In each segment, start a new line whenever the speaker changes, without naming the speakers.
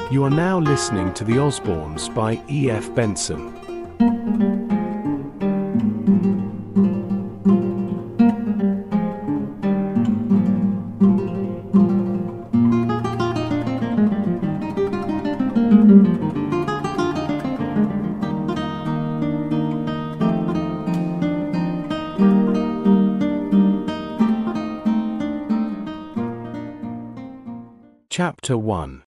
You are now listening to The Osbornes by E.F. Benson. Chapter 1.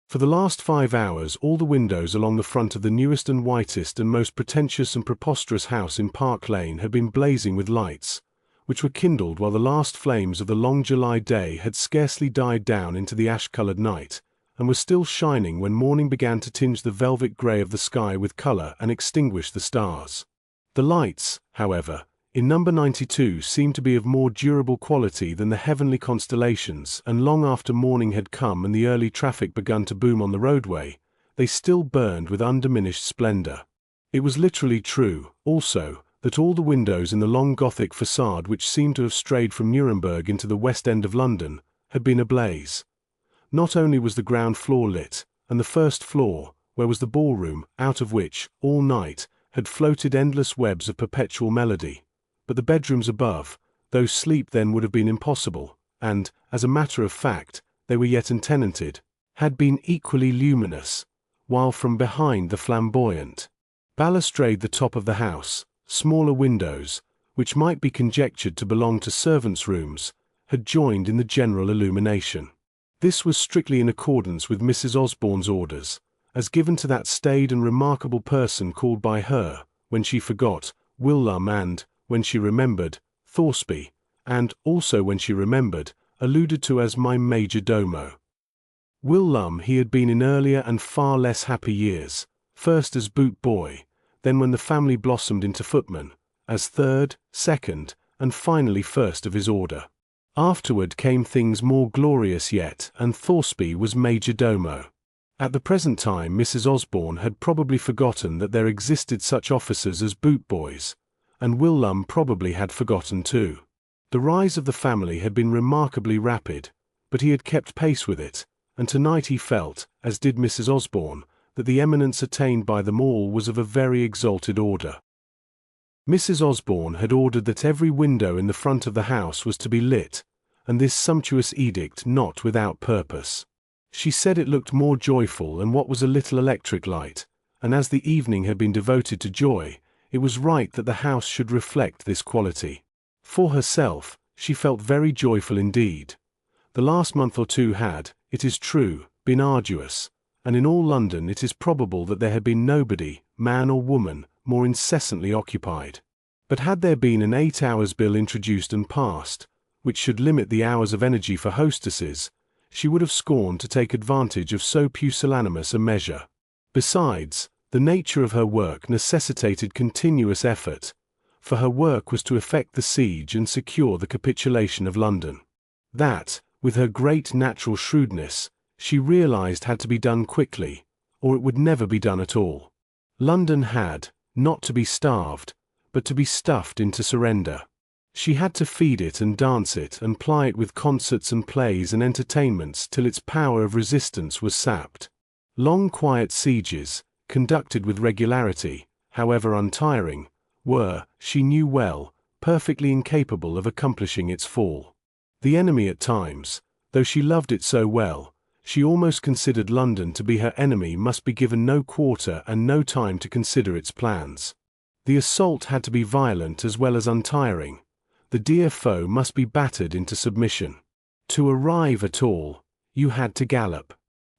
For the last 5 hours all the windows along the front of the newest and whitest and most pretentious and preposterous house in Park Lane had been blazing with lights, which were kindled while the last flames of the long July day had scarcely died down into the ash-coloured night, and were still shining when morning began to tinge the velvet grey of the sky with colour and extinguish the stars. The lights, however, in number 92 seemed to be of more durable quality than the heavenly constellations, and long after morning had come and the early traffic begun to boom on the roadway, they still burned with undiminished splendour. It was literally true, also, that all the windows in the long Gothic façade which seemed to have strayed from Nuremberg into the West End of London had been ablaze. Not only was the ground floor lit, and the first floor, where was the ballroom, out of which, all night, had floated endless webs of perpetual melody, but the bedrooms above, though sleep then would have been impossible, and, as a matter of fact, they were yet untenanted, had been equally luminous, while from behind the flamboyant balustrade the top of the house, smaller windows, which might be conjectured to belong to servants' rooms, had joined in the general illumination. This was strictly in accordance with Mrs. Osborne's orders, as given to that staid and remarkable person called by her, when she forgot, Whilom, and, when she remembered, Thoresby, and, also when she remembered, alluded to as my major domo. Whilom he had been in earlier and far less happy years, first as boot boy, then when the family blossomed into footman, as third, second, and finally first of his order. Afterward came things more glorious yet, and Thoresby was major domo. At the present time Mrs. Osborne had probably forgotten that there existed such officers as boot boys, and Whilom probably had forgotten too. The rise of the family had been remarkably rapid, but he had kept pace with it, and tonight he felt, as did Mrs. Osborne, that the eminence attained by them all was of a very exalted order. Mrs. Osborne had ordered that every window in the front of the house was to be lit, and this sumptuous edict not without purpose. She said it looked more joyful than what was a little electric light, and as the evening had been devoted to joy, it was right that the house should reflect this quality. For herself, she felt very joyful indeed. The last month or two had, it is true, been arduous, and in all London it is probable that there had been nobody, man or woman, more incessantly occupied. But had there been an 8 hours bill introduced and passed, which should limit the hours of energy for hostesses, she would have scorned to take advantage of so pusillanimous a measure. Besides, the nature of her work necessitated continuous effort, for her work was to effect the siege and secure the capitulation of London. That, with her great natural shrewdness, she realized had to be done quickly, or it would never be done at all. London had, not to be starved, but to be stuffed into surrender. She had to feed it and dance it and ply it with concerts and plays and entertainments till its power of resistance was sapped. Long quiet sieges, conducted with regularity, however untiring, were, she knew well, perfectly incapable of accomplishing its fall. The enemy at times, though she loved it so well, she almost considered London to be her enemy, must be given no quarter and no time to consider its plans. The assault had to be violent as well as untiring. The dear foe must be battered into submission. To arrive at all, you had to gallop.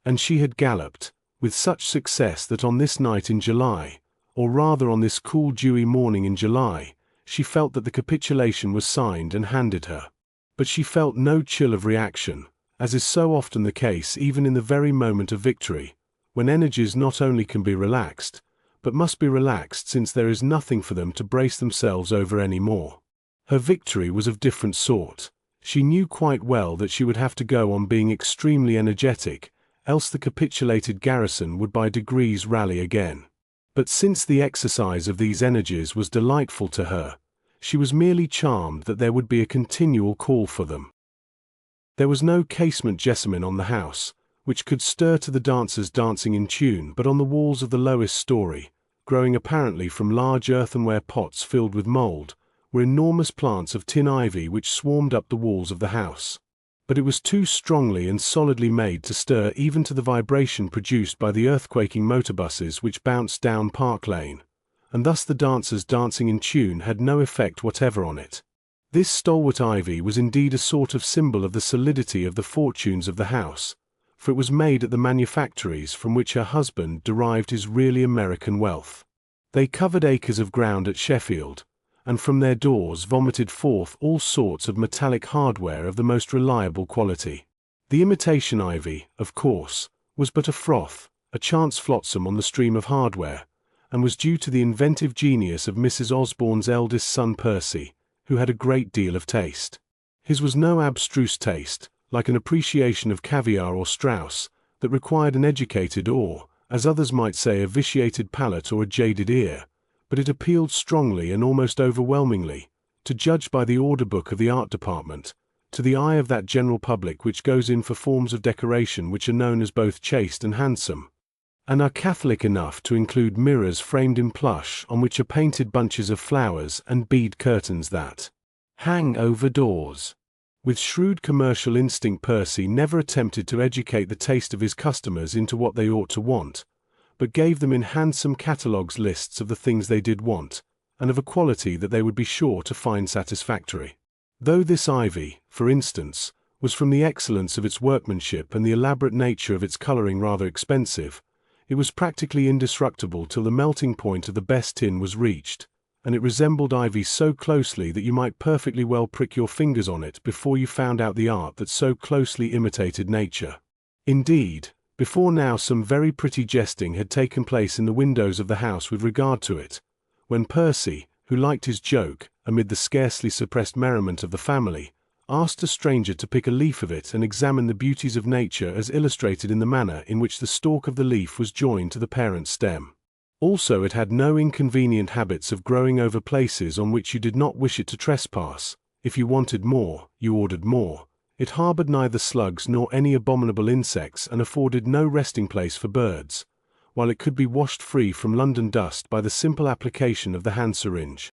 And she had galloped, with such success that on this night in July, or rather on this cool dewy morning in July, she felt that the capitulation was signed and handed her. But she felt no chill of reaction, as is so often the case even in the very moment of victory, when energies not only can be relaxed, but must be relaxed since there is nothing for them to brace themselves over any more. Her victory was of different sort. She knew quite well that she would have to go on being extremely energetic, else the capitulated garrison would by degrees rally again. But since the exercise of these energies was delightful to her, she was merely charmed that there would be a continual call for them. There was no casement jessamine on the house, which could stir to the dancers dancing in tune, but on the walls of the lowest story, growing apparently from large earthenware pots filled with mold, were enormous plants of tin ivy which swarmed up the walls of the house. But it was too strongly and solidly made to stir even to the vibration produced by the earthquaking motorbuses which bounced down Park Lane, and thus the dancers dancing in tune had no effect whatever on it. This stalwart ivy was indeed a sort of symbol of the solidity of the fortunes of the house, for it was made at the manufactories from which her husband derived his really American wealth. They covered acres of ground at Sheffield, and from their doors vomited forth all sorts of metallic hardware of the most reliable quality. The imitation ivy, of course, was but a froth, a chance flotsam on the stream of hardware, and was due to the inventive genius of Mrs. Osborne's eldest son Percy, who had a great deal of taste. His was no abstruse taste, like an appreciation of caviar or Strauss, that required an educated or, as others might say, a vitiated palate or a jaded ear, but it appealed strongly and almost overwhelmingly, to judge by the order book of the art department, to the eye of that general public which goes in for forms of decoration which are known as both chaste and handsome, and are catholic enough to include mirrors framed in plush on which are painted bunches of flowers and bead curtains that hang over doors. With shrewd commercial instinct, Percy never attempted to educate the taste of his customers into what they ought to want, but gave them in handsome catalogues lists of the things they did want, and of a quality that they would be sure to find satisfactory. Though this ivy, for instance, was from the excellence of its workmanship and the elaborate nature of its colouring rather expensive, it was practically indestructible till the melting point of the best tin was reached, and it resembled ivy so closely that you might perfectly well prick your fingers on it before you found out the art that so closely imitated nature. Indeed, before now some very pretty jesting had taken place in the windows of the house with regard to it, when Percy, who liked his joke, amid the scarcely suppressed merriment of the family, asked a stranger to pick a leaf of it and examine the beauties of nature as illustrated in the manner in which the stalk of the leaf was joined to the parent stem. Also, it had no inconvenient habits of growing over places on which you did not wish it to trespass. If you wanted more, you ordered more. It harbored neither slugs nor any abominable insects and afforded no resting place for birds, while it could be washed free from London dust by the simple application of the hand syringe.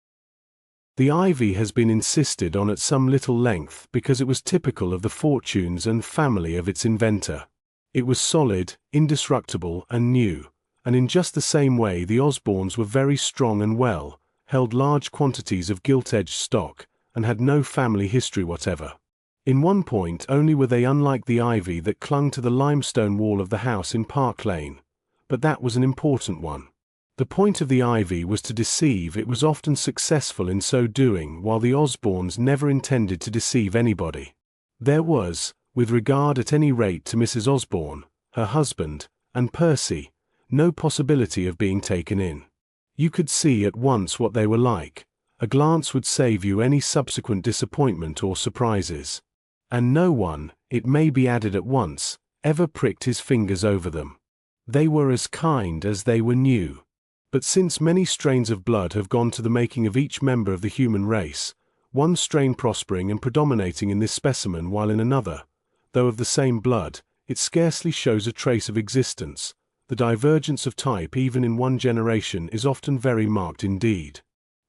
The ivy has been insisted on at some little length because it was typical of the fortunes and family of its inventor. It was solid, indestructible, and new, and in just the same way the Osbornes were very strong and well, held large quantities of gilt-edged stock, and had no family history whatever. In one point only were they unlike the ivy that clung to the limestone wall of the house in Park Lane, but that was an important one. The point of the ivy was to deceive. It was often successful in so doing, while the Osbornes never intended to deceive anybody. There was, with regard at any rate to Mrs. Osborne, her husband, and Percy, no possibility of being taken in. You could see at once what they were like. A glance would save you any subsequent disappointment or surprises. And no one, it may be added at once, ever pricked his fingers over them. They were as kind as they were new. But since many strains of blood have gone to the making of each member of the human race, one strain prospering and predominating in this specimen while in another, though of the same blood, it scarcely shows a trace of existence. The divergence of type even in one generation is often very marked indeed.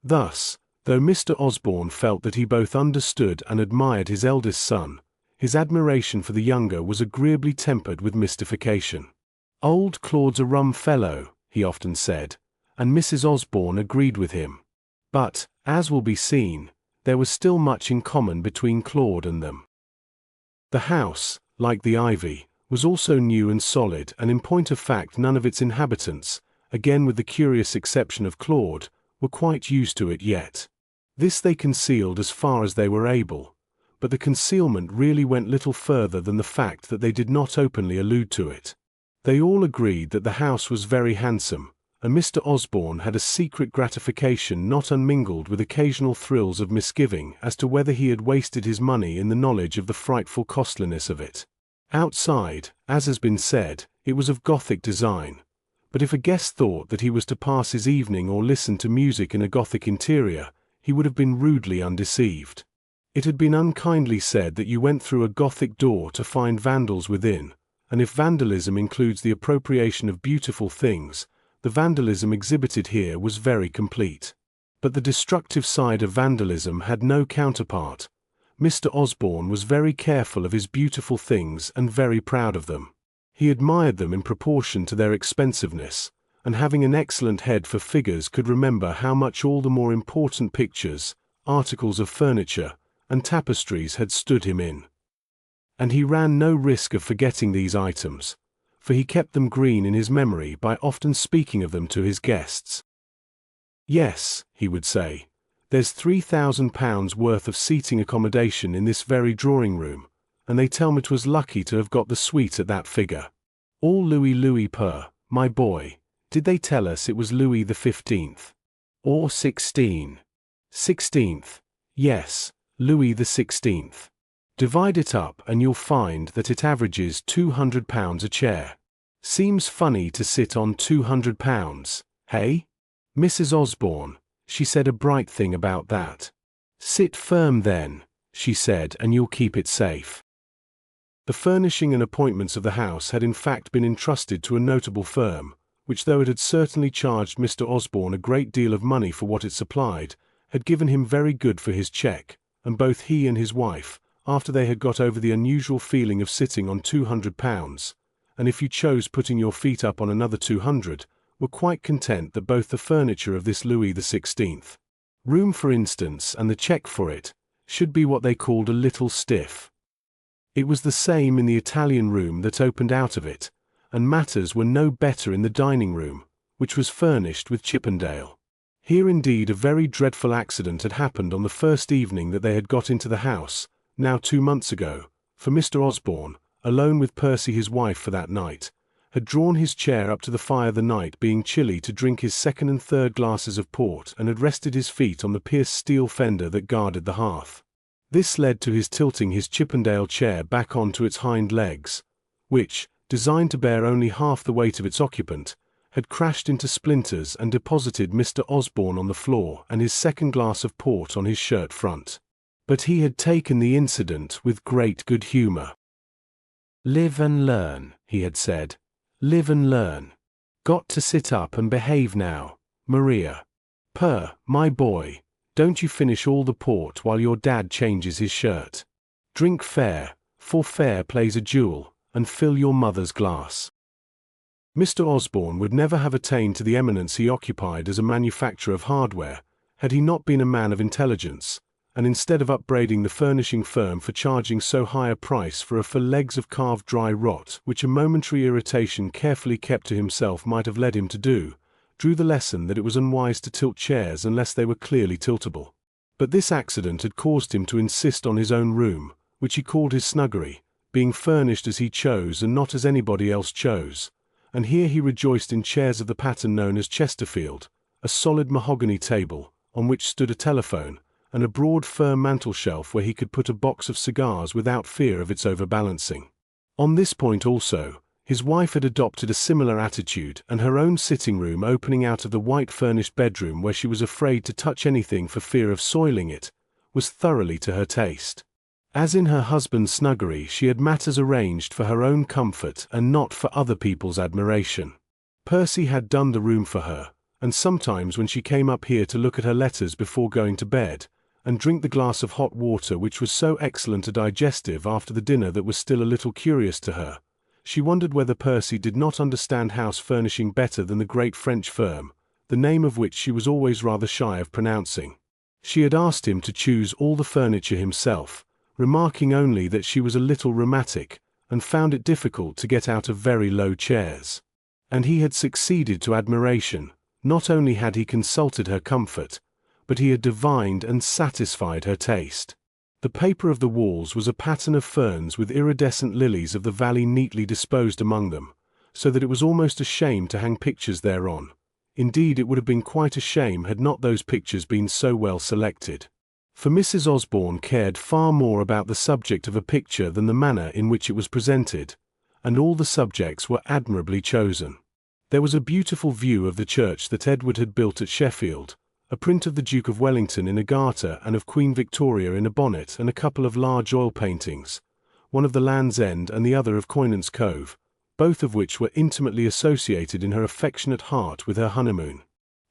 Thus, though Mr. Osborne felt that he both understood and admired his eldest son, his admiration for the younger was agreeably tempered with mystification. "Old Claude's a rum fellow," he often said, and Mrs. Osborne agreed with him. But, as will be seen, there was still much in common between Claude and them. The house, like the ivy, was also new and solid, and in point of fact none of its inhabitants, again with the curious exception of Claude, were quite used to it yet. This they concealed as far as they were able, but the concealment really went little further than the fact that they did not openly allude to it. They all agreed that the house was very handsome, and Mr. Osborne had a secret gratification not unmingled with occasional thrills of misgiving as to whether he had wasted his money in the knowledge of the frightful costliness of it. Outside, as has been said, it was of Gothic design, but if a guest thought that he was to pass his evening or listen to music in a Gothic interior, he would have been rudely undeceived. It had been unkindly said that you went through a Gothic door to find vandals within, and if vandalism includes the appropriation of beautiful things, the vandalism exhibited here was very complete. But the destructive side of vandalism had no counterpart. Mr. Osborne was very careful of his beautiful things and very proud of them. He admired them in proportion to their expensiveness, and having an excellent head for figures could remember how much all the more important pictures, articles of furniture, and tapestries had stood him in. And he ran no risk of forgetting these items, for he kept them green in his memory by often speaking of them to his guests. "Yes," he would say, "there's £3,000 worth of seating accommodation in this very drawing-room, and they tell me 'twas lucky to have got the suite at that figure. All Louis per, my boy. Did they tell us it was Louis XV? Or 16? 16th. Yes, Louis XVI. Divide it up and you'll find that it averages £200 a chair. Seems funny to sit on £200, hey? Mrs. Osborne, she said a bright thing about that. Sit firm then, she said, and you'll keep it safe." The furnishing and appointments of the house had in fact been entrusted to a notable firm, which, though it had certainly charged Mr. Osborne a great deal of money for what it supplied, had given him very good for his cheque, and both he and his wife, after they had got over the unusual feeling of sitting on £200, and if you chose putting your feet up on another 200, were quite content that both the furniture of this Louis XVI room, for instance, and the cheque for it, should be what they called a little stiff. It was the same in the Italian room that opened out of it, and matters were no better in the dining room, which was furnished with Chippendale. Here indeed a very dreadful accident had happened on the first evening that they had got into the house, now 2 months ago, for Mr. Osborne, alone with Percy his wife for that night, had drawn his chair up to the fire the night being chilly to drink his second and third glasses of port, and had rested his feet on the pierced steel fender that guarded the hearth. This led to his tilting his Chippendale chair back onto its hind legs, which, designed to bear only half the weight of its occupant, had crashed into splinters and deposited Mr. Osborne on the floor and his second glass of port on his shirt front. But he had taken the incident with great good humour. "Live and learn," he had said. "Live and learn. Got to sit up and behave now, Maria. My boy, don't you finish all the port while your dad changes his shirt. Drink fair, for fair plays a duel, and fill your mother's glass." Mr. Osborne would never have attained to the eminence he occupied as a manufacturer of hardware, had he not been a man of intelligence, and instead of upbraiding the furnishing firm for charging so high a price for legs of carved dry rot, which a momentary irritation carefully kept to himself might have led him to do, drew the lesson that it was unwise to tilt chairs unless they were clearly tiltable. But this accident had caused him to insist on his own room, which he called his snuggery, being furnished as he chose and not as anybody else chose, and here he rejoiced in chairs of the pattern known as Chesterfield, a solid mahogany table, on which stood a telephone, and a broad fir mantel-shelf where he could put a box of cigars without fear of its overbalancing. On this point also, his wife had adopted a similar attitude, and her own sitting-room opening out of the white-furnished bedroom where she was afraid to touch anything for fear of soiling it, was thoroughly to her taste. As in her husband's snuggery, she had matters arranged for her own comfort and not for other people's admiration. Percy had done the room for her, and sometimes when she came up here to look at her letters before going to bed, and drink the glass of hot water which was so excellent a digestive after the dinner that was still a little curious to her, she wondered whether Percy did not understand house furnishing better than the great French firm, the name of which she was always rather shy of pronouncing. She had asked him to choose all the furniture himself, remarking only that she was a little rheumatic, and found it difficult to get out of very low chairs. And he had succeeded to admiration. Not only had he consulted her comfort, but he had divined and satisfied her taste. The paper of the walls was a pattern of ferns with iridescent lilies of the valley neatly disposed among them, so that it was almost a shame to hang pictures thereon. Indeed, it would have been quite a shame had not those pictures been so well selected. For Mrs. Osborne cared far more about the subject of a picture than the manner in which it was presented, and all the subjects were admirably chosen. There was a beautiful view of the church that Edward had built at Sheffield, a print of the Duke of Wellington in a garter and of Queen Victoria in a bonnet, and a couple of large oil paintings, one of the Land's End and the other of Coinance Cove, both of which were intimately associated in her affectionate heart with her honeymoon.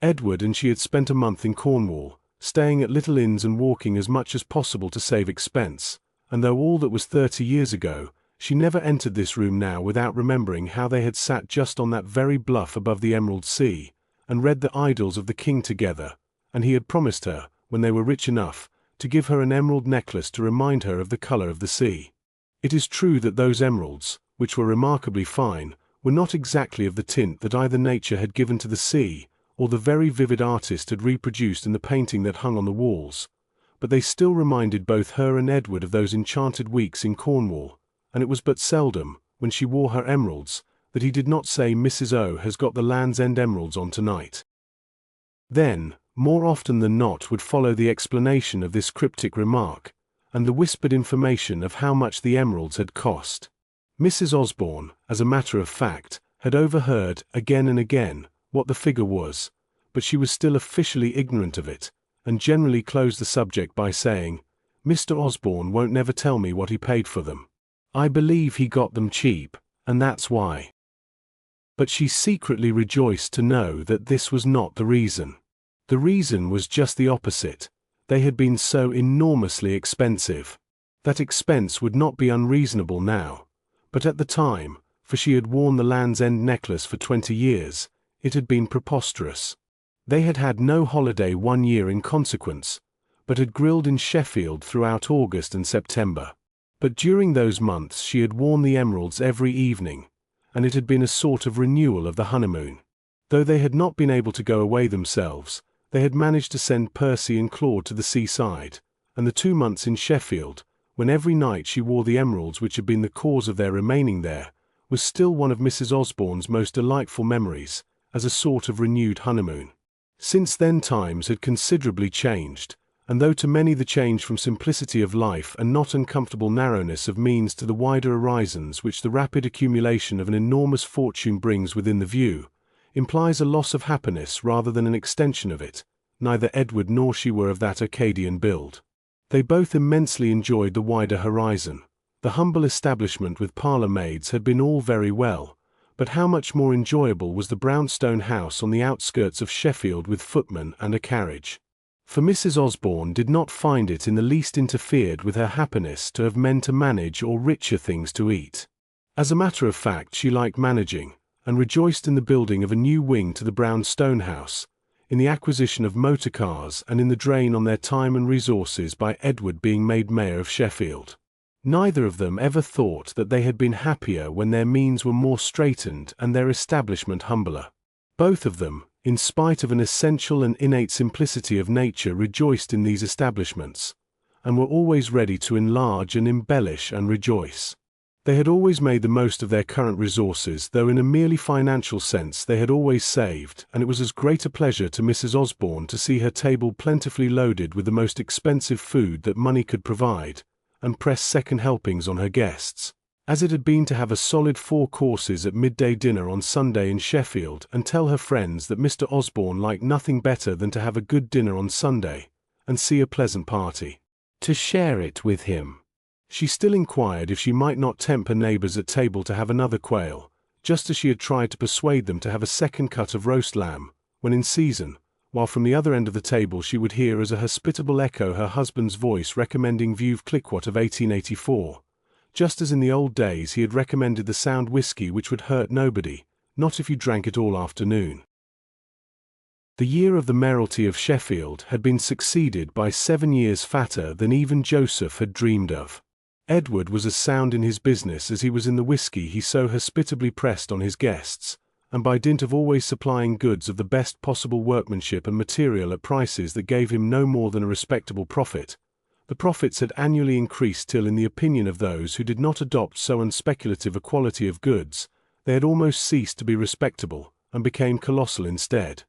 Edward and she had spent a month in Cornwall, staying at little inns and walking as much as possible to save expense, and though all that was 30 years ago, she never entered this room now without remembering how they had sat just on that very bluff above the Emerald Sea, and read the Idylls of the King together, and he had promised her, when they were rich enough, to give her an emerald necklace to remind her of the color of the sea. It is true that those emeralds, which were remarkably fine, were not exactly of the tint that either nature had given to the sea, or the very vivid artist had reproduced in the painting that hung on the walls, but they still reminded both her and Edward of those enchanted weeks in Cornwall, and it was but seldom, when she wore her emeralds, that he did not say Mrs. O has got the Land's End emeralds on tonight. Then, more often than not would follow the explanation of this cryptic remark, and the whispered information of how much the emeralds had cost. Mrs. Osborne, as a matter of fact, had overheard, again and again, what the figure was, but she was still officially ignorant of it, and generally closed the subject by saying, "Mr. Osborne won't never tell me what he paid for them. I believe he got them cheap, and that's why." But she secretly rejoiced to know that this was not the reason. The reason was just the opposite. They had been so enormously expensive. That expense would not be unreasonable now, but at the time, for she had worn the Land's End necklace for 20 years, it had been preposterous. They had had no holiday 1 year in consequence, but had grilled in Sheffield throughout August and September. But during those months she had worn the emeralds every evening, and it had been a sort of renewal of the honeymoon. Though they had not been able to go away themselves, they had managed to send Percy and Claude to the seaside, and the 2 months in Sheffield, when every night she wore the emeralds which had been the cause of their remaining there, was still one of Mrs. Osborne's most delightful memories, as a sort of renewed honeymoon. Since then times had considerably changed, and though to many the change from simplicity of life and not uncomfortable narrowness of means to the wider horizons which the rapid accumulation of an enormous fortune brings within the view, implies a loss of happiness rather than an extension of it, neither Edward nor she were of that Arcadian build. They both immensely enjoyed the wider horizon. The humble establishment with parlour maids had been all very well, but how much more enjoyable was the brownstone house on the outskirts of Sheffield with footmen and a carriage. For Mrs. Osborne did not find it in the least interfered with her happiness to have men to manage or richer things to eat. As a matter of fact she liked managing, and rejoiced in the building of a new wing to the brownstone house, in the acquisition of motor cars and in the drain on their time and resources by Edward being made mayor of Sheffield. Neither of them ever thought that they had been happier when their means were more straitened and their establishment humbler. Both of them, in spite of an essential and innate simplicity of nature, rejoiced in these establishments, and were always ready to enlarge and embellish and rejoice. They had always made the most of their current resources, though in a merely financial sense they had always saved, and it was as great a pleasure to Mrs. Osborne to see her table plentifully loaded with the most expensive food that money could provide, and press second helpings on her guests, as it had been to have a solid 4 courses at midday dinner on Sunday in Sheffield and tell her friends that Mr. Osborne liked nothing better than to have a good dinner on Sunday, and see a pleasant party. To share it with him. She still inquired if she might not tempt her neighbours at table to have another quail, just as she had tried to persuade them to have a second cut of roast lamb, when in season, while from the other end of the table she would hear as a hospitable echo her husband's voice recommending Veuve Clicquot of 1884, just as in the old days he had recommended the sound whisky which would hurt nobody, not if you drank it all afternoon. The year of the mayoralty of Sheffield had been succeeded by 7 years fatter than even Joseph had dreamed of. Edward was as sound in his business as he was in the whisky he so hospitably pressed on his guests, and by dint of always supplying goods of the best possible workmanship and material at prices that gave him no more than a respectable profit, the profits had annually increased till, in the opinion of those who did not adopt so unspeculative a quality of goods, they had almost ceased to be respectable, and became colossal instead.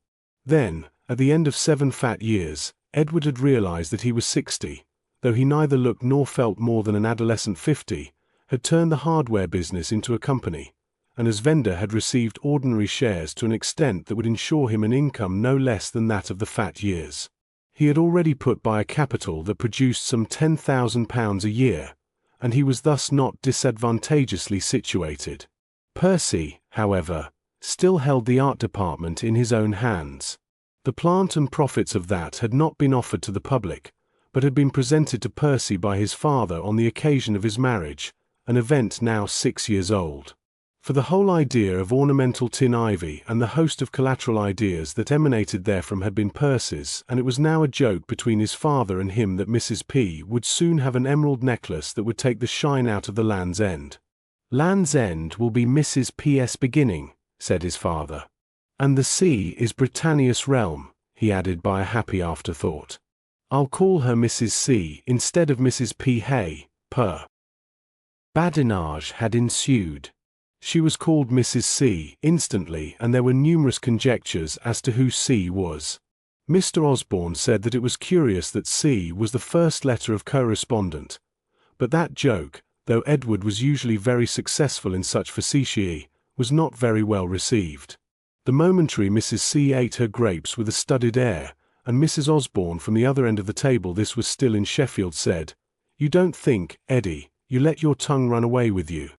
Then, at the end of 7 fat years, Edward had realized that he was 60, though he neither looked nor felt more than an adolescent 50, had turned the hardware business into a company, and as vendor had received ordinary shares to an extent that would ensure him an income no less than that of the fat years. He had already put by a capital that produced some £10,000 a year, and he was thus not disadvantageously situated. Percy, however, still held the art department in his own hands. The plant and profits of that had not been offered to the public, but had been presented to Percy by his father on the occasion of his marriage, an event now 6 years old. For the whole idea of ornamental tin ivy and the host of collateral ideas that emanated therefrom had been Percy's, and it was now a joke between his father and him that Mrs. P. would soon have an emerald necklace that would take the shine out of the Land's End. Land's End will be Mrs. P.'s beginning, said his father. And the sea is Britannia's realm, he added by a happy afterthought. I'll call her Mrs. C. instead of Mrs. P. Hay, per. Badinage had ensued. She was called Mrs. C. instantly, and there were numerous conjectures as to who C. was. Mr. Osborne said that it was curious that C. was the first letter of correspondent, but that joke, though Edward was usually very successful in such facetiae, was not very well received. The momentary Mrs. C. ate her grapes with a studied air, and Mrs. Osborne from the other end of the table, this was still in Sheffield, said, "You don't think, Eddie, you let your tongue run away with you."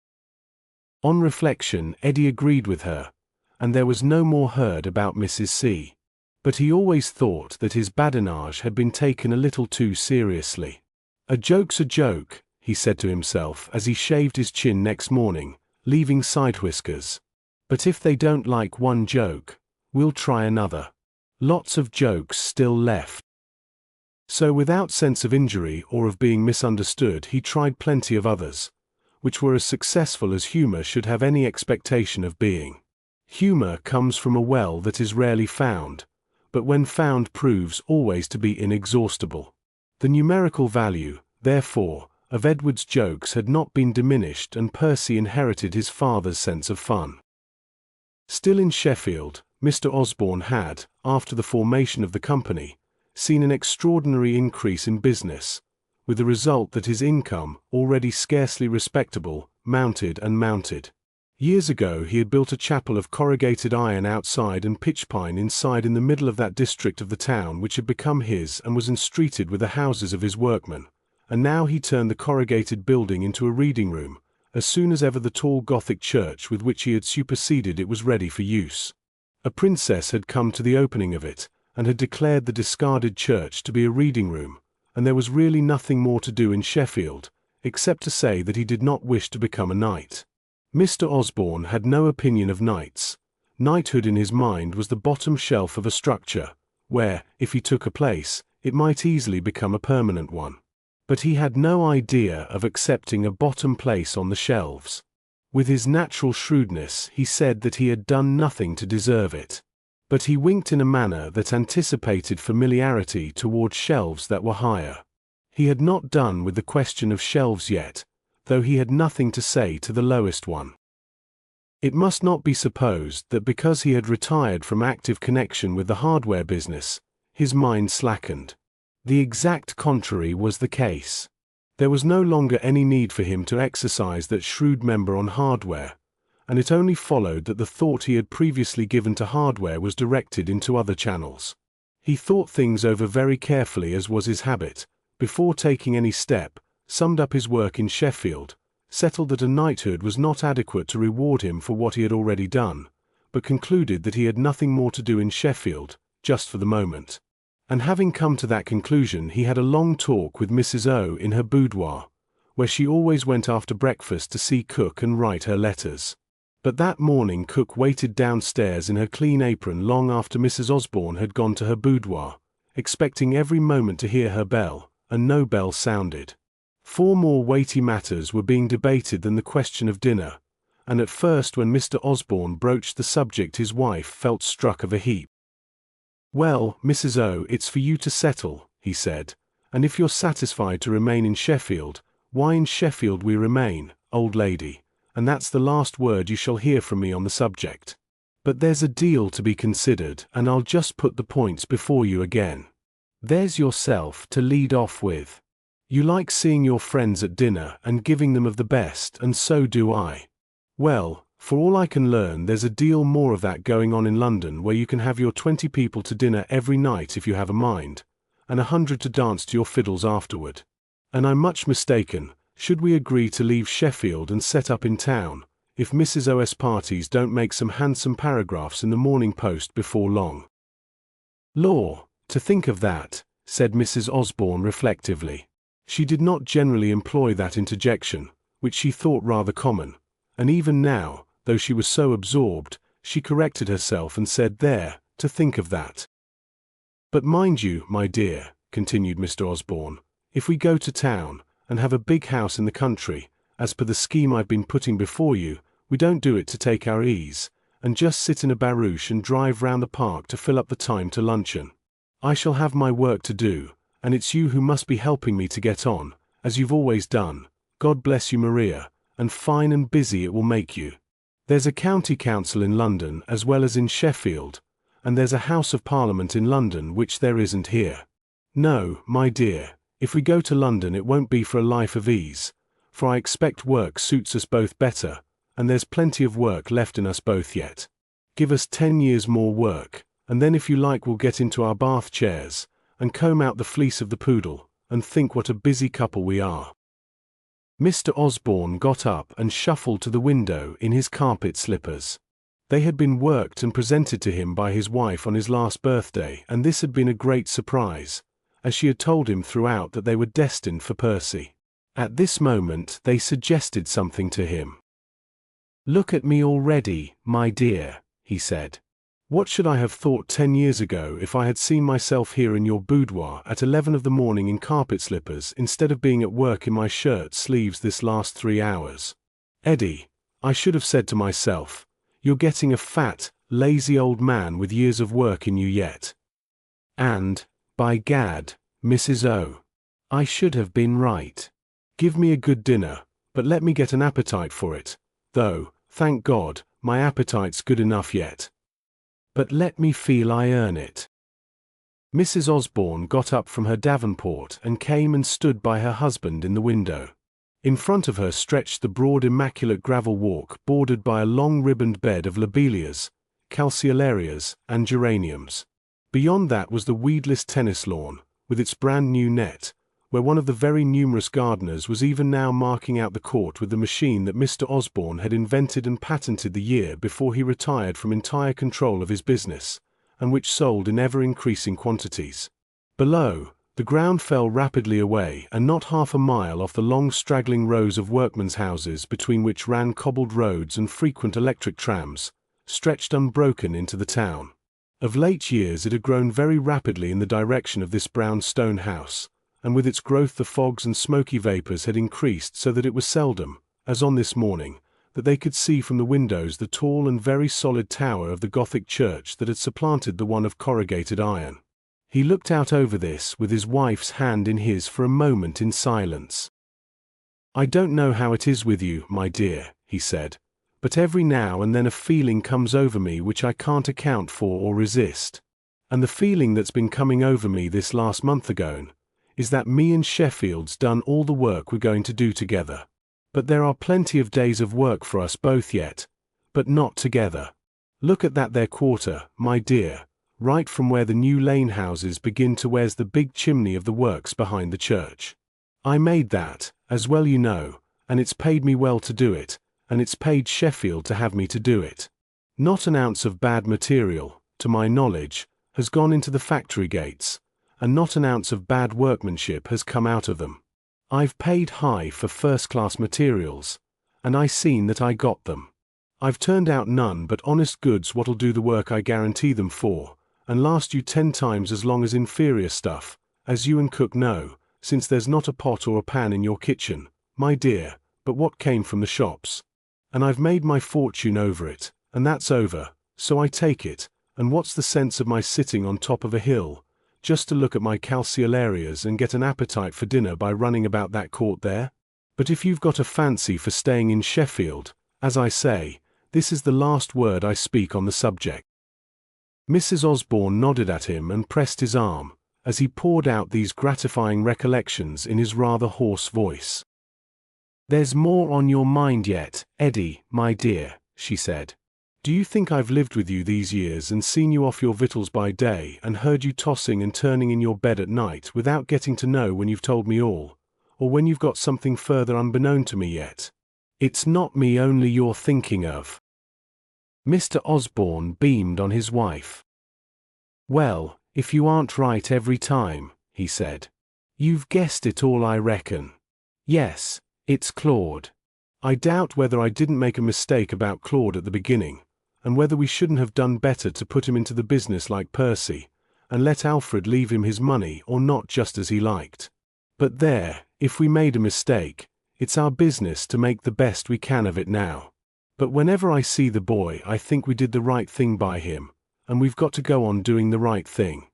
On reflection, Eddie agreed with her, and there was no more heard about Mrs. C. But he always thought that his badinage had been taken a little too seriously. "A joke's a joke," he said to himself as he shaved his chin next morning, leaving side whiskers. "But if they don't like one joke, we'll try another. Lots of jokes still left." So without sense of injury or of being misunderstood, he tried plenty of others, which were as successful as humour should have any expectation of being. Humour comes from a well that is rarely found, but when found proves always to be inexhaustible. The numerical value, therefore, of Edward's jokes had not been diminished, and Percy inherited his father's sense of fun. Still in Sheffield, Mr. Osborne had, after the formation of the company, seen an extraordinary increase in business, with the result that his income, already scarcely respectable, mounted and mounted. Years ago he had built a chapel of corrugated iron outside and pitch pine inside in the middle of that district of the town which had become his and was entreated with the houses of his workmen, and now he turned the corrugated building into a reading room, as soon as ever the tall Gothic church with which he had superseded it was ready for use. A princess had come to the opening of it, and had declared the discarded church to be a reading room, and there was really nothing more to do in Sheffield, except to say that he did not wish to become a knight. Mr. Osborne had no opinion of knights. Knighthood in his mind was the bottom shelf of a structure, where, if he took a place, it might easily become a permanent one. But he had no idea of accepting a bottom place on the shelves. With his natural shrewdness, he said that he had done nothing to deserve it. But he winked in a manner that anticipated familiarity toward shelves that were higher. He had not done with the question of shelves yet, though he had nothing to say to the lowest one. It must not be supposed that because he had retired from active connection with the hardware business, his mind slackened. The exact contrary was the case. There was no longer any need for him to exercise that shrewd member on hardware, and it only followed that the thought he had previously given to hardware was directed into other channels. He thought things over very carefully, as was his habit, before taking any step, summed up his work in Sheffield, settled that a knighthood was not adequate to reward him for what he had already done, but concluded that he had nothing more to do in Sheffield, just for the moment. And having come to that conclusion, he had a long talk with Mrs. O in her boudoir, where she always went after breakfast to see cook and write her letters. But that morning cook waited downstairs in her clean apron long after Mrs. Osborne had gone to her boudoir, expecting every moment to hear her bell, and no bell sounded. 4 more weighty matters were being debated than the question of dinner, and at first when Mr. Osborne broached the subject his wife felt struck of a heap. "Well, Mrs. O, it's for you to settle," he said, "and if you're satisfied to remain in Sheffield, why in Sheffield we remain, old lady, and that's the last word you shall hear from me on the subject. But there's a deal to be considered, and I'll just put the points before you again. There's yourself to lead off with. You like seeing your friends at dinner and giving them of the best, and so do I. Well, for all I can learn, there's a deal more of that going on in London, where you can have your 20 people to dinner every night if you have a mind, and 100 to dance to your fiddles afterward. And I'm much mistaken, Should we agree to leave Sheffield and set up in town, if Mrs. O.'s parties don't make some handsome paragraphs in the Morning Post before long?" "Law, to think of that," said Mrs. Osborne reflectively. She did not generally employ that interjection, which she thought rather common, and even now, though she was so absorbed, she corrected herself and said, "There, to think of that." "But mind you, my dear," continued Mr. Osborne, "if we go to town, and have a big house in the country, as per the scheme I've been putting before you, we don't do it to take our ease, and just sit in a barouche and drive round the park to fill up the time to luncheon. I shall have my work to do, and it's you who must be helping me to get on, as you've always done. God bless you, Maria, and fine and busy it will make you. There's a county council in London as well as in Sheffield, and there's a House of Parliament in London which there isn't here. No, my dear, if we go to London it won't be for a life of ease, for I expect work suits us both better, and there's plenty of work left in us both yet. Give us 10 years more work, and then if you like we'll get into our bath chairs, and comb out the fleece of the poodle, and think what a busy couple we are." Mr. Osborne got up and shuffled to the window in his carpet slippers. They had been worked and presented to him by his wife on his last birthday, and this had been a great surprise, as she had told him throughout that they were destined for Percy. At this moment they suggested something to him. "Look at me already, my dear," he said. "What should I have thought 10 years ago if I had seen myself here in your boudoir at 11 of the morning in carpet slippers instead of being at work in my shirt sleeves this last 3 hours? Eddie, I should have said to myself, you're getting a fat, lazy old man with years of work in you yet. And, by gad, Mrs. O, I should have been right. Give me a good dinner, but let me get an appetite for it, though, thank God, my appetite's good enough yet. But let me feel I earn it." Mrs. Osborne got up from her Davenport and came and stood by her husband in the window. In front of her stretched the broad immaculate gravel walk bordered by a long ribboned bed of lobelias, calceolarias, and geraniums. Beyond that was the weedless tennis lawn, with its brand new net, where one of the very numerous gardeners was even now marking out the court with the machine that Mr. Osborne had invented and patented the year before he retired from entire control of his business, and which sold in ever-increasing quantities. Below, the ground fell rapidly away, and not half a mile off the long straggling rows of workmen's houses between which ran cobbled roads and frequent electric trams, stretched unbroken into the town. Of late years it had grown very rapidly in the direction of this brown stone house, and with its growth the fogs and smoky vapours had increased so that it was seldom, as on this morning, that they could see from the windows the tall and very solid tower of the Gothic church that had supplanted the one of corrugated iron. He looked out over this with his wife's hand in his for a moment in silence. "I don't know how it is with you, my dear," he said, "but every now and then a feeling comes over me which I can't account for or resist. And the feeling that's been coming over me this last month ago is that me and Sheffield's done all the work we're going to do together. But there are plenty of days of work for us both yet, but not together. Look at that there quarter, my dear, right from where the new lane houses begin to where's the big chimney of the works behind the church. I made that, as well you know, and it's paid me well to do it, and it's paid Sheffield to have me to do it. Not an ounce of bad material, to my knowledge, has gone into the factory gates, and not an ounce of bad workmanship has come out of them. I've paid high for first-class materials, and I seen that I got them. I've turned out none but honest goods what'll do the work I guarantee them for, and last you 10 times as long as inferior stuff, as you and cook know, since there's not a pot or a pan in your kitchen, my dear, but what came from the shops. And I've made my fortune over it, and that's over, so I take it, and what's the sense of my sitting on top of a hill, just to look at my calceolarias and get an appetite for dinner by running about that court there? But if you've got a fancy for staying in Sheffield, as I say, this is the last word I speak on the subject." Mrs. Osborne nodded at him and pressed his arm, as he poured out these gratifying recollections in his rather hoarse voice. "There's more on your mind yet, Eddie, my dear," she said. "Do you think I've lived with you these years and seen you off your victuals by day and heard you tossing and turning in your bed at night without getting to know when you've told me all, or when you've got something further unbeknown to me yet. It's not me only you're thinking of." Mr. Osborne beamed on his wife. "Well, if you aren't right every time," he said. "You've guessed it all, I reckon. Yes, it's Claude. I doubt whether I didn't make a mistake about Claude at the beginning, and whether we shouldn't have done better to put him into the business like Percy, and let Alfred leave him his money or not just as he liked. But there, if we made a mistake, it's our business to make the best we can of it now. But whenever I see the boy, I think we did the right thing by him, and we've got to go on doing the right thing.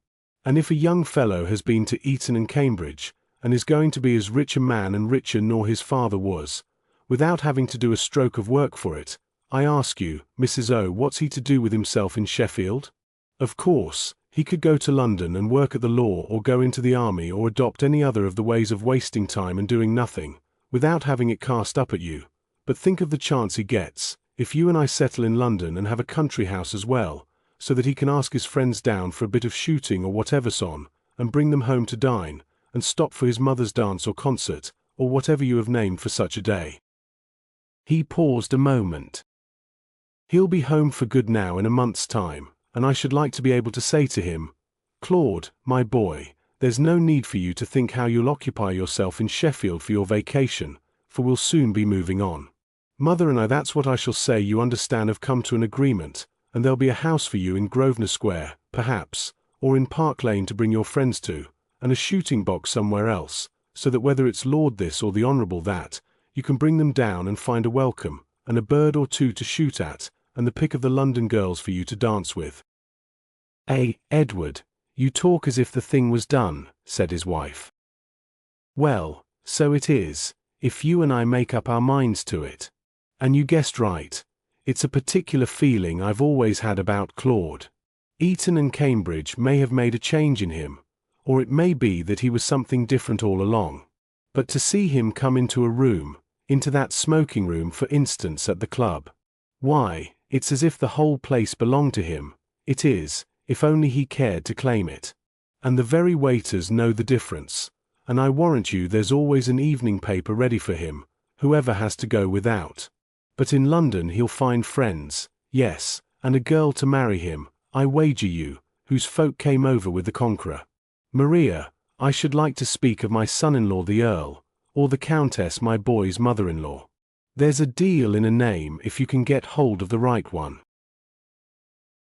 And if a young fellow has been to Eton and Cambridge, and is going to be as rich a man and richer nor his father was, without having to do a stroke of work for it, I ask you, Mrs. O, what's he to do with himself in Sheffield? Of course, he could go to London and work at the law or go into the army or adopt any other of the ways of wasting time and doing nothing, without having it cast up at you. But think of the chance he gets, if you and I settle in London and have a country house as well, so that he can ask his friends down for a bit of shooting or whatever's on, and bring them home to dine, and stop for his mother's dance or concert, or whatever you have named for such a day." He paused a moment. "He'll be home for good now in a month's time, and I should like to be able to say to him, 'Claude, my boy, there's no need for you to think how you'll occupy yourself in Sheffield for your vacation, for we'll soon be moving on. Mother and I, that's what I shall say, you understand, have come to an agreement, and there'll be a house for you in Grosvenor Square, perhaps, or in Park Lane to bring your friends to, and a shooting box somewhere else, so that whether it's Lord this or the Honourable that, you can bring them down and find a welcome, and a bird or two to shoot at, and the pick of the London girls for you to dance with." "Edward, you talk as if the thing was done," said his wife. "Well, so it is, if you and I make up our minds to it. And you guessed right. It's a particular feeling I've always had about Claude. Eton and Cambridge may have made a change in him, or it may be that he was something different all along. But to see him come into a room, into that smoking room for instance at the club, why, it's as if the whole place belonged to him. It is, if only he cared to claim it. And the very waiters know the difference, and I warrant you there's always an evening paper ready for him, whoever has to go without. But in London he'll find friends, yes, and a girl to marry him, I wager you, whose folk came over with the Conqueror. Maria, I should like to speak of my son-in-law the Earl, or the Countess my boy's mother-in-law. There's a deal in a name if you can get hold of the right one."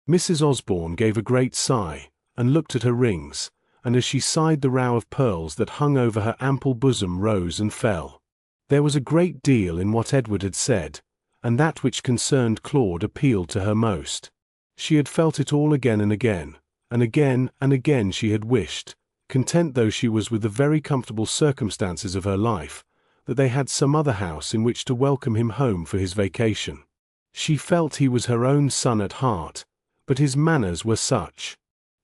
Mrs. Osborne gave a great sigh, and looked at her rings, and as she sighed the row of pearls that hung over her ample bosom rose and fell. There was a great deal in what Edward had said, and that which concerned Claude appealed to her most. She had felt it all again and again, and again and again she had wished, content though she was with the very comfortable circumstances of her life, that they had some other house in which to welcome him home for his vacation. She felt he was her own son at heart, but his manners were such.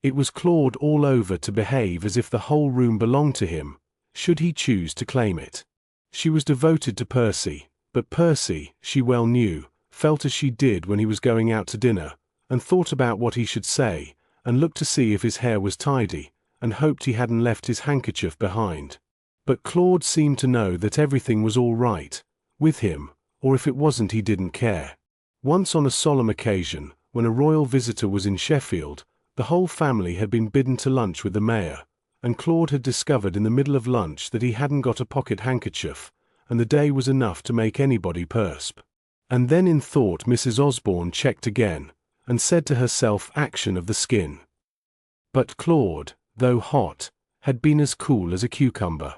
It was Claude all over to behave as if the whole room belonged to him, should he choose to claim it. She was devoted to Percy, but Percy, she well knew, felt as she did when he was going out to dinner, and thought about what he should say, and looked to see if his hair was tidy, and hoped he hadn't left his handkerchief behind. But Claude seemed to know that everything was all right with him, or if it wasn't he didn't care. Once on a solemn occasion, when a royal visitor was in Sheffield, the whole family had been bidden to lunch with the mayor, and Claude had discovered in the middle of lunch that he hadn't got a pocket handkerchief, and the day was enough to make anybody persp. And then in thought Mrs. Osborne checked again, and said to herself, action of the skin. But Claude, though hot, had been as cool as a cucumber.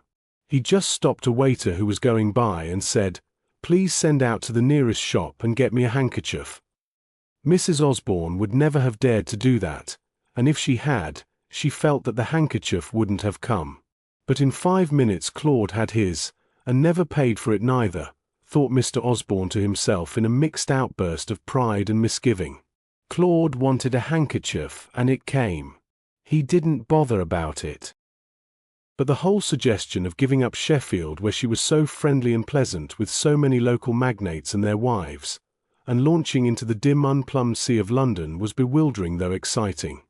He just stopped a waiter who was going by and said, "Please send out to the nearest shop and get me a handkerchief." Mrs. Osborne would never have dared to do that, and if she had, she felt that the handkerchief wouldn't have come. But in 5 minutes Claude had his, and never paid for it neither, thought Mr. Osborne to himself in a mixed outburst of pride and misgiving. Claude wanted a handkerchief, and it came. He didn't bother about it. But the whole suggestion of giving up Sheffield, where she was so friendly and pleasant with so many local magnates and their wives, and launching into the dim unplumbed sea of London was bewildering though exciting.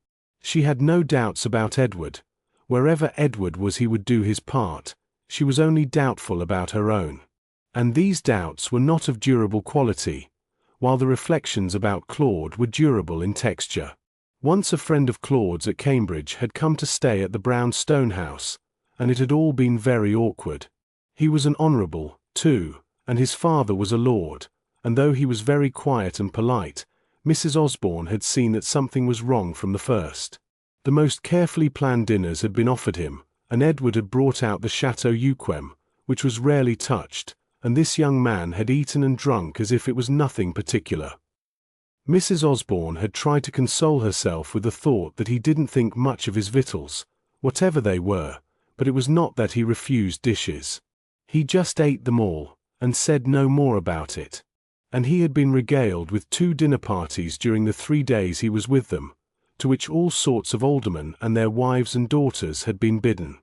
She had no doubts about Edward. Wherever Edward was he would do his part. she was only doubtful about her own. And these doubts were not of durable quality, while the reflections about Claude were durable in texture. Once a friend of Claude's at Cambridge had come to stay at the brown stone house, and it had all been very awkward. He was an honourable, too, and his father was a lord, and though he was very quiet and polite, Mrs. Osborne had seen that something was wrong from the first. The most carefully planned dinners had been offered him, and Edward had brought out the Chateau Uquem, which was rarely touched, and this young man had eaten and drunk as if it was nothing particular. Mrs. Osborne had tried to console herself with the thought that he didn't think much of his victuals, whatever they were, but it was not that he refused dishes. He just ate them all, and said no more about it. And he had been regaled with 2 dinner parties during the 3 days he was with them, to which all sorts of aldermen and their wives and daughters had been bidden.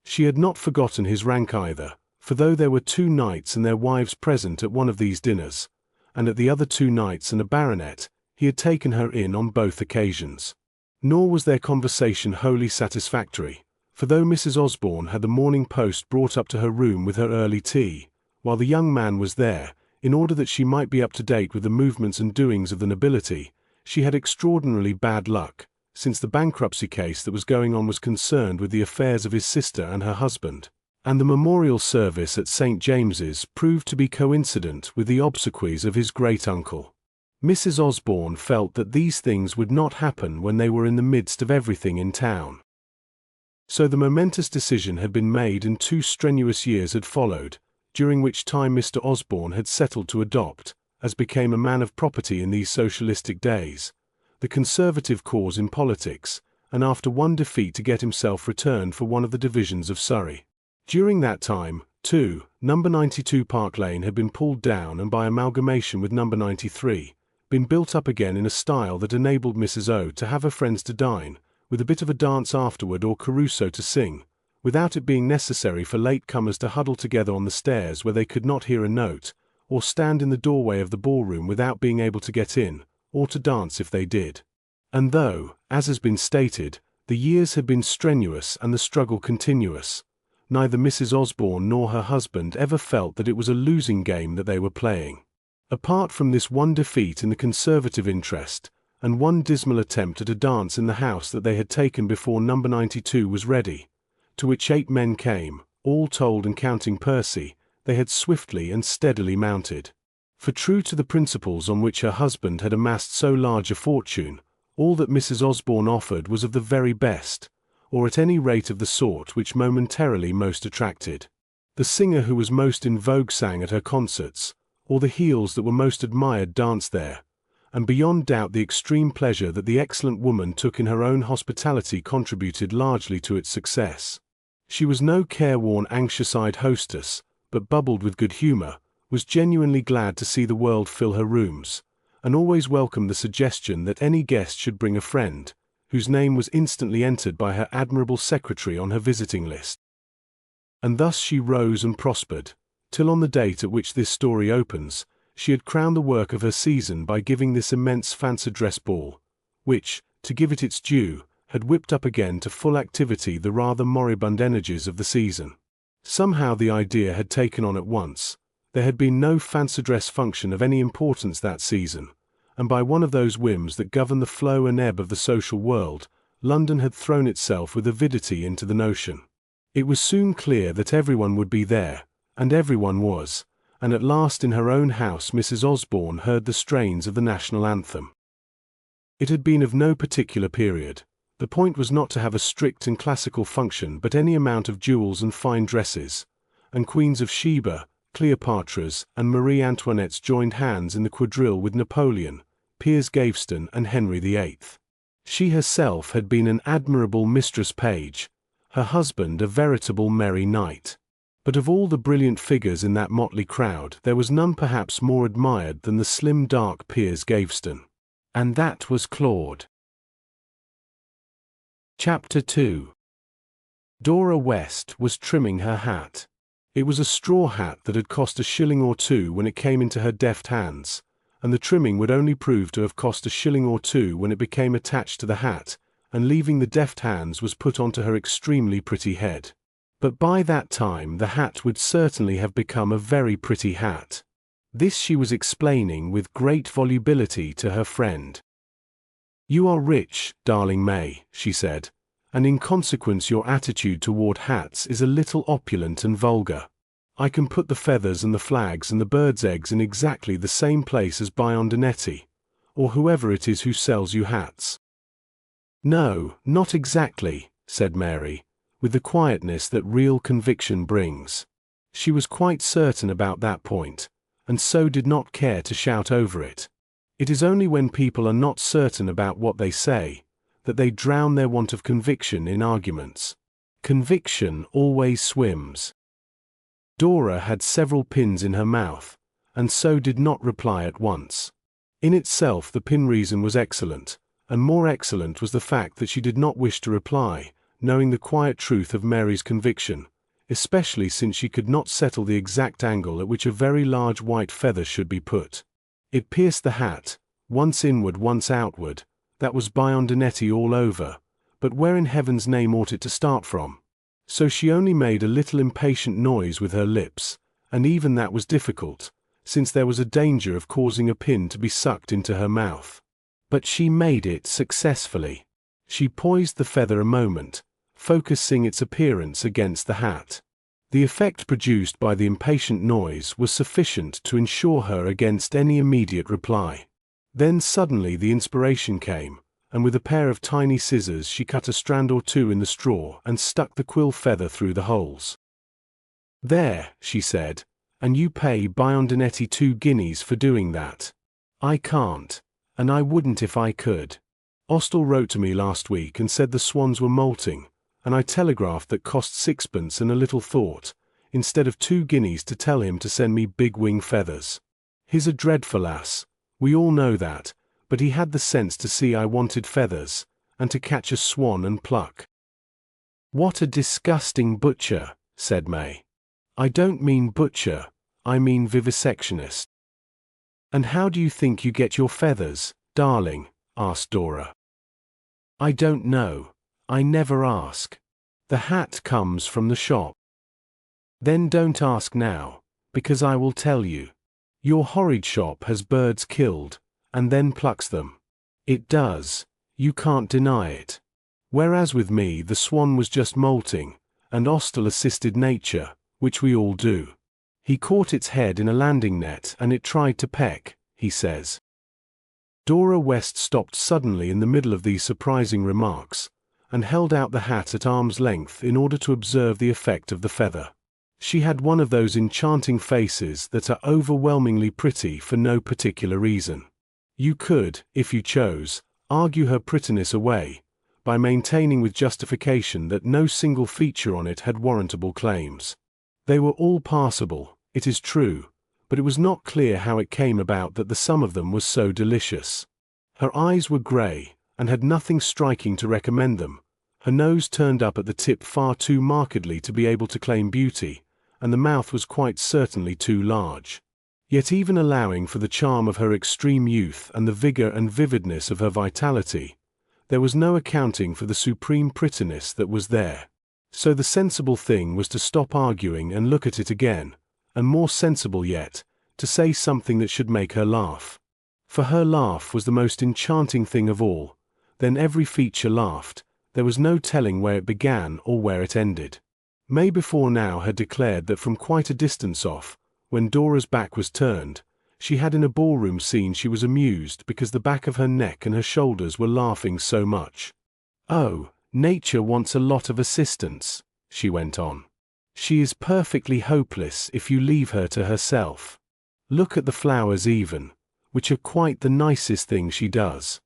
She had not forgotten his rank either, for though there were 2 knights and their wives present at one of these dinners, and at the other 2 knights and a baronet, he had taken her in on both occasions. Nor was their conversation wholly satisfactory, for though Mrs. Osborne had the Morning Post brought up to her room with her early tea, while the young man was there, in order that she might be up to date with the movements and doings of the nobility, she had extraordinarily bad luck, since the bankruptcy case that was going on was concerned with the affairs of his sister and her husband, and the memorial service at St. James's proved to be coincident with the obsequies of his great-uncle. Mrs. Osborne felt that these things would not happen when they were in the midst of everything in town. So the momentous decision had been made and 2 strenuous years had followed, during which time Mr. Osborne had settled to adopt, as became a man of property in these socialistic days, the Conservative cause in politics, and after one defeat to get himself returned for one of the divisions of Surrey. During that time, too, number 92 Park Lane had been pulled down and by amalgamation with number 93, been built up again in a style that enabled Mrs. O to have her friends to dine, with a bit of a dance afterward or Caruso to sing, without it being necessary for late-comers to huddle together on the stairs where they could not hear a note, or stand in the doorway of the ballroom without being able to get in, or to dance if they did. And though, as has been stated, the years had been strenuous and the struggle continuous, neither Mrs. Osborne nor her husband ever felt that it was a losing game that they were playing. Apart from this one defeat in the Conservative interest, and one dismal attempt at a dance in the house that they had taken before number 92 was ready, to which 8 men came, all told and counting Percy, they had swiftly and steadily mounted. For true to the principles on which her husband had amassed so large a fortune, all that Mrs. Osborne offered was of the very best, or at any rate of the sort which momentarily most attracted. The singer who was most in vogue sang at her concerts, or the heels that were most admired danced there, and beyond doubt the extreme pleasure that the excellent woman took in her own hospitality contributed largely to its success. She was no careworn, anxious-eyed hostess, but bubbled with good humour, was genuinely glad to see the world fill her rooms, and always welcomed the suggestion that any guest should bring a friend, whose name was instantly entered by her admirable secretary on her visiting list. And thus she rose and prospered, till on the date at which this story opens, she had crowned the work of her season by giving this immense fancy dress ball, which, to give it its due, had whipped up again to full activity the rather moribund energies of the season. Somehow the idea had taken on at once. There had been no fancy dress function of any importance that season, and by one of those whims that govern the flow and ebb of the social world, London had thrown itself with avidity into the notion. It was soon clear that everyone would be there, and everyone was, and at last in her own house Mrs. Osborne heard the strains of the national anthem. It had been of no particular period. The point was not to have a strict and classical function but any amount of jewels and fine dresses, and Queens of Sheba, Cleopatras, and Marie Antoinettes joined hands in the quadrille with Napoleon, Piers Gaveston, and Henry VIII. She herself had been an admirable mistress page, her husband a veritable merry knight. But of all the brilliant figures in that motley crowd there was none perhaps more admired than the slim dark Piers Gaveston. And that was Claude. Chapter 2. Dora West was trimming her hat. It was a straw hat that had cost £1 or 2 when it came into her deft hands, and the trimming would only prove to have cost £1 or 2 when it became attached to the hat, and leaving the deft hands was put onto her extremely pretty head. But by that time the hat would certainly have become a very pretty hat. This she was explaining with great volubility to her friend. "You are rich, darling May," she said, "and in consequence your attitude toward hats is a little opulent and vulgar. I can put the feathers and the flags and the birds' eggs in exactly the same place as Biondinetti, or whoever it is who sells you hats." "No, not exactly," said Mary, with the quietness that real conviction brings. She was quite certain about that point, and so did not care to shout over it. It is only when people are not certain about what they say that they drown their want of conviction in arguments. Conviction always swims. Dora had several pins in her mouth, and so did not reply at once. In itself the pin reason was excellent, and more excellent was the fact that she did not wish to reply, knowing the quiet truth of Mary's conviction, especially since she could not settle the exact angle at which a very large white feather should be put. It pierced the hat, once inward once outward. That was Biondinetti all over, but where in heaven's name ought it to start from? So she only made a little impatient noise with her lips, and even that was difficult, since there was a danger of causing a pin to be sucked into her mouth. But she made it successfully. She poised the feather a moment, focusing its appearance against the hat. The effect produced by the impatient noise was sufficient to ensure her against any immediate reply. Then suddenly the inspiration came, and with a pair of tiny scissors she cut a strand or two in the straw and stuck the quill feather through the holes. "There," she said, "and you pay Biondinetti 2 guineas for doing that. I can't, and I wouldn't if I could. Ostel wrote to me last week and said the swans were molting, and I telegraphed that cost 6pence and a little thought, instead of 2 guineas to tell him to send me big wing feathers. He's a dreadful ass, we all know that, but he had the sense to see I wanted feathers, and to catch a swan and pluck." "What a disgusting butcher," said May. "I don't mean butcher, I mean vivisectionist." "And how do you think you get your feathers, darling?" asked Dora. "I don't know. I never ask. The hat comes from the shop." "Then don't ask now, because I will tell you. Your horrid shop has birds killed, and then plucks them. It does, you can't deny it. Whereas with me the swan was just molting, and Ostel assisted nature, which we all do. He caught its head in a landing net and it tried to peck, he says." Dora West stopped suddenly in the middle of these surprising remarks, and held out the hat at arm's length in order to observe the effect of the feather. She had one of those enchanting faces that are overwhelmingly pretty for no particular reason. You could, if you chose, argue her prettiness away, by maintaining with justification that no single feature on it had warrantable claims. They were all passable, it is true, but it was not clear how it came about that the sum of them was so delicious. Her eyes were grey, and had nothing striking to recommend them. Her nose turned up at the tip far too markedly to be able to claim beauty, and the mouth was quite certainly too large. Yet even allowing for the charm of her extreme youth and the vigor and vividness of her vitality, there was no accounting for the supreme prettiness that was there. So the sensible thing was to stop arguing and look at it again, and more sensible yet, to say something that should make her laugh. For her laugh was the most enchanting thing of all. Then every feature laughed, there was no telling where it began or where it ended. May before now had declared that from quite a distance off, when Dora's back was turned, she had in a ballroom scene she was amused because the back of her neck and her shoulders were laughing so much. "Oh, nature wants a lot of assistance," she went on. "She is perfectly hopeless if you leave her to herself. Look at the flowers even, which are quite the nicest thing she does.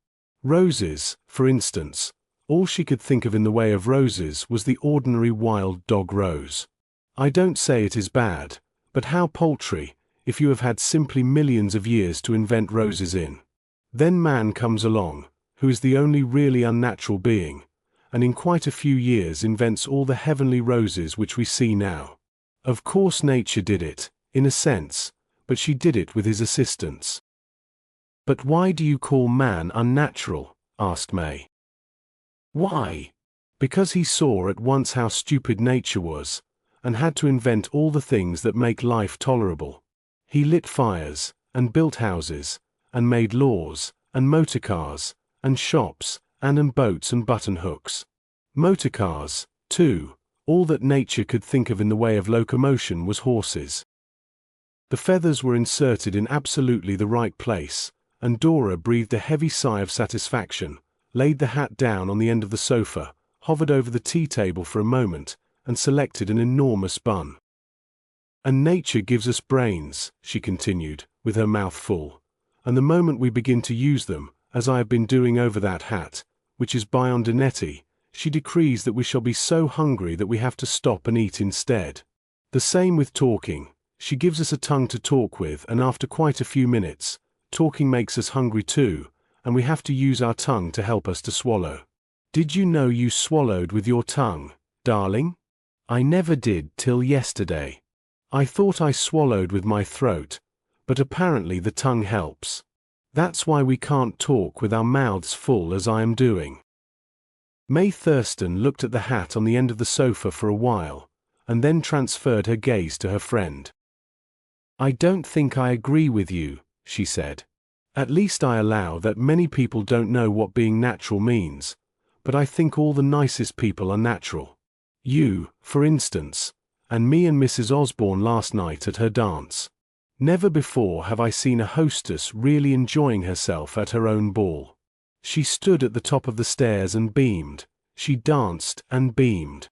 Roses, for instance, all she could think of in the way of roses was the ordinary wild dog rose. I don't say it is bad, but how paltry, if you have had simply millions of years to invent roses in. Then man comes along, who is the only really unnatural being, and in quite a few years invents all the heavenly roses which we see now. Of course nature did it, in a sense, but she did it with his assistance." "But why do you call man unnatural?" asked May. "Why? Because he saw at once how stupid nature was, and had to invent all the things that make life tolerable. He lit fires, and built houses, and made laws, and motor cars, and shops, and boats and button hooks. Motor cars, too. All that nature could think of in the way of locomotion was horses. The feathers were inserted in absolutely the right place, and Dora breathed a heavy sigh of satisfaction, laid the hat down on the end of the sofa, hovered over the tea table for a moment, and selected an enormous bun. And nature gives us brains, she continued, with her mouth full, and the moment we begin to use them, as I have been doing over that hat, which is Biondinetti, she decrees that we shall be so hungry that we have to stop and eat instead. The same with talking. She gives us a tongue to talk with, and after quite a few minutes, talking makes us hungry too, and we have to use our tongue to help us to swallow. Did you know you swallowed with your tongue, darling? I never did till yesterday. I thought I swallowed with my throat, but apparently the tongue helps. That's why we can't talk with our mouths full as I am doing. May Thurston looked at the hat on the end of the sofa for a while, and then transferred her gaze to her friend. I don't think I agree with you, she said. At least I allow that many people don't know what being natural means, but I think all the nicest people are natural. You, for instance, and me and Mrs. Osborne last night at her dance. Never before have I seen a hostess really enjoying herself at her own ball. She stood at the top of the stairs and beamed. She danced and beamed.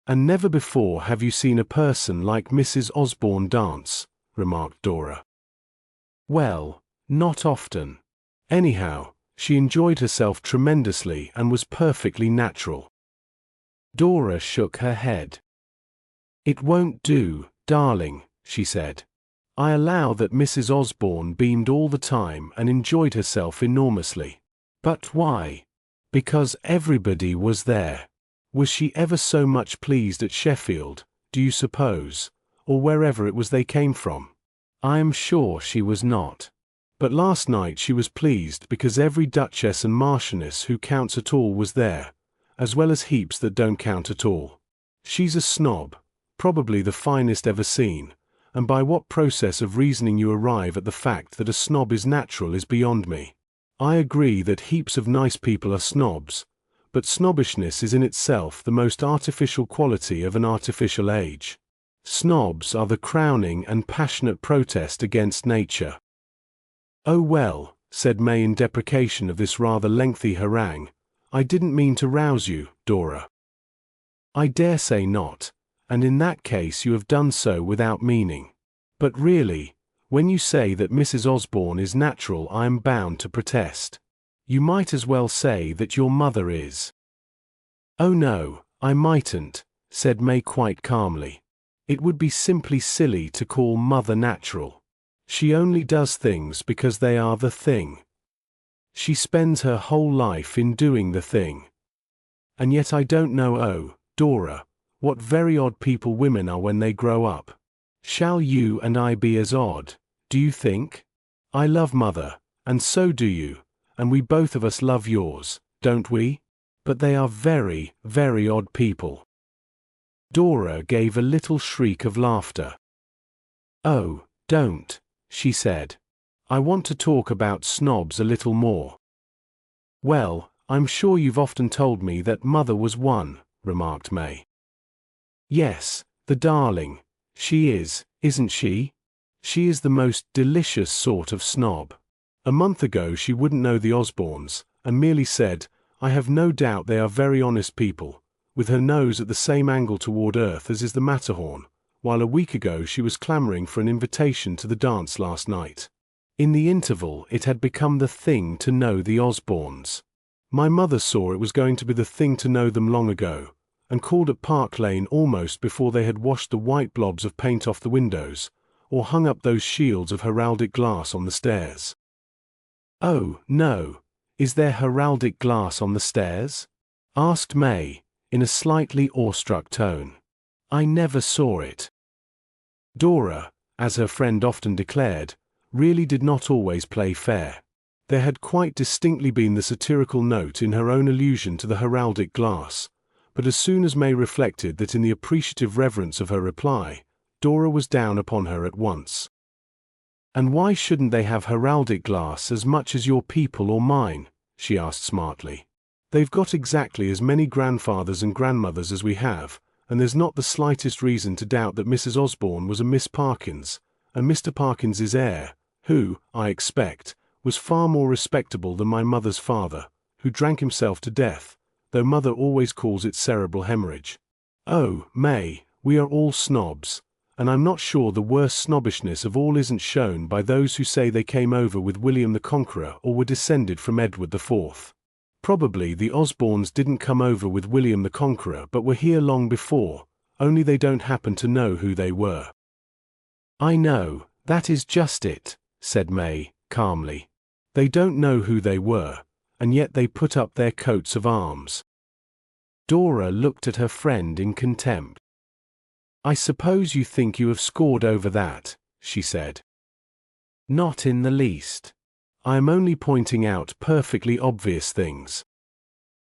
And never before have you seen a person like Mrs. Osborne dance, remarked Dora. Well, not often. Anyhow, she enjoyed herself tremendously and was perfectly natural. Dora shook her head. It won't do, darling, she said. I allow that Mrs. Osborne beamed all the time and enjoyed herself enormously. But why? Because everybody was there. Was she ever so much pleased at Sheffield, do you suppose, or wherever it was they came from? I am sure she was not. But last night she was pleased because every duchess and marchioness who counts at all was there, as well as heaps that don't count at all. She's a snob, probably the finest ever seen, and by what process of reasoning you arrive at the fact that a snob is natural is beyond me. I agree that heaps of nice people are snobs, but snobbishness is in itself the most artificial quality of an artificial age. Snobs are the crowning and passionate protest against nature. Oh well, said May in deprecation of this rather lengthy harangue, I didn't mean to rouse you, Dora. I dare say not, and in that case you have done so without meaning. But really, when you say that Mrs. Osborne is natural, I am bound to protest. You might as well say that your mother is. Oh no, I mightn't, said May quite calmly. It would be simply silly to call mother natural. She only does things because they are the thing. She spends her whole life in doing the thing. And yet I don't know, oh, Dora, what very odd people women are when they grow up. Shall you and I be as odd, do you think? I love mother, and so do you, and we both of us love yours, don't we? But they are very, very odd people. Dora gave a little shriek of laughter. Oh, don't, she said. I want to talk about snobs a little more. Well, I'm sure you've often told me that mother was one, remarked May. Yes, the darling. She is, isn't she? She is the most delicious sort of snob. A month ago she wouldn't know the Osbornes, and merely said, I have no doubt they are very honest people, with her nose at the same angle toward earth as is the Matterhorn, while a week ago she was clamoring for an invitation to the dance last night. In the interval it had become the thing to know the Osbornes. My mother saw it was going to be the thing to know them long ago, and called at Park Lane almost before they had washed the white blobs of paint off the windows, or hung up those shields of heraldic glass on the stairs. Oh, no, is there heraldic glass on the stairs? Asked May, in a slightly awestruck tone. I never saw it. Dora, as her friend often declared, really did not always play fair. There had quite distinctly been the satirical note in her own allusion to the heraldic glass, but as soon as May reflected that in the appreciative reverence of her reply, Dora was down upon her at once. "And why shouldn't they have heraldic glass as much as your people or mine?" she asked smartly. "They've got exactly as many grandfathers and grandmothers as we have, and there's not the slightest reason to doubt that Mrs. Osborne was a Miss Parkins, and Mr. Parkins's heir, who, I expect, was far more respectable than my mother's father, who drank himself to death, though mother always calls it cerebral hemorrhage. Oh, May, we are all snobs, and I'm not sure the worst snobbishness of all isn't shown by those who say they came over with William the Conqueror or were descended from Edward IV. Probably the Osbornes didn't come over with William the Conqueror but were here long before, only they don't happen to know who they were." "I know, that is just it," said May, calmly. "They don't know who they were, and yet they put up their coats of arms." Dora looked at her friend in contempt. "I suppose you think you have scored over that," she said. "Not in the least. I am only pointing out perfectly obvious things."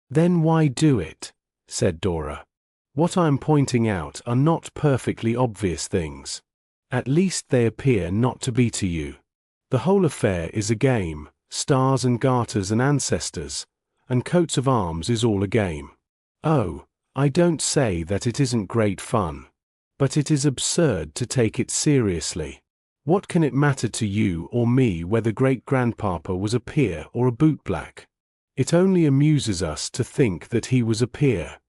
"Then why do it?" said Dora. "What I am pointing out are not perfectly obvious things. At least they appear not to be to you. The whole affair is a game, stars and garters and ancestors, and coats of arms is all a game. Oh, I don't say that it isn't great fun. But it is absurd to take it seriously. What can it matter to you or me whether great-grandpapa was a peer or a bootblack? It only amuses us to think that he was a peer.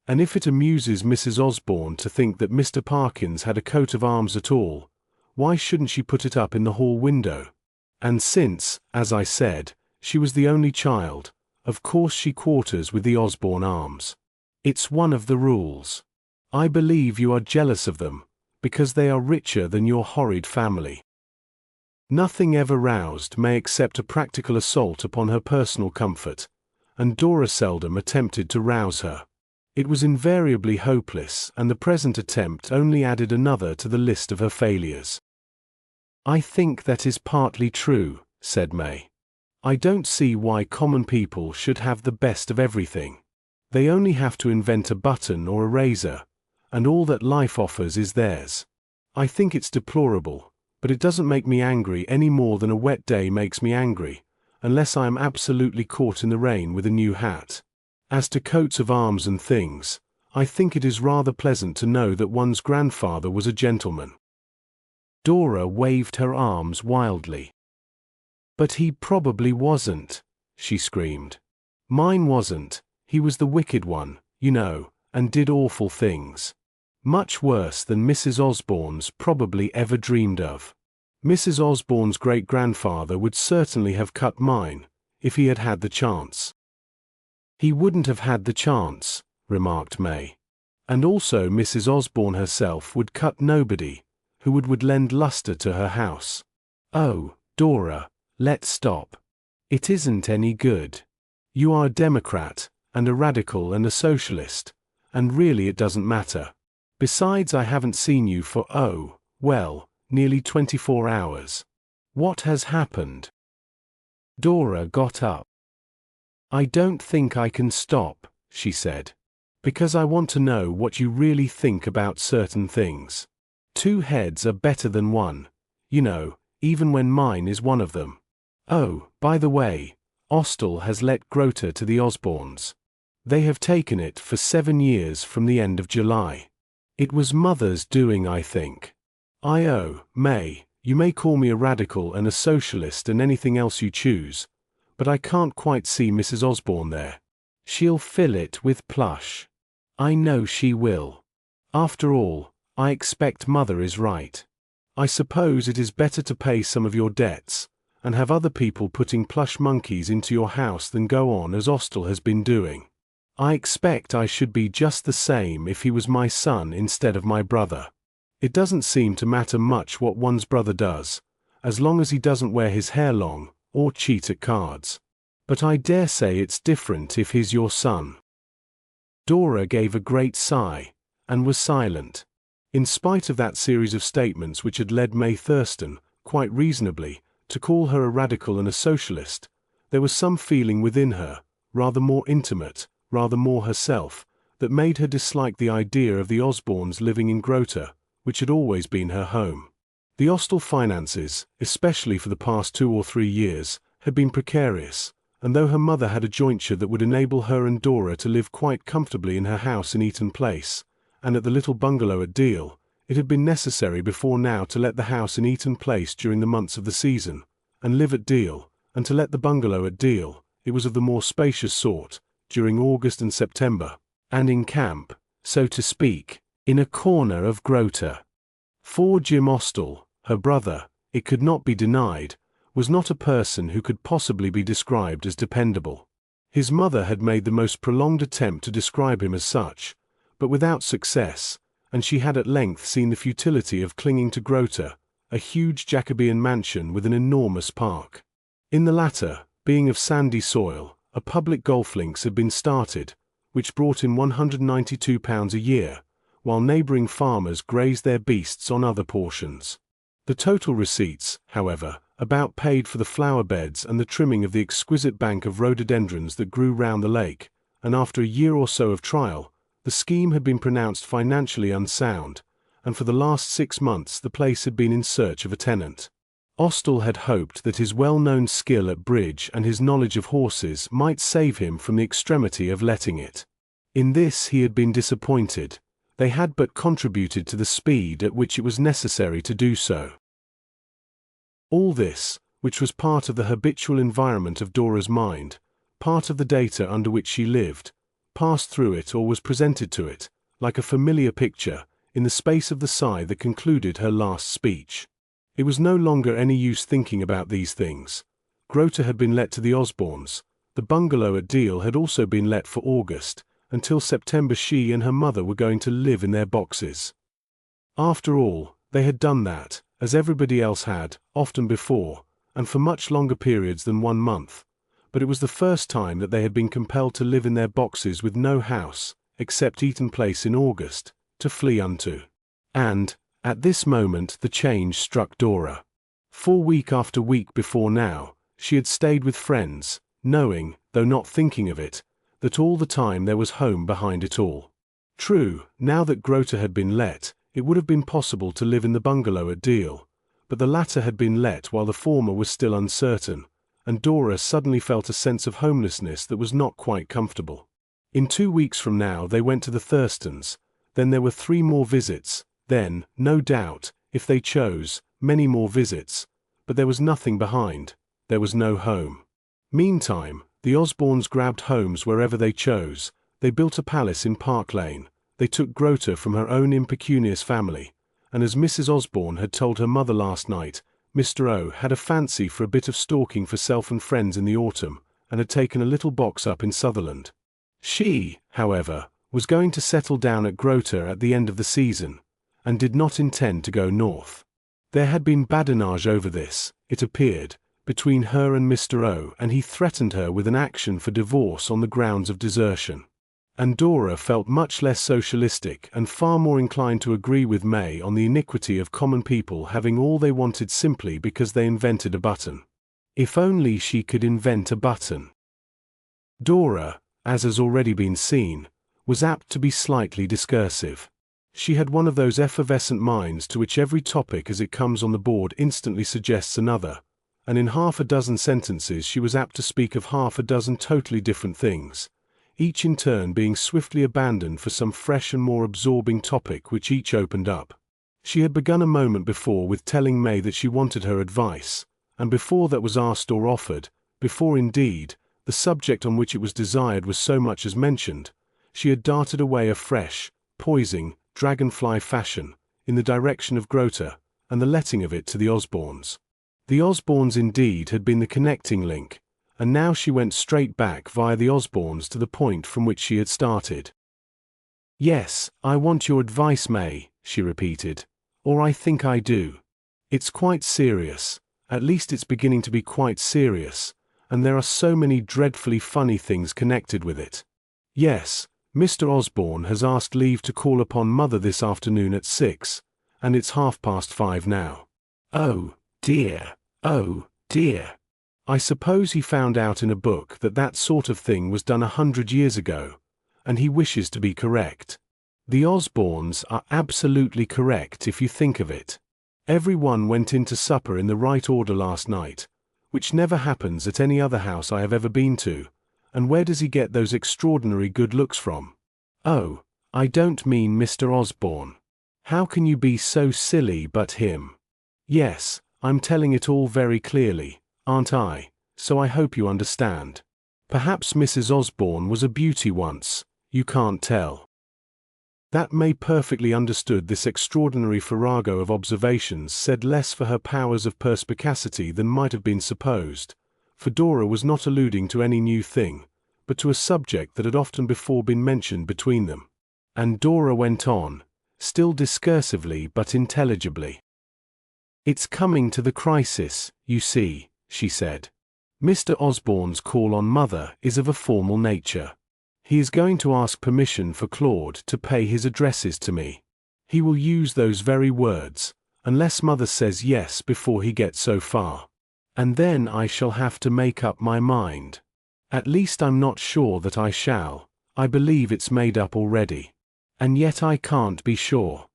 And if it amuses Mrs. Osborne to think that Mr. Parkins had a coat of arms at all, why shouldn't she put it up in the hall window? And since, as I said, she was the only child, of course she quarters with the Osborne arms. It's one of the rules. I believe you are jealous of them, because they are richer than your horrid family." Nothing ever roused May except a practical assault upon her personal comfort, and Dora seldom attempted to rouse her. It was invariably hopeless, and the present attempt only added another to the list of her failures. "I think that is partly true," said May. "I don't see why common people should have the best of everything. They only have to invent a button or a razor, and all that life offers is theirs. I think it's deplorable, but it doesn't make me angry any more than a wet day makes me angry, unless I am absolutely caught in the rain with a new hat. As to coats of arms and things, I think it is rather pleasant to know that one's grandfather was a gentleman." Dora waved her arms wildly. "But he probably wasn't," she screamed. "Mine wasn't. He was the wicked one, you know, and did awful things. Much worse than Mrs. Osborne's probably ever dreamed of. Mrs. Osborne's great-grandfather would certainly have cut mine, if he had had the chance." "He wouldn't have had the chance," remarked May. "And also Mrs. Osborne herself would cut nobody, who would lend lustre to her house. Oh, Dora, let's stop. It isn't any good. You are a Democrat, and a radical and a socialist, and really it doesn't matter. Besides, I haven't seen you for, nearly 24 hours. What has happened?" Dora got up. "I don't think I can stop," she said, "because I want to know what you really think about certain things. 2 heads are better than 1, you know, even when mine is one of them. Oh, by the way, Austell has let Grota to the Osbornes. They have taken it for 7 years from the end of July. It was Mother's doing, I think. May, you may call me a radical and a socialist and anything else you choose, but I can't quite see Mrs. Osborne there. She'll fill it with plush. I know she will. After all, I expect Mother is right. I suppose it is better to pay some of your debts, and have other people putting plush monkeys into your house than go on as Austell has been doing. I expect I should be just the same if he was my son instead of my brother. It doesn't seem to matter much what one's brother does, as long as he doesn't wear his hair long, or cheat at cards. But I dare say it's different if he's your son." Dora gave a great sigh, and was silent. In spite of that series of statements which had led May Thurston, quite reasonably, to call her a radical and a socialist, There was some feeling within her, rather more intimate, rather more herself, that made her dislike the idea of the Osbornes living in Grota, which had always been her home. The hostel finances, especially for the past 2 or 3 years, had been precarious, and though her mother had a jointure that would enable her and Dora to live quite comfortably in her house in Eaton Place, and at the little bungalow at Deal, it had been necessary before now to let the house in Eaton Place during the months of the season, and live at Deal, and to let the bungalow at Deal, it was of the more spacious sort, during August and September, and in camp, so to speak, in a corner of Grota. For Jim Austell, her brother, it could not be denied, was not a person who could possibly be described as dependable. His mother had made the most prolonged attempt to describe him as such, but without success, and she had at length seen the futility of clinging to Grota, a huge Jacobean mansion with an enormous park. In the latter, being of sandy soil, a public golf links had been started, which brought in £192 a year, while neighbouring farmers grazed their beasts on other portions. The total receipts, however, about paid for the flower beds and the trimming of the exquisite bank of rhododendrons that grew round the lake, and after a year or so of trial, the scheme had been pronounced financially unsound, and for the last 6 months the place had been in search of a tenant. Austell had hoped that his well-known skill at bridge and his knowledge of horses might save him from the extremity of letting it. In this he had been disappointed. They had but contributed to the speed at which it was necessary to do so. All this, which was part of the habitual environment of Dora's mind, part of the data under which she lived, passed through it or was presented to it, like a familiar picture, in the space of the sigh that concluded her last speech. It was no longer any use thinking about these things. Grota had been let to the Osbornes. The bungalow at Deal had also been let for August. Until September she and her mother were going to live in their boxes. After all, they had done that, as everybody else had, often before, and for much longer periods than 1 month, but it was the first time that they had been compelled to live in their boxes with no house, except Eaton Place in August, to flee unto. And, at this moment the change struck Dora. For week after week before now, she had stayed with friends, knowing, though not thinking of it, that all the time there was home behind it all. True, now that Grota had been let, it would have been possible to live in the bungalow at Deal, but the latter had been let while the former was still uncertain, and Dora suddenly felt a sense of homelessness that was not quite comfortable. In 2 weeks from now they went to the Thurstons, then there were 3 more visits, then, no doubt, if they chose, many more visits, but there was nothing behind, there was no home. Meantime, the Osbornes grabbed homes wherever they chose. They built a palace in Park Lane, they took Grota from her own impecunious family, and as Mrs. Osborne had told her mother last night, Mr. O had a fancy for a bit of stalking for self and friends in the autumn, and had taken a little box up in Sutherland. She, however, was going to settle down at Grota at the end of the season, and did not intend to go north. There had been badinage over this, it appeared, between her and Mr. O, and he threatened her with an action for divorce on the grounds of desertion. And Dora felt much less socialistic and far more inclined to agree with May on the iniquity of common people having all they wanted simply because they invented a button. If only she could invent a button. Dora, as has already been seen, was apt to be slightly discursive. She had one of those effervescent minds to which every topic as it comes on the board instantly suggests another, and in half a dozen sentences she was apt to speak of half a dozen totally different things, each in turn being swiftly abandoned for some fresh and more absorbing topic which each opened up. She had begun a moment before with telling May that she wanted her advice, and before that was asked or offered, before indeed, the subject on which it was desired was so much as mentioned, she had darted away afresh, poising, dragonfly fashion, in the direction of Grota, and the letting of it to the Osbornes. The Osbornes indeed had been the connecting link, and now she went straight back via the Osbornes to the point from which she had started. "Yes, I want your advice, May," she repeated, "or I think I do. It's quite serious, at least it's beginning to be quite serious, and there are so many dreadfully funny things connected with it. Yes, Mr. Osborne has asked leave to call upon Mother this afternoon at 6, and it's 5:30 now. Oh, dear, oh, dear. I suppose he found out in a book that that sort of thing was done 100 years ago, and he wishes to be correct. The Osbornes are absolutely correct if you think of it. Everyone went in to supper in the right order last night, which never happens at any other house I have ever been to, and where does he get those extraordinary good looks from? Oh, I don't mean Mr. Osborne. How can you be so silly but him? Yes, I'm telling it all very clearly, aren't I? So I hope you understand. Perhaps Mrs. Osborne was a beauty once, you can't tell. That May perfectly understood this extraordinary farrago of observations said less for her powers of perspicacity than might have been supposed, for Dora was not alluding to any new thing, but to a subject that had often before been mentioned between them. And Dora went on, still discursively but intelligibly. "It's coming to the crisis, you see," she said. "Mr. Osborne's call on Mother is of a formal nature. He is going to ask permission for Claude to pay his addresses to me. He will use those very words, unless Mother says yes before he gets so far. And then I shall have to make up my mind. At least I'm not sure that I shall. I believe it's made up already. And yet I can't be sure.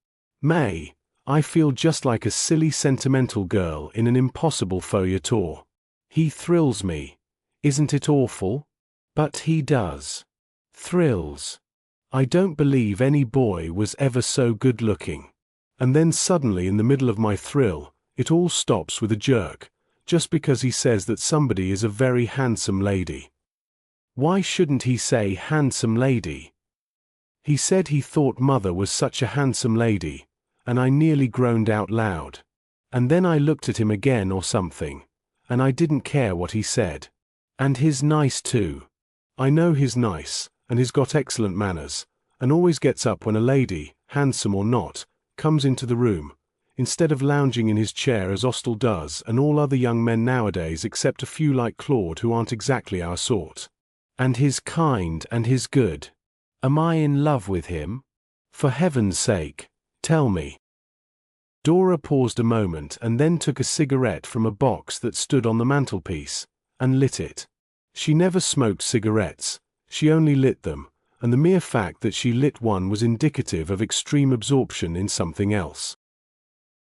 May, I feel just like a silly sentimental girl in an impossible feuilleton. He thrills me. Isn't it awful? But he does. Thrills. I don't believe any boy was ever so good-looking. And then suddenly in the middle of my thrill, it all stops with a jerk, just because he says that somebody is a very handsome lady. Why shouldn't he say handsome lady? He said he thought Mother was such a handsome lady, and I nearly groaned out loud. And then I looked at him again or something, and I didn't care what he said. And he's nice too. I know he's nice, and he's got excellent manners, and always gets up when a lady, handsome or not, comes into the room, instead of lounging in his chair as Austell does and all other young men nowadays except a few like Claude who aren't exactly our sort. And he's kind and he's good. Am I in love with him? For heaven's sake, tell me." Dora paused a moment and then took a cigarette from a box that stood on the mantelpiece, and lit it. She never smoked cigarettes. She only lit them, and the mere fact that she lit one was indicative of extreme absorption in something else.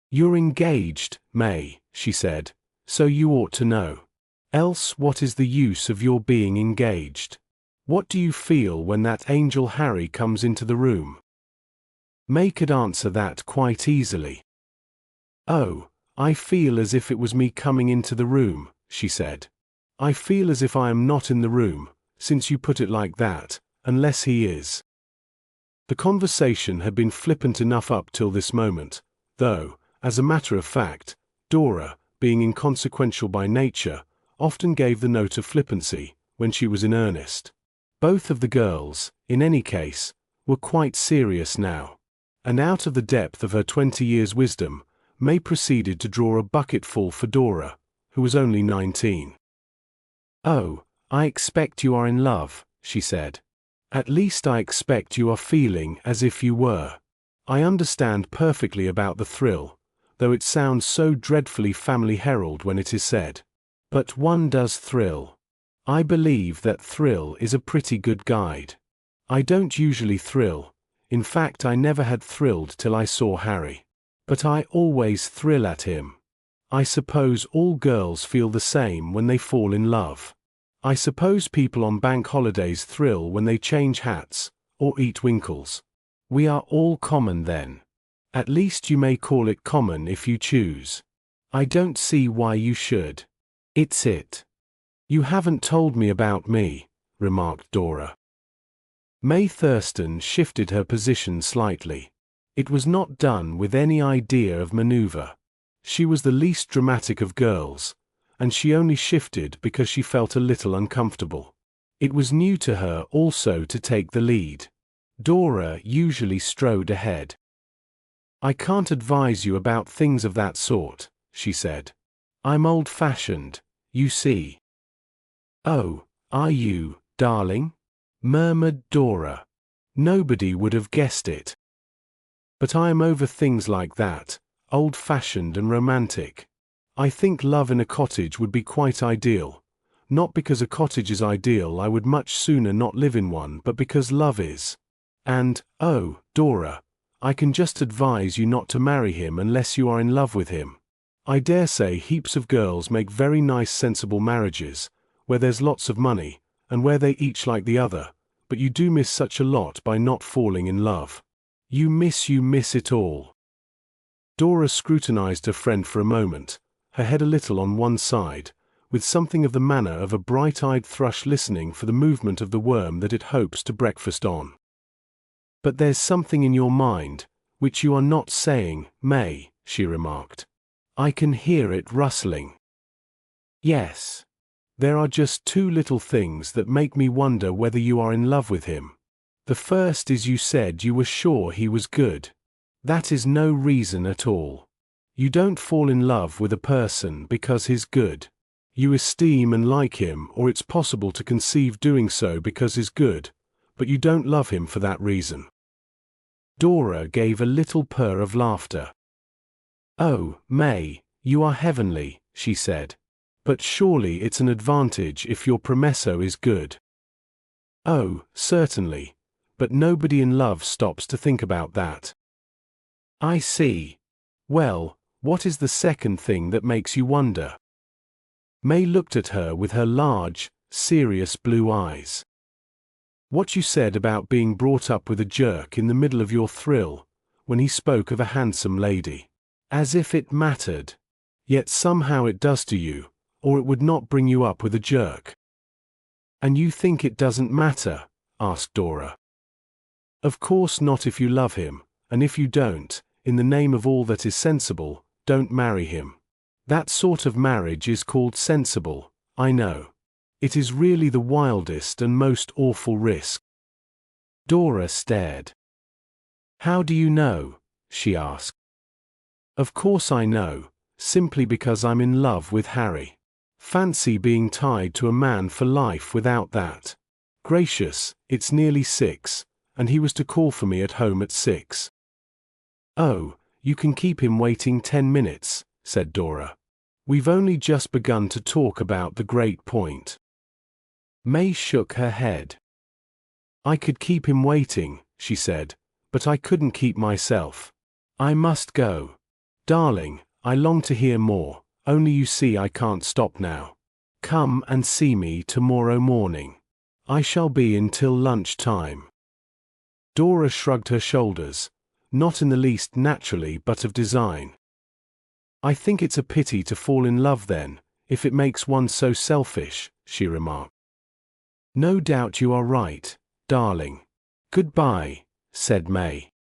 "You're engaged, May," she said, "so you ought to know. Else what is the use of your being engaged? What do you feel when that angel Harry comes into the room?" May could answer that quite easily. "Oh, I feel as if it was me coming into the room," she said. "I feel as if I am not in the room, since you put it like that, unless he is." The conversation had been flippant enough up till this moment, though, as a matter of fact, Dora, being inconsequential by nature, often gave the note of flippancy when she was in earnest. Both of the girls, in any case, were quite serious now, and out of the depth of her 20 years' wisdom, May proceeded to draw a bucketful for Dora, who was only 19. "Oh, I expect you are in love," she said. "At least I expect you are feeling as if you were. I understand perfectly about the thrill, though it sounds so dreadfully Family Herald when it is said. But one does thrill. I believe that thrill is a pretty good guide. I don't usually thrill. In fact, I never had thrilled till I saw Harry. But I always thrill at him. I suppose all girls feel the same when they fall in love. I suppose people on bank holidays thrill when they change hats, or eat winkles. We are all common then. At least you may call it common if you choose. I don't see why you should. It's it." "You haven't told me about me," remarked Dora. May Thurston shifted her position slightly. It was not done with any idea of maneuver. She was the least dramatic of girls, and she only shifted because she felt a little uncomfortable. It was new to her also to take the lead. Dora usually strode ahead. "I can't advise you about things of that sort," she said. "I'm old-fashioned, you see." "Oh, are you, darling?" murmured Dora. "Nobody would have guessed it. But I am over things like that, old-fashioned and romantic. I think love in a cottage would be quite ideal. Not because a cottage is ideal, I would much sooner not live in one, but because love is. And, oh, Dora, I can just advise you not to marry him unless you are in love with him. I dare say heaps of girls make very nice sensible marriages, where there's lots of money, and where they each like the other, but you do miss such a lot by not falling in love. You miss it all. Dora scrutinized her friend for a moment, her head a little on one side, with something of the manner of a bright-eyed thrush listening for the movement of the worm that it hopes to breakfast on. But there's something in your mind, which you are not saying, May, she remarked. I can hear it rustling. Yes. There are just two little things that make me wonder whether you are in love with him. The first is you said you were sure he was good. That is no reason at all. You don't fall in love with a person because he's good. You esteem and like him, or it's possible to conceive doing so because he's good, but you don't love him for that reason. Dora gave a little purr of laughter. Oh, May, you are heavenly, she said. But surely it's an advantage if your promesso is good. Oh, certainly. But nobody in love stops to think about that. I see. Well, what is the second thing that makes you wonder? May looked at her with her large, serious blue eyes. What you said about being brought up with a jerk in the middle of your thrill, when he spoke of a handsome lady. As if it mattered. Yet somehow it does to you, or it would not bring you up with a jerk. And you think it doesn't matter? Asked Dora. Of course not if you love him, and if you don't, in the name of all that is sensible, don't marry him. That sort of marriage is called sensible, I know. It is really the wildest and most awful risk. Dora stared. How do you know? She asked. Of course I know, simply because I'm in love with Harry. Fancy being tied to a man for life without that. Gracious, it's nearly 6, and he was to call for me at home at 6. Oh, you can keep him waiting 10 minutes, said Dora. We've only just begun to talk about the great point. May shook her head. I could keep him waiting, she said, but I couldn't keep myself. I must go. Darling, I long to hear more, only you see I can't stop now. Come and see me tomorrow morning. I shall be in till lunch time. Dora shrugged her shoulders, not in the least naturally but of design. I think it's a pity to fall in love then, if it makes one so selfish, she remarked. No doubt you are right, darling. Goodbye, said May.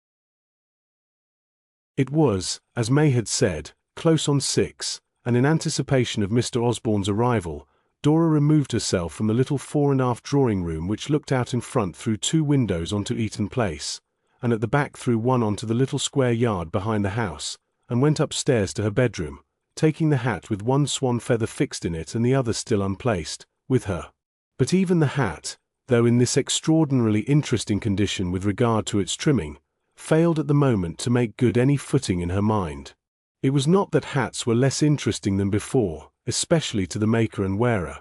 It was, as May had said, close on 6, and in anticipation of Mr. Osborne's arrival, Dora removed herself from the little fore-and-aft drawing-room which looked out in front through 2 windows onto Eaton Place, and at the back through one onto the little square yard behind the house, and went upstairs to her bedroom, taking the hat with one swan feather fixed in it and the other still unplaced, with her. But even the hat, though in this extraordinarily interesting condition with regard to its trimming, failed at the moment to make good any footing in her mind. It was not that hats were less interesting than before, especially to the maker and wearer,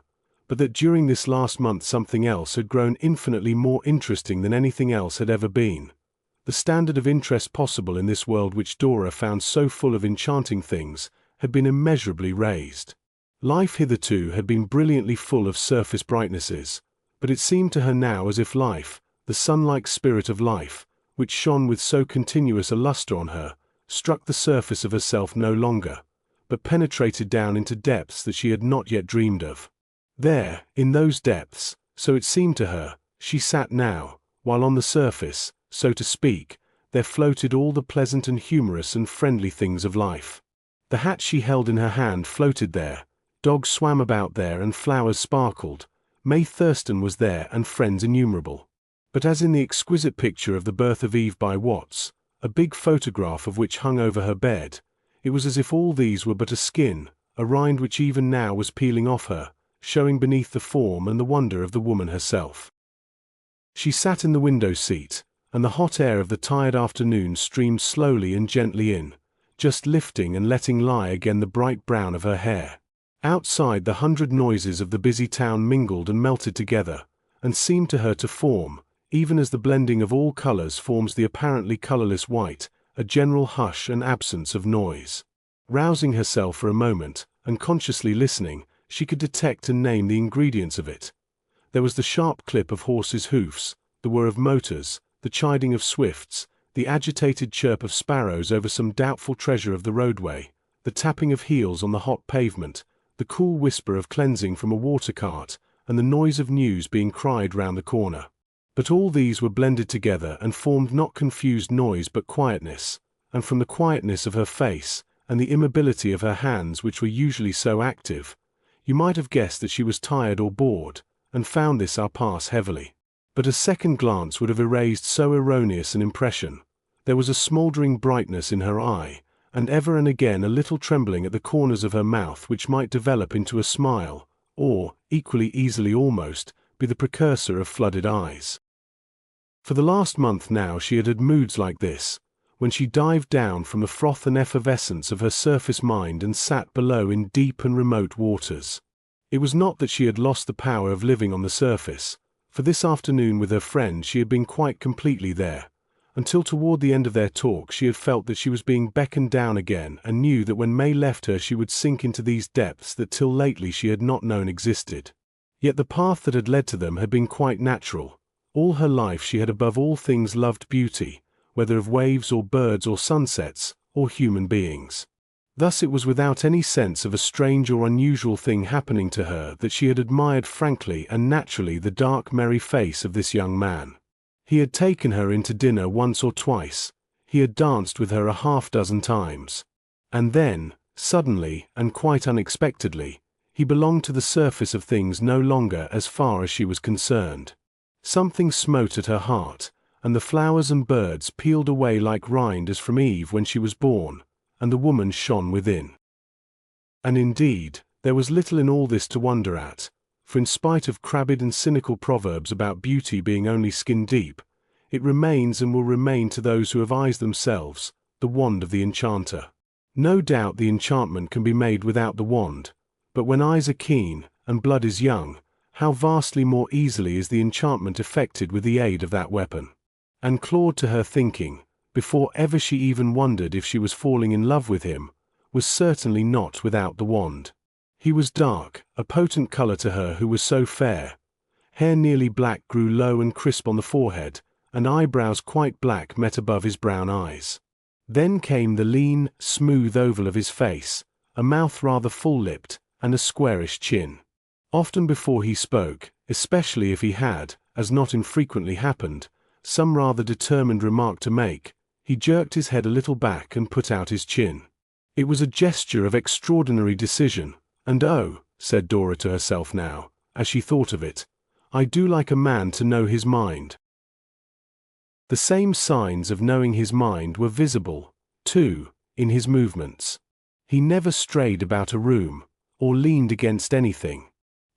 but that during this last month something else had grown infinitely more interesting than anything else had ever been. The standard of interest possible in this world which Dora found so full of enchanting things had been immeasurably raised. Life hitherto had been brilliantly full of surface brightnesses, but it seemed to her now as if life, the sun-like spirit of life, which shone with so continuous a lustre on her, struck the surface of herself no longer, but penetrated down into depths that she had not yet dreamed of. There, in those depths, so it seemed to her, she sat now, while on the surface, so to speak, there floated all the pleasant and humorous and friendly things of life. The hat she held in her hand floated there, dogs swam about there and flowers sparkled, May Thurston was there and friends innumerable. But as in the exquisite picture of the birth of Eve by Watts, a big photograph of which hung over her bed, it was as if all these were but a skin, a rind which even now was peeling off her, showing beneath the form and the wonder of the woman herself. She sat in the window seat, and the hot air of the tired afternoon streamed slowly and gently in, just lifting and letting lie again the bright brown of her hair. Outside, the 100 noises of the busy town mingled and melted together, and seemed to her to form, even as the blending of all colors forms the apparently colorless white, a general hush and absence of noise. Rousing herself for a moment, and consciously listening, she could detect and name the ingredients of it. There was the sharp clip of horses' hoofs, the whir of motors, the chiding of swifts, the agitated chirp of sparrows over some doubtful treasure of the roadway, the tapping of heels on the hot pavement, the cool whisper of cleansing from a water cart, and the noise of news being cried round the corner. But all these were blended together and formed not confused noise but quietness, and from the quietness of her face, and the immobility of her hands which were usually so active, you might have guessed that she was tired or bored, and found this pass heavily. But a second glance would have erased so erroneous an impression. There was a smouldering brightness in her eye, and ever and again a little trembling at the corners of her mouth which might develop into a smile, or, equally easily almost, be the precursor of flooded eyes. For the last month now she had moods like this, when she dived down from the froth and effervescence of her surface mind and sat below in deep and remote waters. It was not that she had lost the power of living on the surface, for this afternoon with her friend she had been quite completely there, until toward the end of their talk she had felt that she was being beckoned down again and knew that when May left her she would sink into these depths that till lately she had not known existed. Yet the path that had led to them had been quite natural. All her life she had above all things loved beauty, whether of waves or birds or sunsets, or human beings. Thus it was without any sense of a strange or unusual thing happening to her that she had admired frankly and naturally the dark merry face of this young man. He had taken her in to dinner once or twice, he had danced with her 6 times. And then, suddenly, and quite unexpectedly, he belonged to the surface of things no longer as far as she was concerned. Something smote at her heart, and the flowers and birds peeled away like rind as from Eve when she was born, and the woman shone within. And indeed, there was little in all this to wonder at, for in spite of crabbed and cynical proverbs about beauty being only skin deep, it remains and will remain to those who have eyes themselves, the wand of the enchanter. No doubt the enchantment can be made without the wand, but when eyes are keen, and blood is young, how vastly more easily is the enchantment effected with the aid of that weapon. And Claude, to her thinking, before ever she even wondered if she was falling in love with him, was certainly not without the wand. He was dark, a potent color to her who was so fair. Hair nearly black grew low and crisp on the forehead, and eyebrows quite black met above his brown eyes. Then came the lean, smooth oval of his face, a mouth rather full-lipped, and a squarish chin. Often before he spoke, especially if he had, as not infrequently happened, some rather determined remark to make, he jerked his head a little back and put out his chin. It was a gesture of extraordinary decision, and oh, said Dora to herself now, as she thought of it, I do like a man to know his mind. The same signs of knowing his mind were visible, too, in his movements. He never strayed about a room, or leaned against anything.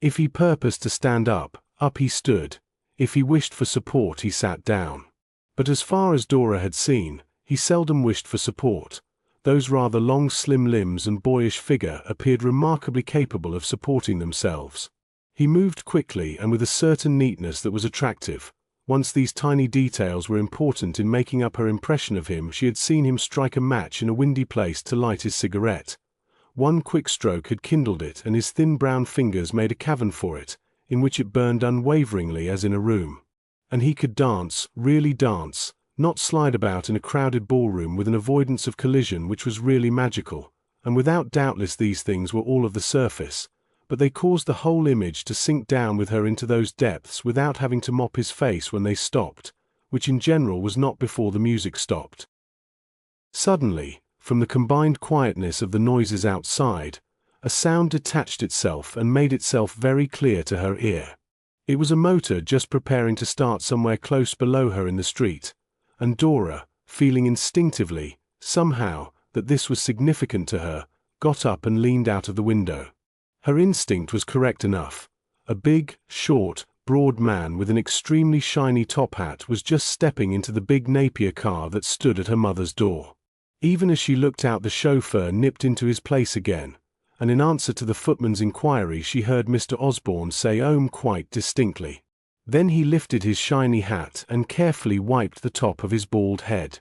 If he purposed to stand up he stood. If he wished for support he sat down. But as far as Dora had seen, he seldom wished for support. Those rather long slim limbs and boyish figure appeared remarkably capable of supporting themselves. He moved quickly and with a certain neatness that was attractive. Once these tiny details were important in making up her impression of him. She had seen him strike a match in a windy place to light his cigarette. One quick stroke had kindled it, and his thin brown fingers made a cavern for it, in which it burned unwaveringly as in a room. And he could dance, really dance, not slide about in a crowded ballroom with an avoidance of collision which was really magical, and without doubtless these things were all of the surface, but they caused the whole image to sink down with her into those depths without having to mop his face when they stopped, which in general was not before the music stopped. Suddenly, from the combined quietness of the noises outside, a sound detached itself and made itself very clear to her ear. It was a motor just preparing to start somewhere close below her in the street, and Dora, feeling instinctively, somehow, that this was significant to her, got up and leaned out of the window. Her instinct was correct enough. A big, short, broad man with an extremely shiny top hat was just stepping into the big Napier car that stood at her mother's door. Even as she looked out, the chauffeur nipped into his place again, and in answer to the footman's inquiry she heard Mr. Osborne say quite distinctly. Then he lifted his shiny hat and carefully wiped the top of his bald head.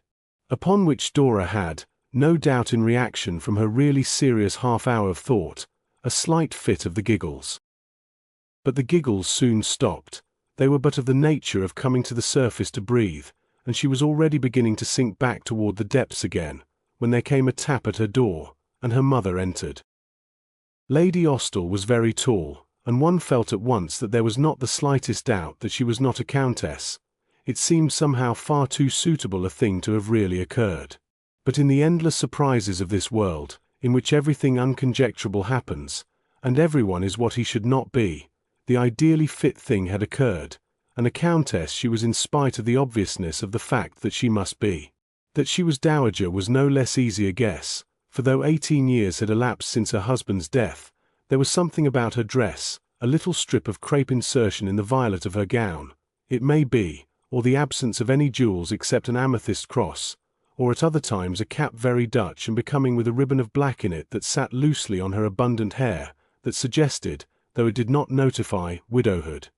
Upon which Dora had, no doubt in reaction from her really serious half-hour of thought, a slight fit of the giggles. But the giggles soon stopped. They were but of the nature of coming to the surface to breathe, and she was already beginning to sink back toward the depths again, when there came a tap at her door, and her mother entered. Lady Austell was very tall, and one felt at once that there was not the slightest doubt that she was not a countess. It seemed somehow far too suitable a thing to have really occurred. But in the endless surprises of this world, in which everything unconjecturable happens, and everyone is what he should not be, the ideally fit thing had occurred, and a countess she was in spite of the obviousness of the fact that she must be. That she was dowager was no less easy a guess, for though 18 years had elapsed since her husband's death, there was something about her dress, a little strip of crepe insertion in the violet of her gown, it may be, or the absence of any jewels except an amethyst cross, or at other times a cap very Dutch and becoming with a ribbon of black in it that sat loosely on her abundant hair, that suggested, though it did not notify, widowhood.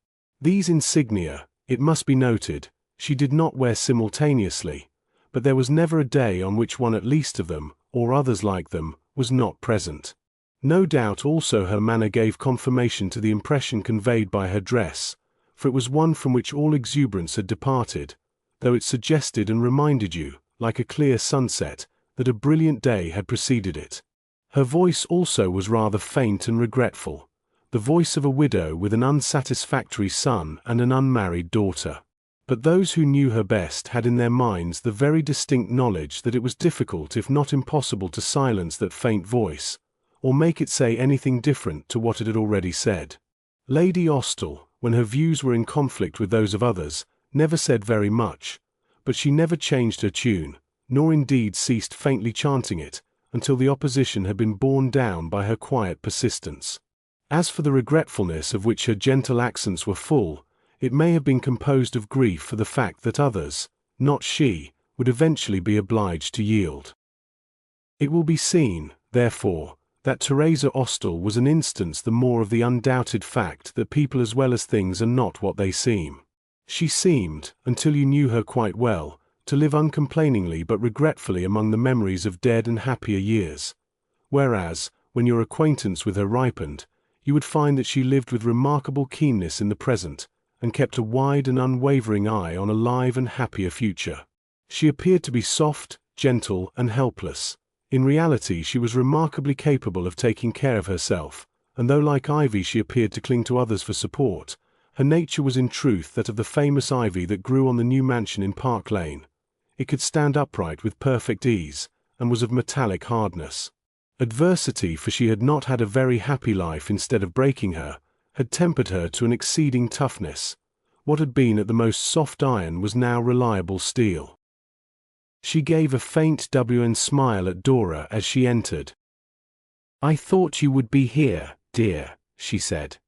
These insignia, it must be noted, she did not wear simultaneously, but there was never a day on which one at least of them, or others like them, was not present. No doubt also her manner gave confirmation to the impression conveyed by her dress, for it was one from which all exuberance had departed, though it suggested and reminded you, like a clear sunset, that a brilliant day had preceded it. Her voice also was rather faint and regretful, the voice of a widow with an unsatisfactory son and an unmarried daughter. But those who knew her best had in their minds the very distinct knowledge that it was difficult if not impossible to silence that faint voice, or make it say anything different to what it had already said. Lady Austell, when her views were in conflict with those of others, never said very much, but she never changed her tune, nor indeed ceased faintly chanting it, until the opposition had been borne down by her quiet persistence. As for the regretfulness of which her gentle accents were full, it may have been composed of grief for the fact that others, not she, would eventually be obliged to yield. It will be seen, therefore, that Teresa Austell was an instance the more of the undoubted fact that people as well as things are not what they seem. She seemed, until you knew her quite well, to live uncomplainingly but regretfully among the memories of dead and happier years, whereas, when your acquaintance with her ripened, you would find that she lived with remarkable keenness in the present, and kept a wide and unwavering eye on a live and happier future. She appeared to be soft, gentle, and helpless. In reality she was remarkably capable of taking care of herself, and though like ivy she appeared to cling to others for support, her nature was in truth that of the famous ivy that grew on the new mansion in Park Lane. It could stand upright with perfect ease, and was of metallic hardness. Adversity, for she had not had a very happy life instead of breaking her, had tempered her to an exceeding toughness. What had been at the most soft iron was now reliable steel. She gave a faint WN smile at Dora as she entered. "I thought you would be here, dear," she said.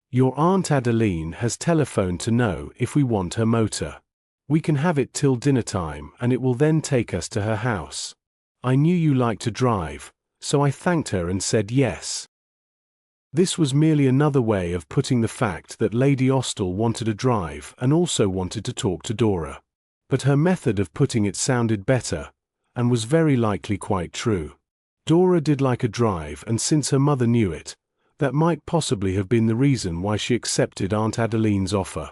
"Your Aunt Adeline has telephoned to know if we want her motor. We can have it till dinner time and it will then take us to her house. I knew you liked to drive, so I thanked her and said yes." This was merely another way of putting the fact that Lady Austell wanted a drive and also wanted to talk to Dora. But her method of putting it sounded better, and was very likely quite true. Dora did like a drive, and since her mother knew it, that might possibly have been the reason why she accepted Aunt Adeline's offer.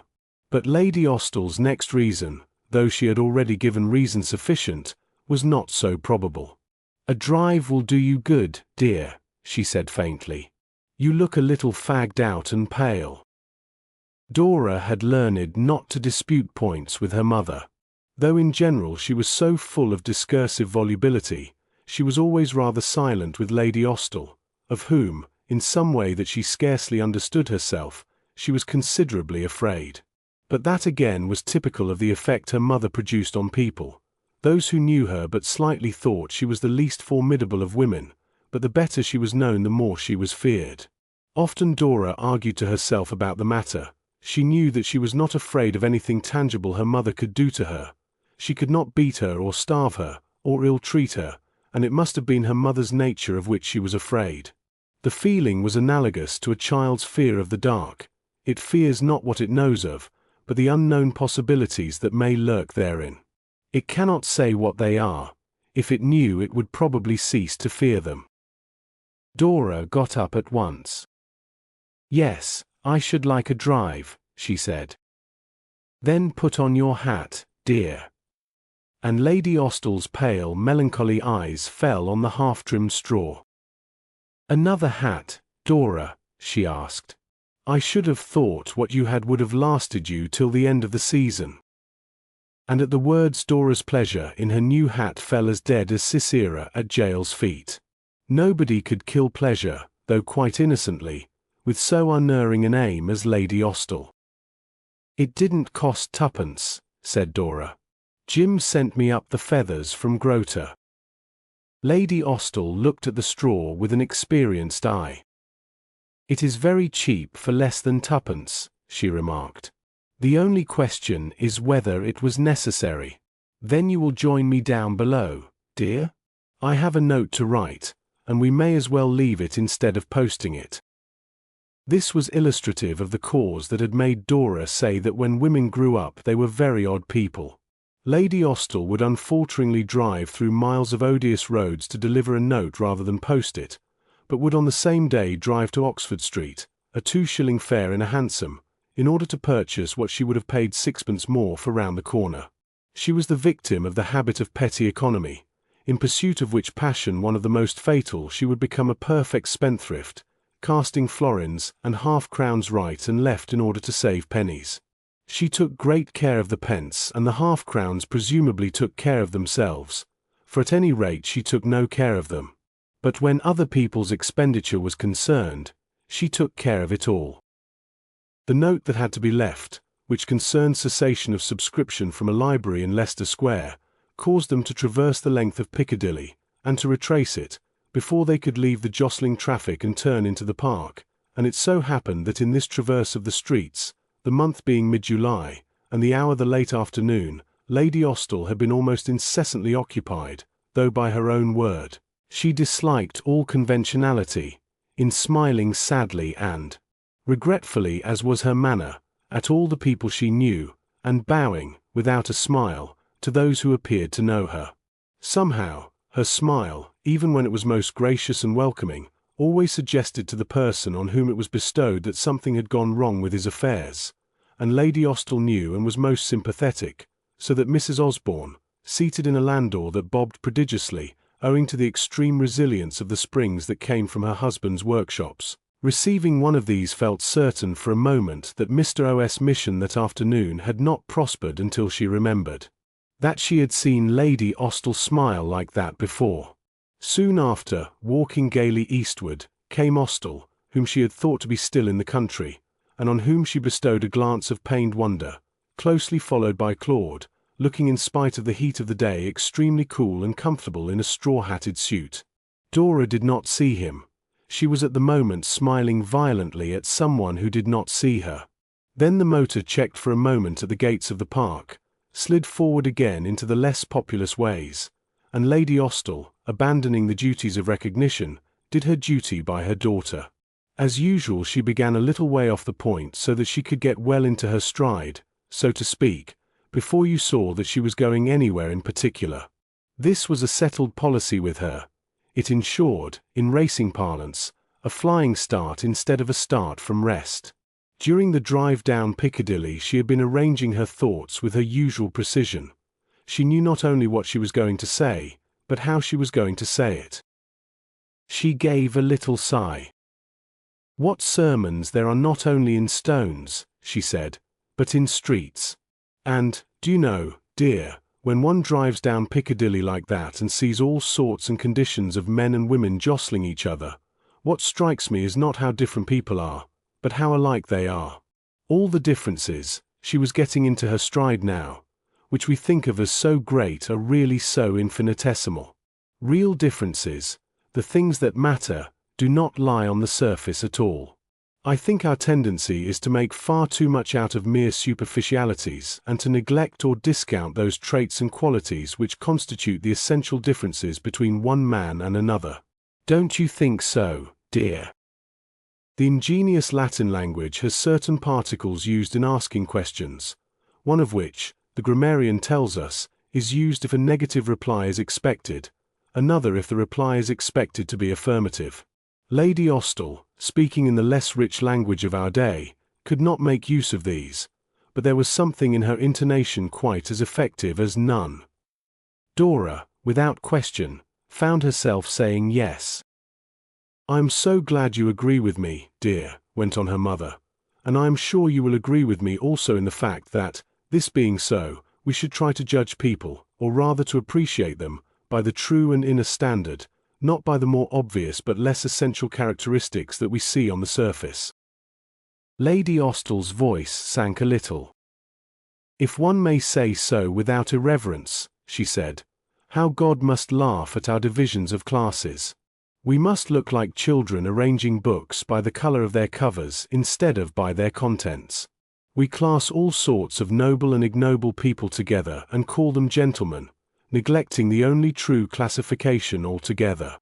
But Lady Austell's next reason, though she had already given reason sufficient, was not so probable. "A drive will do you good, dear," she said faintly. "You look a little fagged out and pale." Dora had learned not to dispute points with her mother. Though in general she was so full of discursive volubility, she was always rather silent with Lady Austell, of whom, in some way that she scarcely understood herself, she was considerably afraid. But that again was typical of the effect her mother produced on people. Those who knew her but slightly thought she was the least formidable of women, but the better she was known the more she was feared. Often Dora argued to herself about the matter. She knew that she was not afraid of anything tangible her mother could do to her. She could not beat her or starve her, or ill-treat her, and it must have been her mother's nature of which she was afraid. The feeling was analogous to a child's fear of the dark. It fears not what it knows of, but the unknown possibilities that may lurk therein. It cannot say what they are. If it knew, it would probably cease to fear them. Dora got up at once. "Yes, I should like a drive," she said. "Then put on your hat, dear." And Lady Austell's pale, melancholy eyes fell on the half-trimmed straw. "Another hat, Dora?" she asked. "I should have thought what you had would have lasted you till the end of the season." And at the words Dora's pleasure in her new hat fell as dead as Sisera at Jael's feet. Nobody could kill pleasure, though quite innocently, with so unerring an aim as Lady Austell. "It didn't cost twopence," said Dora. "Jim sent me up the feathers from Grota." Lady Austell looked at the straw with an experienced eye. "It is very cheap for less than twopence," she remarked. "The only question is whether it was necessary. Then you will join me down below, dear? I have a note to write, and we may as well leave it instead of posting it." This was illustrative of the cause that had made Dora say that when women grew up they were very odd people. Lady Austell would unfalteringly drive through miles of odious roads to deliver a note rather than post it, but would on the same day drive to Oxford Street, a 2-shilling fare in a hansom, in order to purchase what she would have paid 6pence more for round the corner. She was the victim of the habit of petty economy, in pursuit of which passion, one of the most fatal, she would become a perfect spendthrift, casting florins and half-crowns right and left in order to save pennies. She took great care of the pence, and the half-crowns presumably took care of themselves, for at any rate she took no care of them. But when other people's expenditure was concerned, she took care of it all. The note that had to be left, which concerned cessation of subscription from a library in Leicester Square, caused them to traverse the length of Piccadilly, and to retrace it, before they could leave the jostling traffic and turn into the park, and it so happened that in this traverse of the streets, the month being mid-July, and the hour the late afternoon, Lady Austell had been almost incessantly occupied, though by her own word, she disliked all conventionality, in smiling sadly and regretfully, as was her manner, at all the people she knew, and bowing, without a smile, to those who appeared to know her. Somehow, her smile, even when it was most gracious and welcoming, always suggested to the person on whom it was bestowed that something had gone wrong with his affairs, and Lady Austell knew and was most sympathetic, so that Mrs. Osborne, seated in a landau that bobbed prodigiously, owing to the extreme resilience of the springs that came from her husband's workshops, receiving one of these, felt certain for a moment that Mr. O.'s mission that afternoon had not prospered until she remembered that she had seen Lady Austell smile like that before. Soon after, walking gaily eastward, came Austell, whom she had thought to be still in the country, and on whom she bestowed a glance of pained wonder, closely followed by Claude, looking in spite of the heat of the day extremely cool and comfortable in a straw-hatted suit. Dora did not see him. She was at the moment smiling violently at someone who did not see her. Then the motor checked for a moment at the gates of the park, slid forward again into the less populous ways, and Lady Austell, abandoning the duties of recognition, did her duty by her daughter. As usual, she began a little way off the point so that she could get well into her stride, so to speak, before you saw that she was going anywhere in particular. This was a settled policy with her. It ensured, in racing parlance, a flying start instead of a start from rest. During the drive down Piccadilly she had been arranging her thoughts with her usual precision. She knew not only what she was going to say, but how she was going to say it. She gave a little sigh. "What sermons there are not only in stones," she said, "but in streets. And, do you know, dear, when one drives down Piccadilly like that and sees all sorts and conditions of men and women jostling each other, what strikes me is not how different people are, but how alike they are. All the differences," she was getting into her stride now, "which we think of as so great are really so infinitesimal. Real differences, the things that matter, do not lie on the surface at all. I think our tendency is to make far too much out of mere superficialities and to neglect or discount those traits and qualities which constitute the essential differences between one man and another. Don't you think so, dear? The ingenious Latin language has certain particles used in asking questions, one of which, the grammarian tells us, is used if a negative reply is expected, another if the reply is expected to be affirmative. Lady Austell, speaking in the less rich language of our day, could not make use of these, but there was something in her intonation quite as effective as none. Dora, without question, found herself saying yes. "I am so glad you agree with me, dear," went on her mother, "and I am sure you will agree with me also in the fact that, this being so, we should try to judge people, or rather to appreciate them, by the true and inner standard, not by the more obvious but less essential characteristics that we see on the surface." Lady Austell's voice sank a little. "If one may say so without irreverence," she said, "how God must laugh at our divisions of classes. We must look like children arranging books by the color of their covers instead of by their contents. We class all sorts of noble and ignoble people together and call them gentlemen, neglecting the only true classification altogether."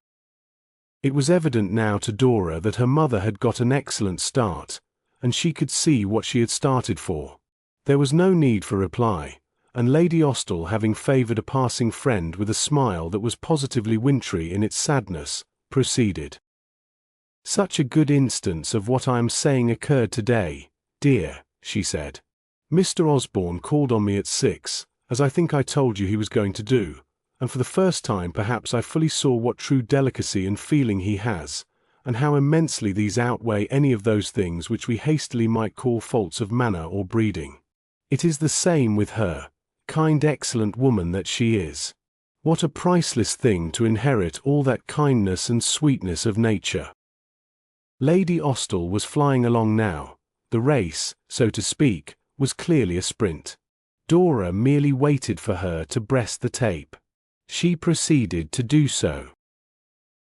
It was evident now to Dora that her mother had got an excellent start, and she could see what she had started for. There was no need for reply, and Lady Austell, having favored a passing friend with a smile that was positively wintry in its sadness, proceeded. "Such a good instance of what I am saying occurred today, dear," she said. "Mr. Osborne called on me at 6, as I think I told you he was going to do, and for the first time perhaps I fully saw what true delicacy and feeling he has, and how immensely these outweigh any of those things which we hastily might call faults of manner or breeding. It is the same with her, kind excellent woman that she is. What a priceless thing to inherit all that kindness and sweetness of nature." Lady Austell was flying along now. The race, so to speak, was clearly a sprint. Dora merely waited for her to breast the tape. She proceeded to do so.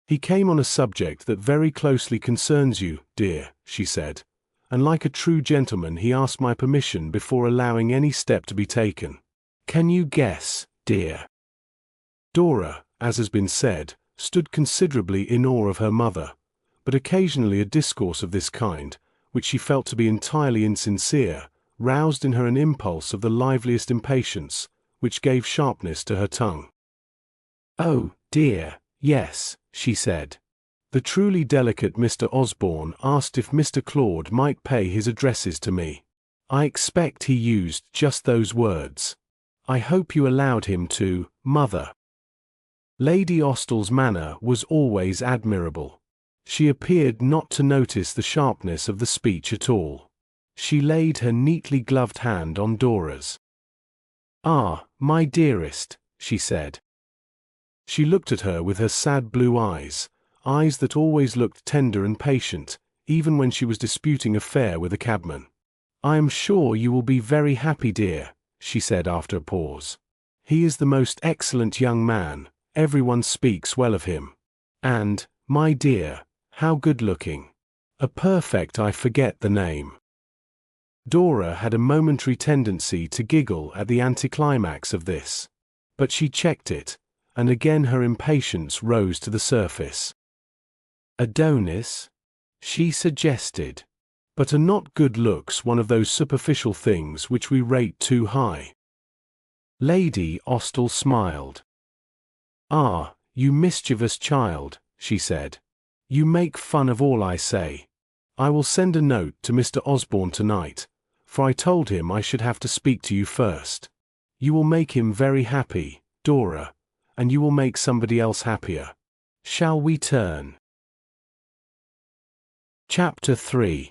"He came on a subject that very closely concerns you, dear," she said, "and like a true gentleman he asked my permission before allowing any step to be taken. Can you guess, dear?" Dora, as has been said, stood considerably in awe of her mother, but occasionally a discourse of this kind, which she felt to be entirely insincere, roused in her an impulse of the liveliest impatience, which gave sharpness to her tongue. "Oh, dear, yes," she said. "The truly delicate Mr. Osborne asked if Mr. Claude might pay his addresses to me. I expect he used just those words. I hope you allowed him to, mother." Lady Austell's manner was always admirable. She appeared not to notice the sharpness of the speech at all. She laid her neatly gloved hand on Dora's. "Ah, my dearest," she said. She looked at her with her sad blue eyes, eyes that always looked tender and patient, even when she was disputing a fare with a cabman. "I am sure you will be very happy, dear," she said after a pause. "He is the most excellent young man, everyone speaks well of him. And, my dear, how good-looking. A perfect I forget the name." Dora had a momentary tendency to giggle at the anticlimax of this. But she checked it, and again her impatience rose to the surface. "Adonis?" she suggested. "But are not good looks one of those superficial things which we rate too high?" Lady Austell smiled. "Ah, you mischievous child," she said. "You make fun of all I say. I will send a note to Mr. Osborne tonight, for I told him I should have to speak to you first. You will make him very happy, Dora, and you will make somebody else happier. Shall we turn?" Chapter 3.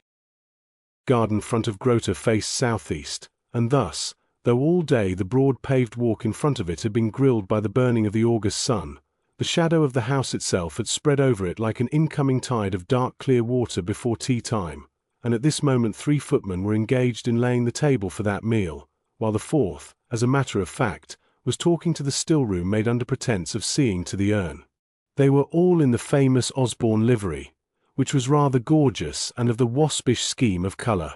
Garden front of Grota faced southeast, and thus, though all day the broad paved walk in front of it had been grilled by the burning of the August sun, the shadow of the house itself had spread over it like an incoming tide of dark clear water before tea time, and at this moment 3 footmen were engaged in laying the table for that meal, while the 4th, as a matter of fact, was talking to the still-room maid under pretence of seeing to the urn. They were all in the famous Osborne livery, which was rather gorgeous and of the waspish scheme of colour.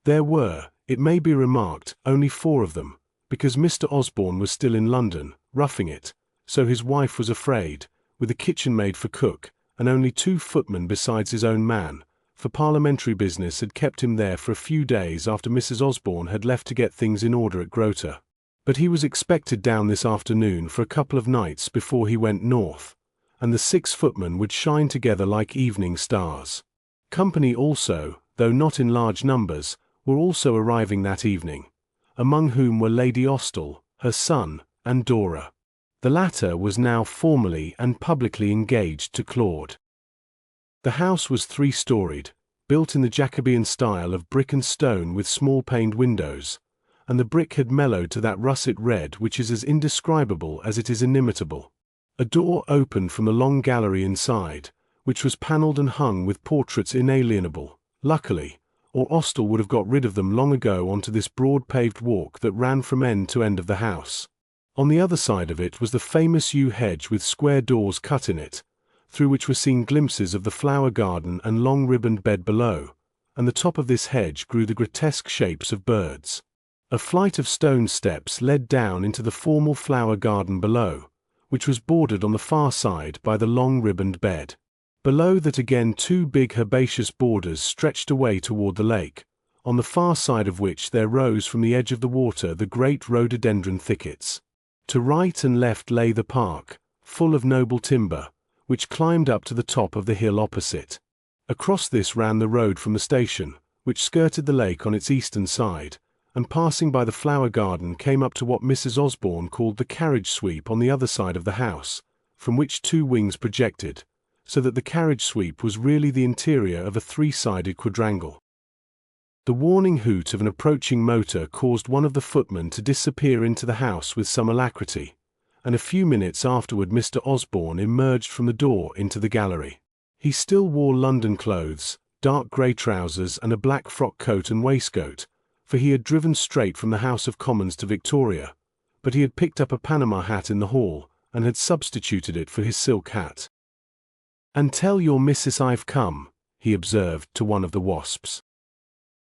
There were, it may be remarked, only 4 of them, because Mr. Osborne was still in London, roughing it, so his wife was afraid, with a kitchen maid for cook, and only 2 footmen besides his own man, for parliamentary business had kept him there for a few days after Mrs. Osborne had left to get things in order at Grota. But he was expected down this afternoon for a couple of nights before he went north, and the 6 footmen would shine together like evening stars. Company also, though not in large numbers, were also arriving that evening, among whom were Lady Austell, her son, and Dora. The latter was now formally and publicly engaged to Claude. The house was 3-storied, built in the Jacobean style of brick and stone with small paned windows, and the brick had mellowed to that russet red which is as indescribable as it is inimitable. A door opened from the long gallery inside, which was panelled and hung with portraits inalienable, luckily, or Austell would have got rid of them long ago onto this broad paved walk that ran from end to end of the house. On the other side of it was the famous yew hedge with square doors cut in it, through which were seen glimpses of the flower garden and long ribboned bed below, and the top of this hedge grew the grotesque shapes of birds. A flight of stone steps led down into the formal flower garden below, which was bordered on the far side by the long ribboned bed. Below that again 2 big herbaceous borders stretched away toward the lake, on the far side of which there rose from the edge of the water the great rhododendron thickets. To right and left lay the park, full of noble timber, which climbed up to the top of the hill opposite. Across this ran the road from the station, which skirted the lake on its eastern side, and passing by the flower garden came up to what Mrs. Osborne called the carriage sweep on the other side of the house, from which 2 wings projected, so that the carriage sweep was really the interior of a 3-sided quadrangle. The warning hoot of an approaching motor caused one of the footmen to disappear into the house with some alacrity, and a few minutes afterward Mr. Osborne emerged from the door into the gallery. He still wore London clothes, dark grey trousers and a black frock coat and waistcoat, for he had driven straight from the House of Commons to Victoria, but he had picked up a Panama hat in the hall, and had substituted it for his silk hat. "And tell your missus I've come," he observed to one of the wasps.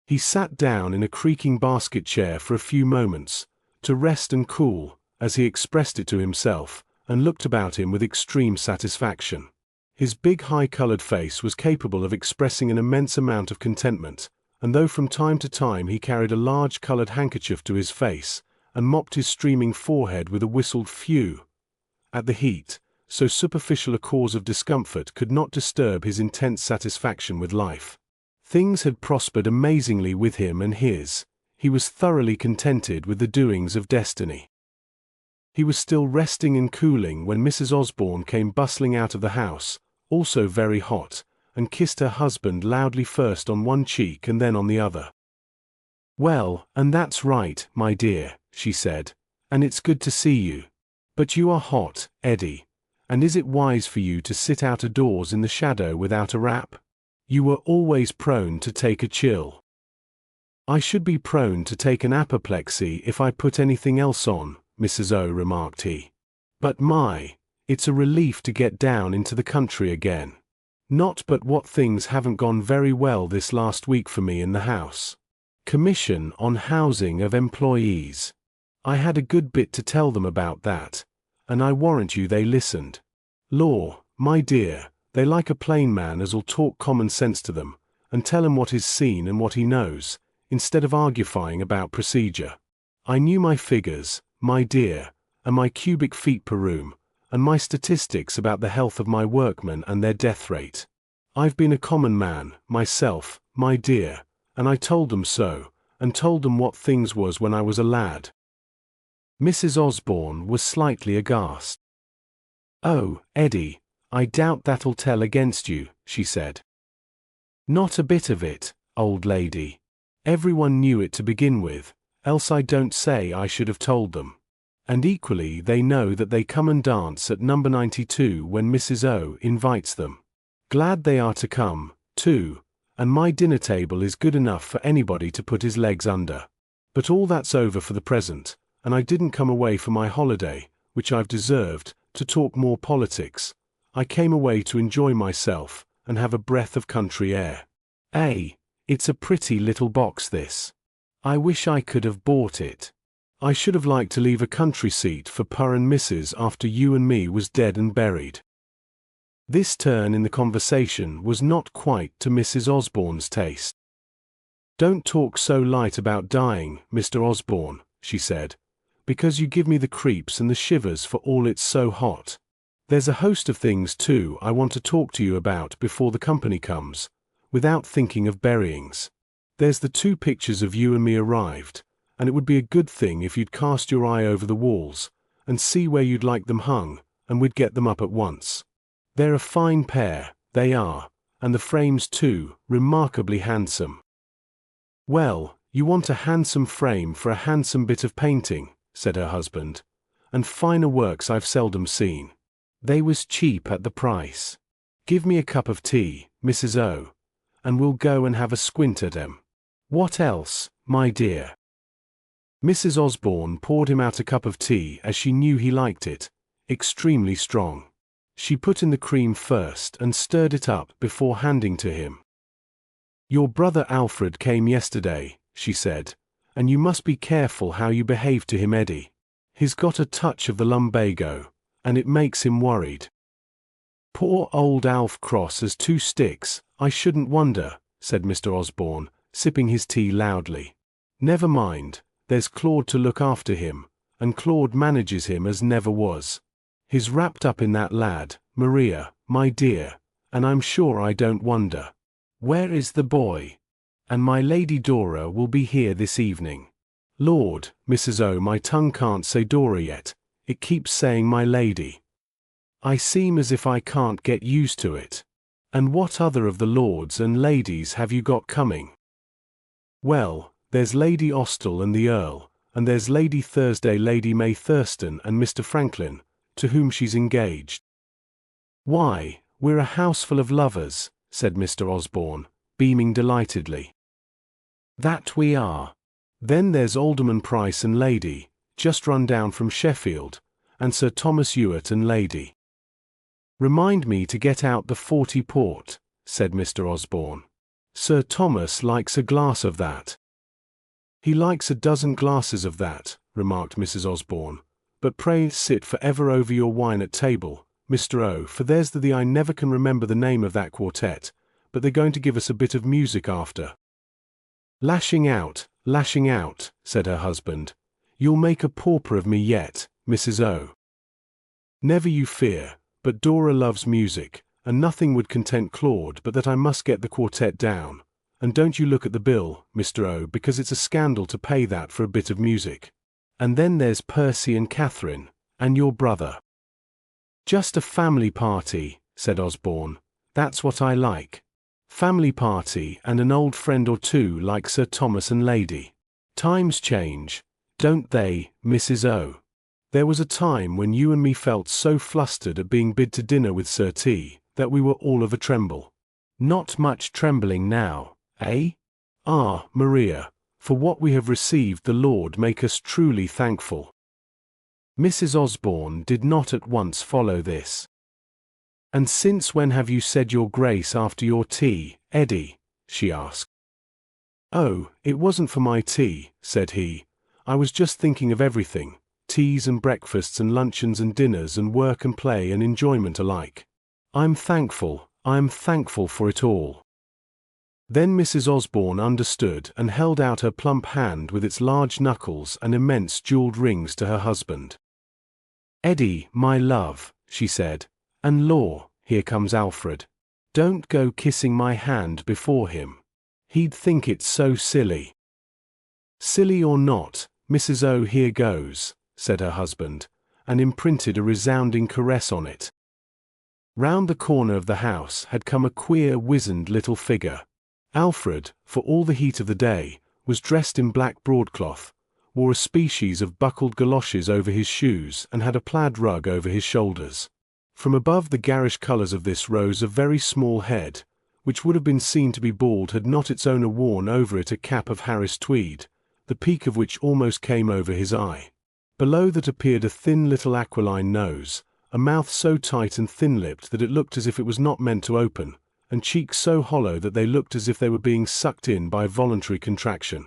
He sat down in a creaking basket chair for a few moments, to rest and cool, as he expressed it to himself, and looked about him with extreme satisfaction. His big high-coloured face was capable of expressing an immense amount of contentment, and though from time to time he carried a large coloured handkerchief to his face, and mopped his streaming forehead with a whistled phew at the heat, so superficial a cause of discomfort could not disturb his intense satisfaction with life. Things had prospered amazingly with him and his. He was thoroughly contented with the doings of destiny. He was still resting and cooling when Mrs. Osborne came bustling out of the house, also very hot, and kissed her husband loudly first on one cheek and then on the other. "Well, and that's right, my dear," she said, "and it's good to see you. But you are hot, Eddie. And is it wise for you to sit out of doors in the shadow without a wrap? You were always prone to take a chill." "I should be prone to take an apoplexy if I put anything else on," Mrs. O remarked he. "But it's a relief to get down into the country again. Not but what things haven't gone very well this last week for me in the house. Commission on housing of employees. I had a good bit to tell them about that, and I warrant you they listened. Law, my dear, they like a plain man as'll talk common sense to them, and tell him what is seen and what he knows, instead of argufying about procedure. I knew my figures, my dear, and my cubic feet per room, and my statistics about the health of my workmen and their death rate. I've been a common man, myself, my dear, and I told them so, and told them what things was when I was a lad." Mrs. Osborne was slightly aghast. "Oh, Eddie, I doubt that'll tell against you," she said. "Not a bit of it, old lady. Everyone knew it to begin with, else I don't say I should have told them. And equally they know that they come and dance at number 92 when Mrs. O invites them. Glad they are to come, too, and my dinner table is good enough for anybody to put his legs under. But all that's over for the present, and I didn't come away for my holiday, which I've deserved, to talk more politics. I came away to enjoy myself, and have a breath of country air. It's a pretty little box, this. I wish I could have bought it. I should have liked to leave a country seat for Per and Mrs. after you and me was dead and buried." This turn in the conversation was not quite to Mrs. Osborne's taste. "Don't talk so light about dying, Mr. Osborne," she said, "because you give me the creeps and the shivers for all it's so hot. There's a host of things, too, I want to talk to you about before the company comes, without thinking of buryings. There's the 2 pictures of you and me arrived, and it would be a good thing if you'd cast your eye over the walls, and see where you'd like them hung, and we'd get them up at once. They're a fine pair, they are, and the frames too, remarkably handsome." "Well, you want a handsome frame for a handsome bit of painting," said her husband, "and finer works I've seldom seen. They was cheap at the price. Give me a cup of tea, Mrs. O, and we'll go and have a squint at 'em. What else, my dear?" Mrs. Osborne poured him out a cup of tea as she knew he liked it, extremely strong. She put in the cream first and stirred it up before handing to him. "Your brother Alfred came yesterday," she said, "and you must be careful how you behave to him, Eddie. He's got a touch of the lumbago, and it makes him worried." "Poor old Alf cross as 2 sticks, I shouldn't wonder," said Mr. Osborne, sipping his tea loudly. "Never mind, there's Claude to look after him, and Claude manages him as never was. He's wrapped up in that lad, Maria, my dear, and I'm sure I don't wonder. Where is the boy? And my Lady Dora will be here this evening. Lord, Mrs. O, my tongue can't say Dora yet, it keeps saying my lady. I seem as if I can't get used to it. And what other of the lords and ladies have you got coming?" "Well, there's Lady Austell and the Earl, and there's Lady Thursday, Lady May Thurston and Mr. Franklin, to whom she's engaged." "Why, we're a houseful of lovers," said Mr. Osborne, beaming delightedly. "That we are. Then there's Alderman Price and Lady, just run down from Sheffield, and Sir Thomas Ewart and Lady." "Remind me to get out the 40 port," said Mr. Osborne. "Sir Thomas likes a glass of that." "He likes a dozen glasses of that," remarked Mrs. Osborne. "But pray sit for ever over your wine at table, Mr. O, for there's the I never can remember the name of that quartet, but they're going to give us a bit of music after." lashing out," said her husband. "You'll make a pauper of me yet, Mrs. O." "Never you fear, but Dora loves music, and nothing would content Claude but that I must get the quartet down, and don't you look at the bill, Mr. O, because it's a scandal to pay that for a bit of music. And then there's Percy and Catherine, and your brother." "Just a family party," said Osborne. "That's what I like. Family party and an old friend or 2 like Sir Thomas and Lady. Times change, don't they, Mrs. O? There was a time when you and me felt so flustered at being bid to dinner with Sir T, that we were all of a tremble. Not much trembling now, eh? Ah, Maria, for what we have received the Lord make us truly thankful." Mrs. Osborne did not at once follow this. "And since when have you said your grace after your tea, Eddie?" she asked. "Oh, it wasn't for my tea," said he. "I was just thinking of everything, teas and breakfasts and luncheons and dinners and work and play and enjoyment alike. I'm thankful for it all." Then Mrs. Osborne understood and held out her plump hand with its large knuckles and immense jeweled rings to her husband. "Eddie, my love," she said, "and law, here comes Alfred. Don't go kissing my hand before him. He'd think it so silly." "Silly or not, Mrs. O, here goes," said her husband, and imprinted a resounding caress on it. Round the corner of the house had come a queer, wizened little figure. Alfred, for all the heat of the day, was dressed in black broadcloth, wore a species of buckled galoshes over his shoes and had a plaid rug over his shoulders. From above the garish colours of this rose a very small head, which would have been seen to be bald had not its owner worn over it a cap of Harris tweed, the peak of which almost came over his eye. Below that appeared a thin little aquiline nose, a mouth so tight and thin-lipped that it looked as if it was not meant to open, and cheeks so hollow that they looked as if they were being sucked in by voluntary contraction.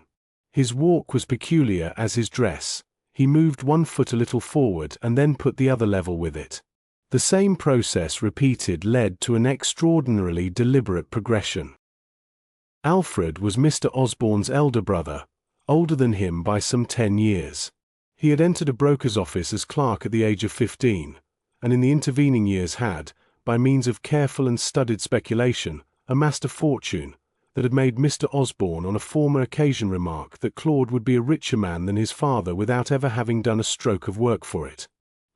His walk was peculiar as his dress. He moved one foot a little forward and then put the other level with it. The same process repeated led to an extraordinarily deliberate progression. Alfred was Mr. Osborne's elder brother, older than him by some 10 years. He had entered a broker's office as clerk at the age of 15, and in the intervening years had, by means of careful and studied speculation, amassed a fortune that had made Mr. Osborne on a former occasion remark that Claude would be a richer man than his father without ever having done a stroke of work for it.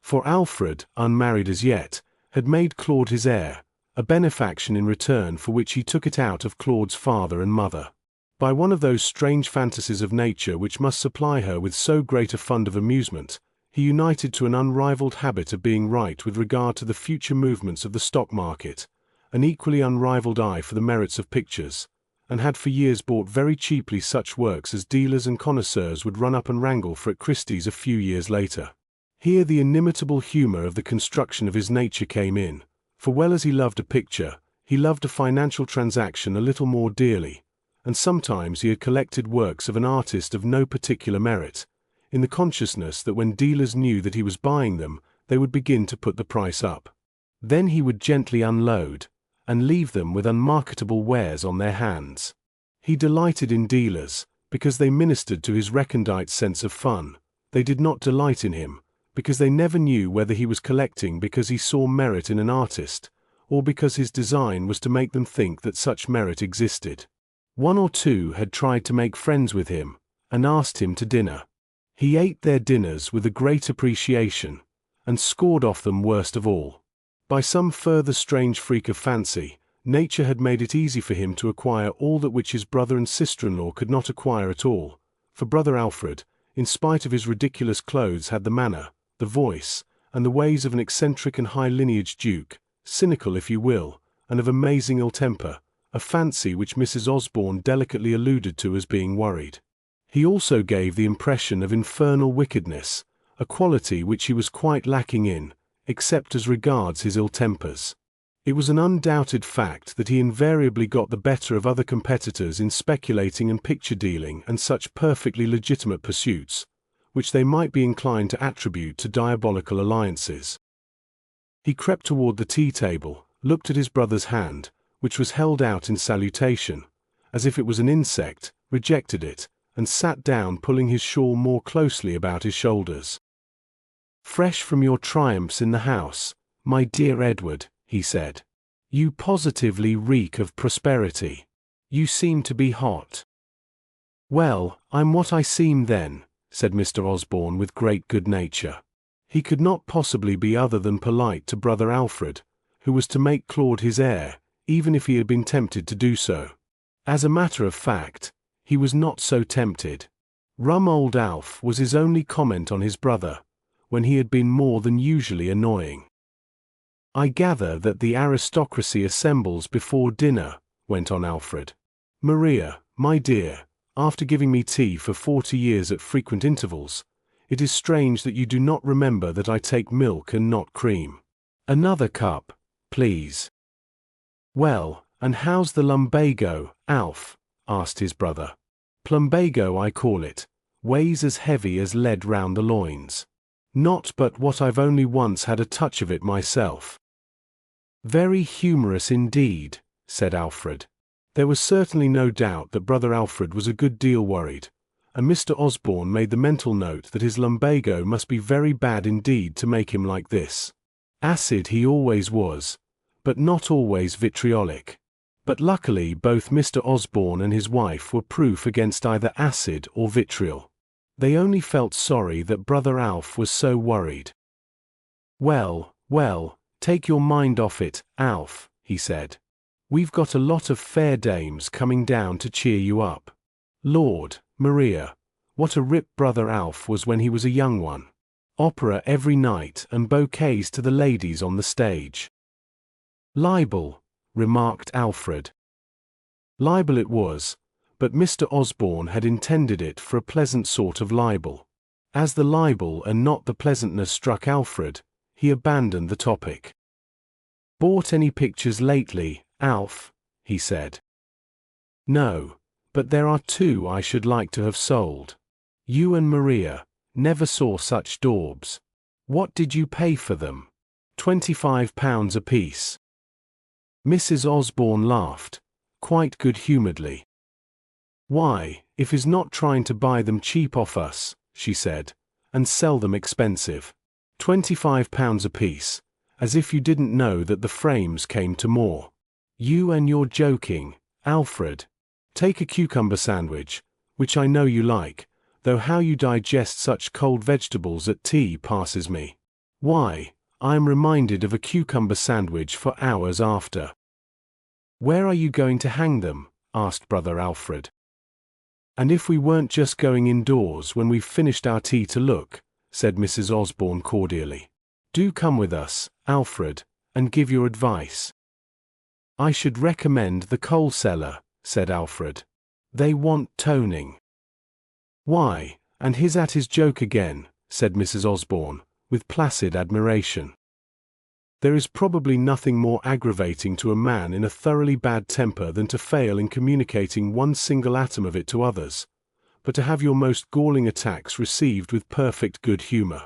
For Alfred, unmarried as yet, had made Claude his heir, a benefaction in return for which he took it out of Claude's father and mother. By one of those strange fantasies of nature which must supply her with so great a fund of amusement, he united to an unrivaled habit of being right with regard to the future movements of the stock market, an equally unrivaled eye for the merits of pictures, and had for years bought very cheaply such works as dealers and connoisseurs would run up and wrangle for at Christie's a few years later. Here the inimitable humor of the construction of his nature came in, for well as he loved a picture, he loved a financial transaction a little more dearly, and sometimes he had collected works of an artist of no particular merit, in the consciousness that when dealers knew that he was buying them, they would begin to put the price up. Then he would gently unload, and leave them with unmarketable wares on their hands. He delighted in dealers, because they ministered to his recondite sense of fun. They did not delight in him, because they never knew whether he was collecting because he saw merit in an artist, or because his design was to make them think that such merit existed. One or two had tried to make friends with him, and asked him to dinner. He ate their dinners with a great appreciation, and scored off them worst of all. By some further strange freak of fancy, nature had made it easy for him to acquire all that which his brother and sister-in-law could not acquire at all, for brother Alfred, in spite of his ridiculous clothes, had the manner, the voice, and the ways of an eccentric and high-lineage duke, cynical if you will, and of amazing ill-temper, a fancy which Mrs. Osborne delicately alluded to as being worried. He also gave the impression of infernal wickedness, a quality which he was quite lacking in, except as regards his ill tempers. It was an undoubted fact that he invariably got the better of other competitors in speculating and picture dealing and such perfectly legitimate pursuits, which they might be inclined to attribute to diabolical alliances. He crept toward the tea-table, looked at his brother's hand, which was held out in salutation, as if it was an insect, rejected it, and sat down pulling his shawl more closely about his shoulders. "Fresh from your triumphs in the house, my dear Edward," he said. "You positively reek of prosperity. You seem to be hot." "Well, I'm what I seem then," said Mr. Osborne with great good nature. He could not possibly be other than polite to brother Alfred, who was to make Claude his heir, even if he had been tempted to do so. As a matter of fact, he was not so tempted. Rum old Alf was his only comment on his brother, when he had been more than usually annoying. "I gather that the aristocracy assembles before dinner," went on Alfred. "Maria, my dear, after giving me tea for 40 years at frequent intervals, it is strange that you do not remember that I take milk and not cream. Another cup, please." "Well, and how's the lumbago, Alf?" asked his brother. "Plumbago I call it, weighs as heavy as lead round the loins. Not but what I've only once had a touch of it myself." "Very humorous indeed," said Alfred. There was certainly no doubt that brother Alfred was a good deal worried, and Mr. Osborne made the mental note that his lumbago must be very bad indeed to make him like this. Acid he always was, but not always vitriolic. But luckily both Mr. Osborne and his wife were proof against either acid or vitriol. They only felt sorry that brother Alf was so worried. "Well, well, take your mind off it, Alf," he said. "We've got a lot of fair dames coming down to cheer you up. Lord, Maria, what a rip brother Alf was when he was a young one. Opera every night and bouquets to the ladies on the stage." "Libel," remarked Alfred. Libel it was, but Mr. Osborne had intended it for a pleasant sort of libel. As the libel and not the pleasantness struck Alfred, he abandoned the topic. "Bought any pictures lately, Alf?" he said. No, but there are two I should like to have sold. You and Maria never saw such daubs. What did you pay for them? £25 apiece. Mrs. Osborne laughed, quite good-humouredly. Why, if he's not trying to buy them cheap off us, she said, and sell them expensive. £25 apiece, as if you didn't know that the frames came to more. You and you're joking, Alfred. Take a cucumber sandwich, which I know you like, though how you digest such cold vegetables at tea passes me. Why, I am reminded of a cucumber sandwich for hours after. Where are you going to hang them? Asked Brother Alfred. And if we weren't just going indoors when we've finished our tea to look, said Mrs. Osborne cordially. Do come with us, Alfred, and give your advice. I should recommend the coal cellar, said Alfred. They want toning. Why, and he's at his joke again, said Mrs. Osborne, with placid admiration. There is probably nothing more aggravating to a man in a thoroughly bad temper than to fail in communicating one single atom of it to others, but to have your most galling attacks received with perfect good humour.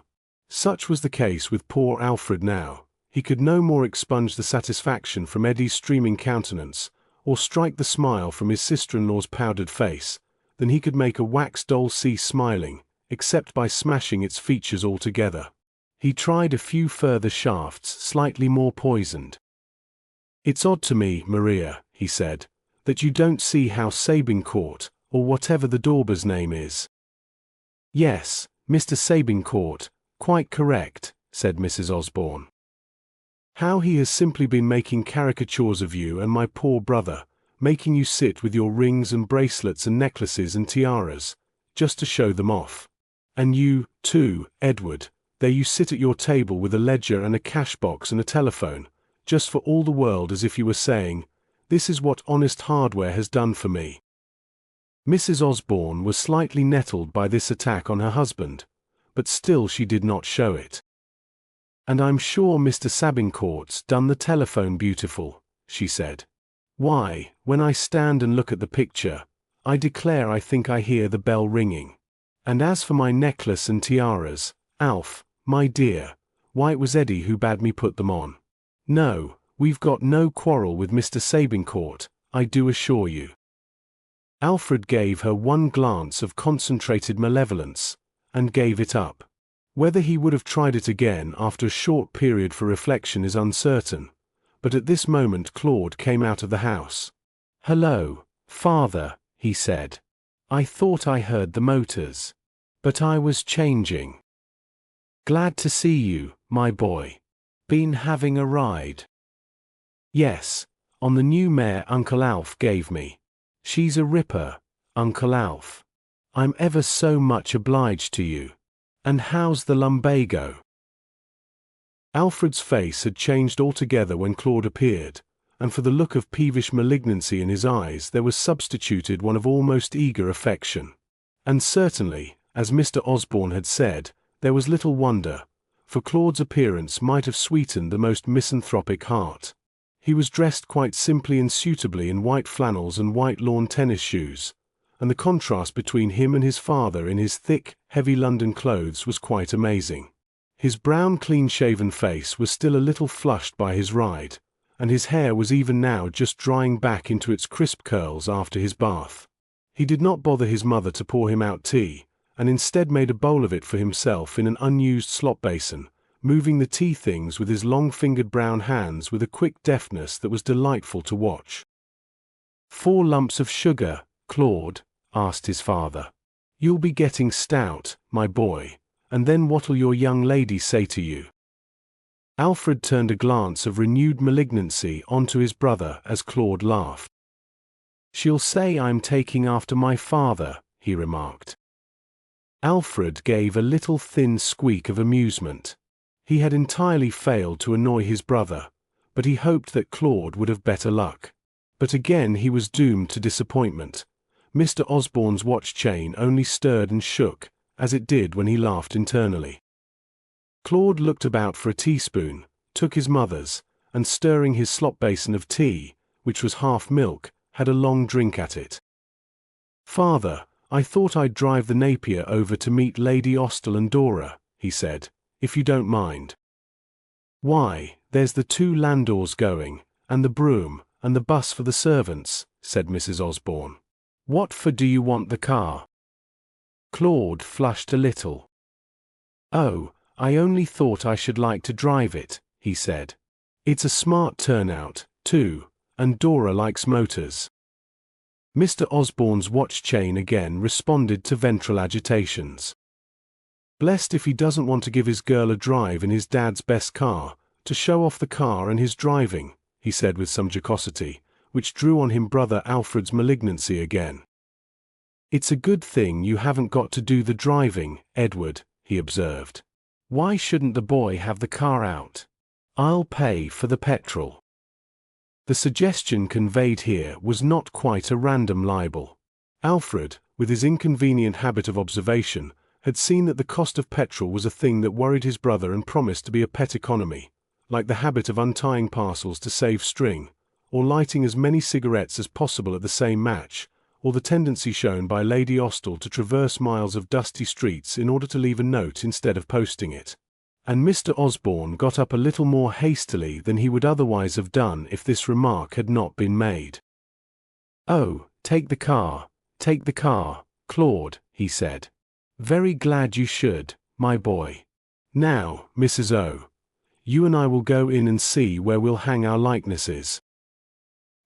Such was the case with poor Alfred now. He could no more expunge the satisfaction from Eddie's streaming countenance, or strike the smile from his sister-in-law's powdered face, than he could make a wax doll cease smiling, except by smashing its features altogether. He tried a few further shafts, slightly more poisoned. It's odd to me, Maria, he said, that you don't see how Sabincourt, or whatever the dauber's name is. Yes, Mr. Sabincourt, quite correct, said Mrs. Osborne. How he has simply been making caricatures of you and my poor brother, making you sit with your rings and bracelets and necklaces and tiaras, just to show them off. And you, too, Edward, there you sit at your table with a ledger and a cash box and a telephone, just for all the world as if you were saying, this is what honest hardware has done for me. Mrs. Osborne was slightly nettled by this attack on her husband, but still she did not show it. And I'm sure Mr. Sabincourt's done the telephone beautiful, she said. Why, when I stand and look at the picture, I declare I think I hear the bell ringing. And as for my necklace and tiaras, Alf, my dear, why it was Eddie who bade me put them on. No, we've got no quarrel with Mr. Sabincourt, I do assure you. Alfred gave her one glance of concentrated malevolence, and gave it up. Whether he would have tried it again after a short period for reflection is uncertain, but at this moment Claude came out of the house. Hello, father, he said. I thought I heard the motors. But I was changing. Glad to see you, my boy. Been having a ride? Yes, on the new mare Uncle Alf gave me. She's a ripper, Uncle Alf. I'm ever so much obliged to you. And how's the lumbago? Alfred's face had changed altogether when Claude appeared, and for the look of peevish malignancy in his eyes there was substituted one of almost eager affection. And certainly, as Mr. Osborne had said, there was little wonder, for Claude's appearance might have sweetened the most misanthropic heart. He was dressed quite simply and suitably in white flannels and white lawn tennis shoes, and the contrast between him and his father in his thick, heavy London clothes was quite amazing. His brown clean-shaven face was still a little flushed by his ride, and his hair was even now just drying back into its crisp curls after his bath. He did not bother his mother to pour him out tea, and instead made a bowl of it for himself in an unused slop basin, moving the tea things with his long-fingered brown hands with a quick deftness that was delightful to watch. 4 lumps of sugar, Claude? Asked his father. You'll be getting stout, my boy, and then what'll your young lady say to you? Alfred turned a glance of renewed malignancy onto his brother as Claude laughed. She'll say I'm taking after my father, he remarked. Alfred gave a little thin squeak of amusement. He had entirely failed to annoy his brother, but he hoped that Claude would have better luck. But again he was doomed to disappointment. Mr. Osborne's watch chain only stirred and shook, as it did when he laughed internally. Claude looked about for a teaspoon, took his mother's, and stirring his slop basin of tea, which was half milk, had a long drink at it. "Father, I thought I'd drive the Napier over to meet Lady Austell and Dora," he said, "if you don't mind." "Why, there's the 2 landors going, and the brougham, and the bus for the servants," said Mrs. Osborne. "What for do you want the car?" Claude flushed a little. "Oh, I only thought I should like to drive it," he said. "It's a smart turnout, too, and Dora likes motors." Mr. Osborne's watch chain again responded to ventral agitations. "Blessed if he doesn't want to give his girl a drive in his dad's best car, to show off the car and his driving," he said with some jocosity, which drew on him brother Alfred's malignancy again. "It's a good thing you haven't got to do the driving, Edward," he observed. "Why shouldn't the boy have the car out? I'll pay for the petrol." The suggestion conveyed here was not quite a random libel. Alfred, with his inconvenient habit of observation, had seen that the cost of petrol was a thing that worried his brother and promised to be a pet economy, like the habit of untying parcels to save string, or lighting as many cigarettes as possible at the same match, or the tendency shown by Lady Austell to traverse miles of dusty streets in order to leave a note instead of posting it. And Mr. Osborne got up a little more hastily than he would otherwise have done if this remark had not been made. "Oh, take the car, Claude," he said. "Very glad you should, my boy. Now, Mrs. O, you and I will go in and see where we'll hang our likenesses."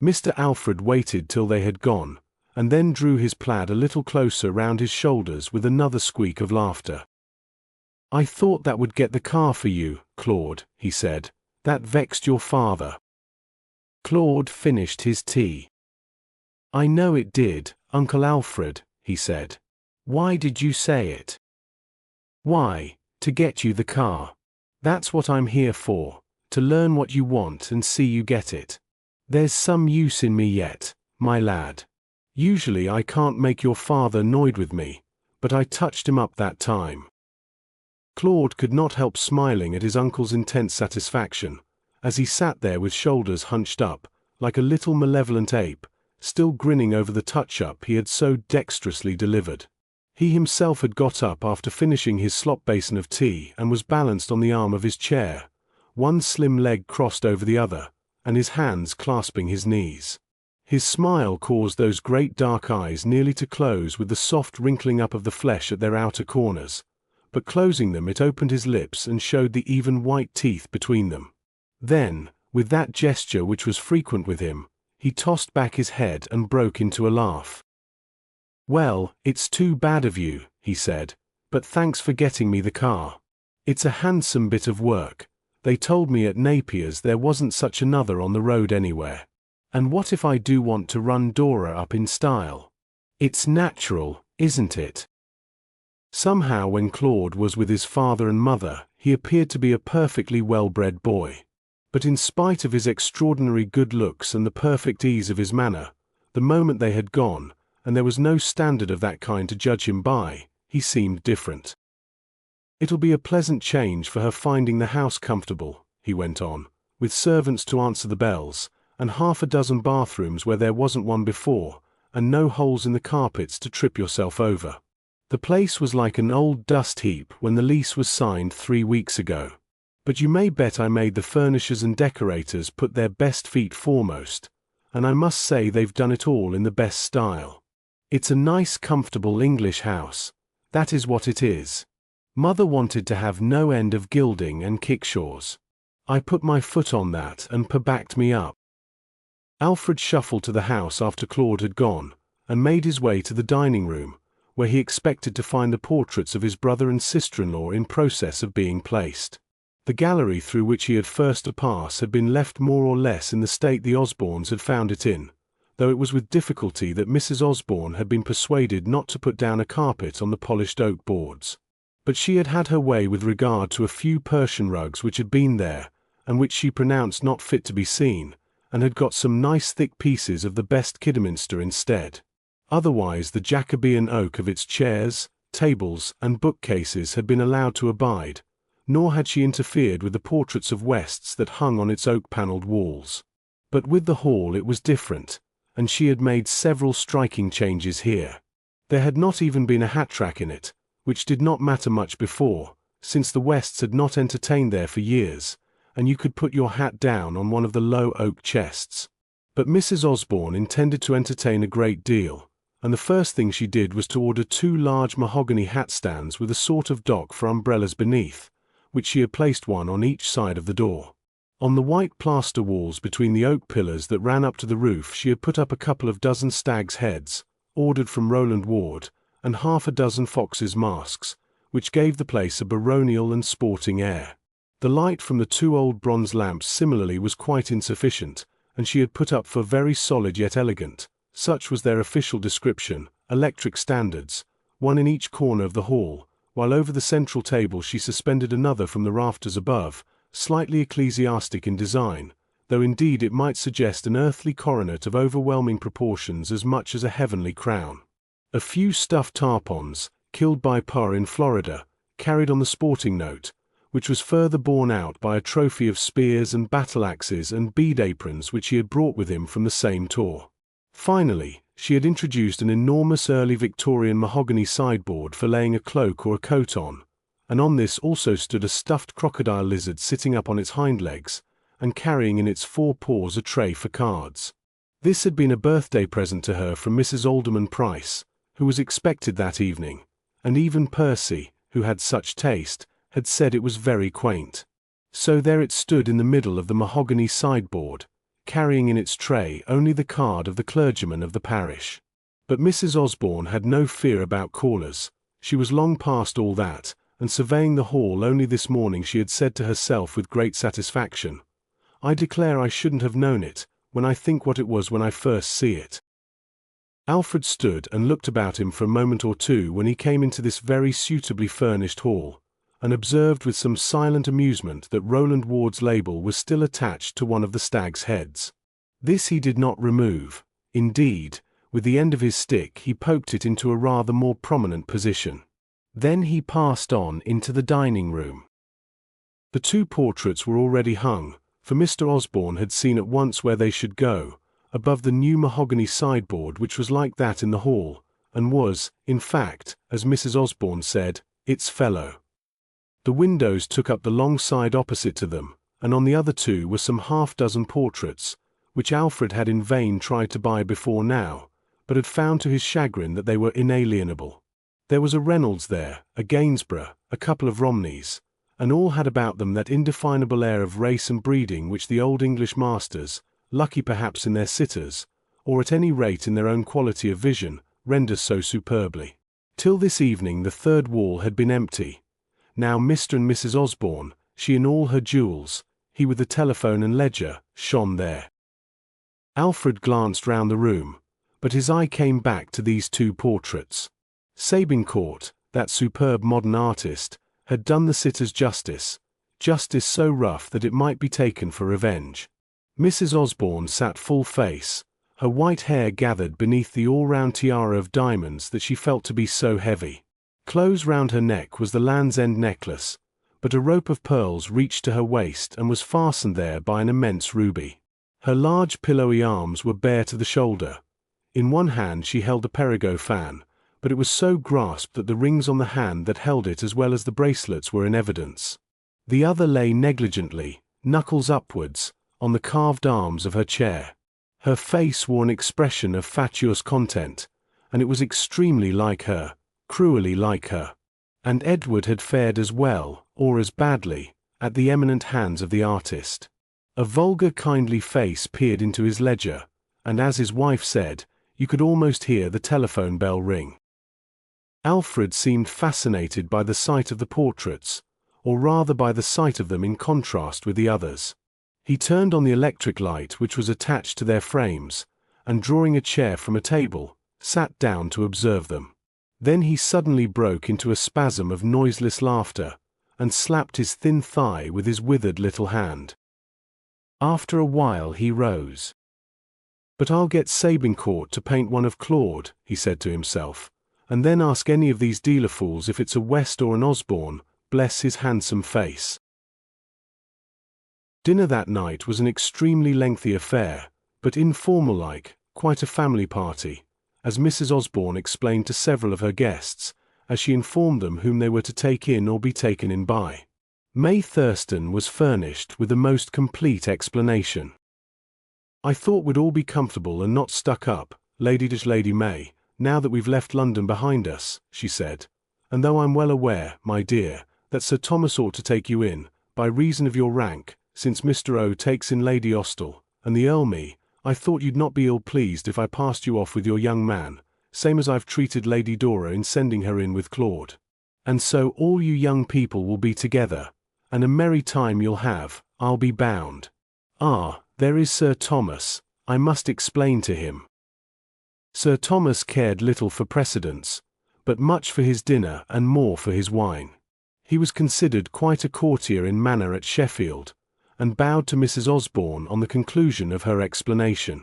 Mr. Alfred waited till they had gone, and then drew his plaid a little closer round his shoulders with another squeak of laughter. "I thought that would get the car for you, Claude," he said. "That vexed your father." Claude finished his tea. "I know it did, Uncle Alfred," he said. "Why did you say it?" "Why, to get you the car. That's what I'm here for, to learn what you want and see you get it. There's some use in me yet, my lad. Usually I can't make your father annoyed with me, but I touched him up that time." Claude could not help smiling at his uncle's intense satisfaction, as he sat there with shoulders hunched up, like a little malevolent ape, still grinning over the touch-up he had so dexterously delivered. He himself had got up after finishing his slop basin of tea and was balanced on the arm of his chair, one slim leg crossed over the other, and his hands clasping his knees. His smile caused those great dark eyes nearly to close with the soft wrinkling up of the flesh at their outer corners, but closing them it opened his lips and showed the even white teeth between them. Then, with that gesture which was frequent with him, he tossed back his head and broke into a laugh. "Well, it's too bad of you," he said, "but thanks for getting me the car. It's a handsome bit of work. They told me at Napier's there wasn't such another on the road anywhere. And what if I do want to run Dora up in style? It's natural, isn't it?" Somehow when Claude was with his father and mother, he appeared to be a perfectly well-bred boy. But in spite of his extraordinary good looks and the perfect ease of his manner, the moment they had gone, and there was no standard of that kind to judge him by, he seemed different. "It'll be a pleasant change for her finding the house comfortable," he went on, "with servants to answer the bells, and half a dozen bathrooms where there wasn't one before, and no holes in the carpets to trip yourself over. The place was like an old dust heap when the lease was signed 3 weeks ago. But you may bet I made the furnishers and decorators put their best feet foremost, and I must say they've done it all in the best style. It's a nice comfortable English house, that is what it is. Mother wanted to have no end of gilding and kickshaws. I put my foot on that and backed me up." Alfred shuffled to the house after Claude had gone, and made his way to the dining room, where he expected to find the portraits of his brother and sister-in-law in process of being placed. The gallery through which he had first to pass had been left more or less in the state the Osbornes had found it in, though it was with difficulty that Mrs. Osborne had been persuaded not to put down a carpet on the polished oak boards. But she had had her way with regard to a few Persian rugs which had been there, and which she pronounced not fit to be seen, and had got some nice thick pieces of the best Kidderminster instead. Otherwise the Jacobean oak of its chairs, tables, and bookcases had been allowed to abide, nor had she interfered with the portraits of Wests that hung on its oak-panelled walls. But with the hall it was different, and she had made several striking changes here. There had not even been a hat rack in it, which did not matter much before, since the Wests had not entertained there for years, and you could put your hat down on one of the low oak chests. But Mrs. Osborne intended to entertain a great deal, and the first thing she did was to order 2 large mahogany hat stands with a sort of dock for umbrellas beneath, which she had placed one on each side of the door. On the white plaster walls between the oak pillars that ran up to the roof she had put up a couple of dozen stags' heads, ordered from Rowland Ward, and half a dozen foxes' masks, which gave the place a baronial and sporting air. The light from the 2 old bronze lamps similarly was quite insufficient, and she had put up for very solid yet elegant, such was their official description, electric standards, one in each corner of the hall, while over the central table she suspended another from the rafters above, slightly ecclesiastic in design, though indeed it might suggest an earthly coronet of overwhelming proportions as much as a heavenly crown. A few stuffed tarpons, killed by Parr in Florida, carried on the sporting note, which was further borne out by a trophy of spears and battle-axes and bead aprons which he had brought with him from the same tour. Finally, she had introduced an enormous early Victorian mahogany sideboard for laying a cloak or a coat on, and on this also stood a stuffed crocodile lizard sitting up on its hind legs, and carrying in its 4 paws a tray for cards. This had been a birthday present to her from Mrs. Alderman Price, who was expected that evening, and even Percy, who had such taste, had said it was very quaint. So there it stood in the middle of the mahogany sideboard, carrying in its tray only the card of the clergyman of the parish. But Mrs. Osborne had no fear about callers. She was long past all that, and surveying the hall only this morning she had said to herself with great satisfaction, "I declare I shouldn't have known it, when I think what it was when I first see it." Alfred stood and looked about him for a moment or two when he came into this very suitably furnished hall, and observed with some silent amusement that Rowland Ward's label was still attached to one of the stags' heads. This he did not remove. Indeed, with the end of his stick he poked it into a rather more prominent position. Then he passed on into the dining room. The 2 portraits were already hung, for Mr. Osborne had seen at once where they should go, above the new mahogany sideboard which was like that in the hall, and was, in fact, as Mrs. Osborne said, its fellow. The windows took up the long side opposite to them, and on the other 2 were some half-dozen portraits, which Alfred had in vain tried to buy before now, but had found to his chagrin that they were inalienable. There was a Reynolds there, a Gainsborough, a couple of Romneys, and all had about them that indefinable air of race and breeding which the old English masters, lucky perhaps in their sitters, or at any rate in their own quality of vision, render so superbly. Till this evening the 3rd wall had been empty. Now Mr. and Mrs. Osborne, she in all her jewels, he with the telephone and ledger, shone there. Alfred glanced round the room, but his eye came back to these 2 portraits. Sabincourt, that superb modern artist, had done the sitters justice so rough that it might be taken for revenge. Mrs. Osborne sat full face, her white hair gathered beneath the all-round tiara of diamonds that she felt to be so heavy. Close round her neck was the Land's End necklace, but a rope of pearls reached to her waist and was fastened there by an immense ruby. Her large pillowy arms were bare to the shoulder. In one hand she held a Perigeux fan, but it was so grasped that the rings on the hand that held it as well as the bracelets were in evidence. The other lay negligently, knuckles upwards, on the carved arms of her chair. Her face wore an expression of fatuous content, and it was extremely like her, cruelly like her. And Edward had fared as well, or as badly, at the eminent hands of the artist. A vulgar kindly face peered into his ledger, and as his wife said, you could almost hear the telephone bell ring. Alfred seemed fascinated by the sight of the portraits, or rather by the sight of them in contrast with the others. He turned on the electric light which was attached to their frames, and drawing a chair from a table, sat down to observe them. Then he suddenly broke into a spasm of noiseless laughter, and slapped his thin thigh with his withered little hand. After a while he rose. "But I'll get Sabincourt to paint one of Claude," he said to himself, "and then ask any of these dealer fools if it's a West or an Osborne, bless his handsome face." Dinner that night was an extremely lengthy affair, but informal-like, quite a family party, as Mrs. Osborne explained to several of her guests, as she informed them whom they were to take in or be taken in by. May Thurston was furnished with the most complete explanation. "I thought we'd all be comfortable and not stuck up, Lady May, now that we've left London behind us," she said. "And though I'm well aware, my dear, that Sir Thomas ought to take you in, by reason of your rank, since Mr. O takes in Lady Austell, and the Earl me, I thought you'd not be ill-pleased if I passed you off with your young man, same as I've treated Lady Dora in sending her in with Claude. And so all you young people will be together, and a merry time you'll have, I'll be bound. Ah, there is Sir Thomas, I must explain to him." Sir Thomas cared little for precedence, but much for his dinner and more for his wine. He was considered quite a courtier in manner at Sheffield, and bowed to Mrs. Osborne on the conclusion of her explanation.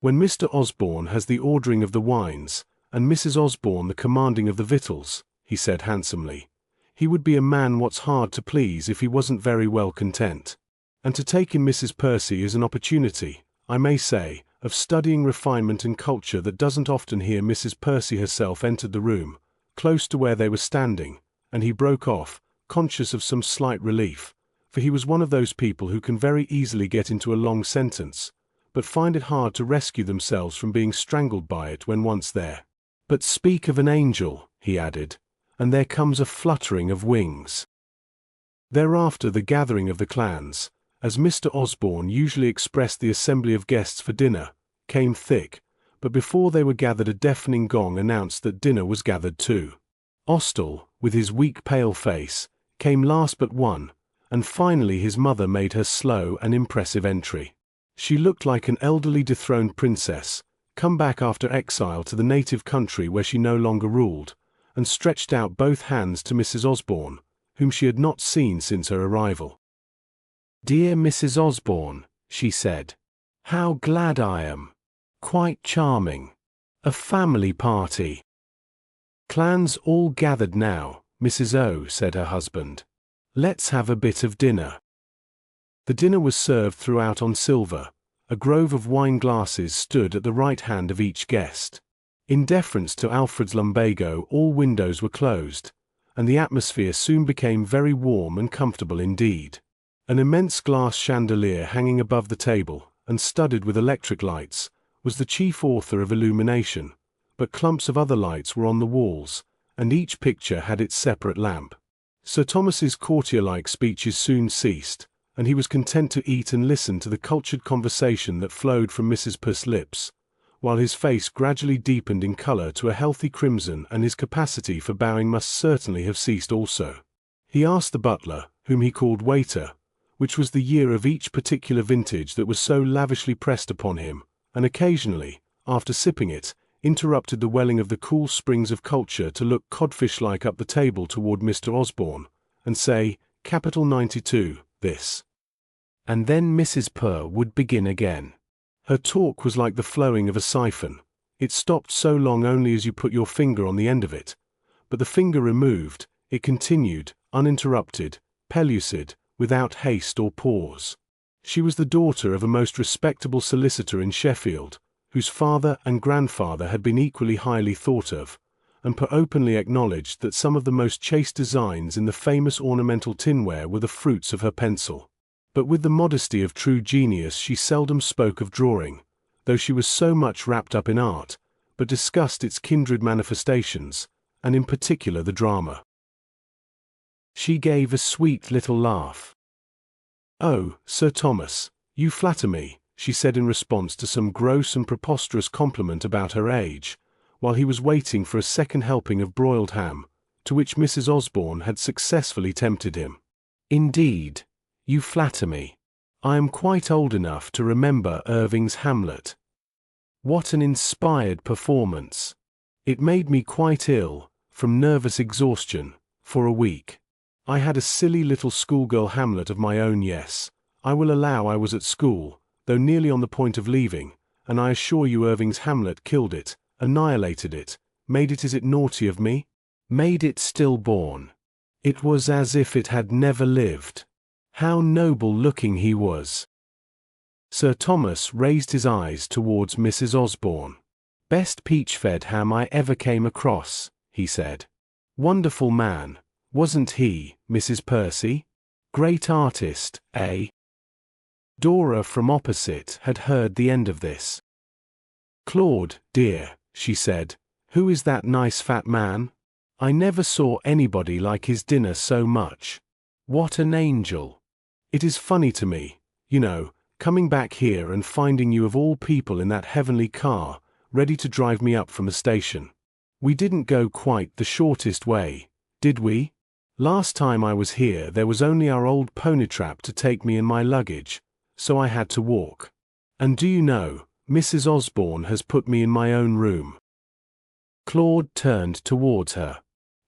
"When Mr. Osborne has the ordering of the wines, and Mrs. Osborne the commanding of the victuals," he said handsomely, "he would be a man what's hard to please if he wasn't very well content. And to take in Mrs. Percy is an opportunity, I may say, of studying refinement and culture that doesn't often hear." Mrs. Percy herself entered the room, close to where they were standing, and he broke off, conscious of some slight relief, for he was one of those people who can very easily get into a long sentence, but find it hard to rescue themselves from being strangled by it when once there. "But speak of an angel," he added, "and there comes a fluttering of wings." Thereafter the gathering of the clans, as Mr. Osborne usually expressed the assembly of guests for dinner, came thick, but before they were gathered a deafening gong announced that dinner was gathered too. Austell, with his weak pale face, came last but one, and finally his mother made her slow and impressive entry. She looked like an elderly dethroned princess, come back after exile to the native country where she no longer ruled, and stretched out both hands to Mrs. Osborne, whom she had not seen since her arrival. "Dear Mrs. Osborne," she said, "how glad I am. Quite charming. A family party." "Clans all gathered now, Mrs. O," said her husband. "Let's have a bit of dinner." The dinner was served throughout on silver. A grove of wine glasses stood at the right hand of each guest. In deference to Alfred's lumbago, all windows were closed, and the atmosphere soon became very warm and comfortable indeed. An immense glass chandelier hanging above the table, and studded with electric lights, was the chief author of illumination, but clumps of other lights were on the walls, and each picture had its separate lamp. Sir Thomas's courtier-like speeches soon ceased, and he was content to eat and listen to the cultured conversation that flowed from Mrs. Percy's lips, while his face gradually deepened in color to a healthy crimson and his capacity for bowing must certainly have ceased also. He asked the butler, whom he called waiter, which was the year of each particular vintage that was so lavishly pressed upon him, and occasionally, after sipping it, interrupted the welling of the cool springs of culture to look codfish-like up the table toward Mr. Osborne, and say, "Capital 92, this." And then Mrs. Purr would begin again. Her talk was like the flowing of a siphon. It stopped so long only as you put your finger on the end of it, but the finger removed, it continued, uninterrupted, pellucid, without haste or pause. She was the daughter of a most respectable solicitor in Sheffield, whose father and grandfather had been equally highly thought of, and Purr openly acknowledged that some of the most chaste designs in the famous ornamental tinware were the fruits of her pencil. But with the modesty of true genius she seldom spoke of drawing, though she was so much wrapped up in art, but discussed its kindred manifestations, and in particular the drama. She gave a sweet little laugh. "Oh, Sir Thomas, you flatter me," she said in response to some gross and preposterous compliment about her age, while he was waiting for a second helping of broiled ham, to which Mrs. Osborne had successfully tempted him. "Indeed, you flatter me. I am quite old enough to remember Irving's Hamlet. What an inspired performance! It made me quite ill, from nervous exhaustion, for a week. I had a silly little schoolgirl Hamlet of my own. Yes, I will allow I was at school, though nearly on the point of leaving, and I assure you Irving's Hamlet killed it, annihilated it, made it. Is it naughty of me? Made it stillborn. It was as if it had never lived. How noble-looking he was. Sir Thomas raised his eyes towards Mrs. Osborne. "Best peach-fed ham I ever came across," he said. "Wonderful man, wasn't he, Mrs. Percy? Great artist, eh?" Dora from opposite had heard the end of this. "Claude, dear," she said, "who is that nice fat man? I never saw anybody like his dinner so much. What an angel! It is funny to me, you know, coming back here and finding you of all people in that heavenly car, ready to drive me up from the station. We didn't go quite the shortest way, did we? Last time I was here there was only our old pony trap to take me and my luggage, so I had to walk. And do you know, Mrs. Osborne has put me in my own room." Claude turned towards her.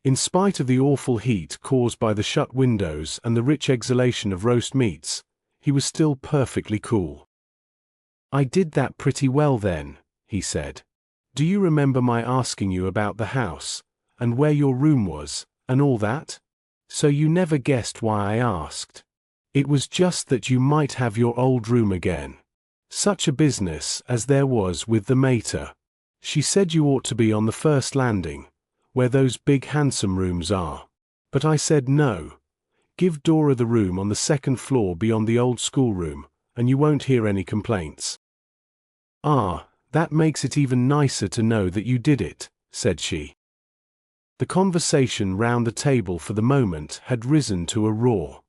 In spite of the awful heat caused by the shut windows and the rich exhalation of roast meats, he was still perfectly cool. "I did that pretty well then," he said. "Do you remember my asking you about the house, and where your room was, and all that? So you never guessed why I asked. It was just that you might have your old room again. Such a business as there was with the mater. She said you ought to be on the first landing, where those big handsome rooms are. But I said no. Give Dora the room on the second floor beyond the old schoolroom, and you won't hear any complaints." "Ah, that makes it even nicer to know that you did it," said she. The conversation round the table for the moment had risen to a roar.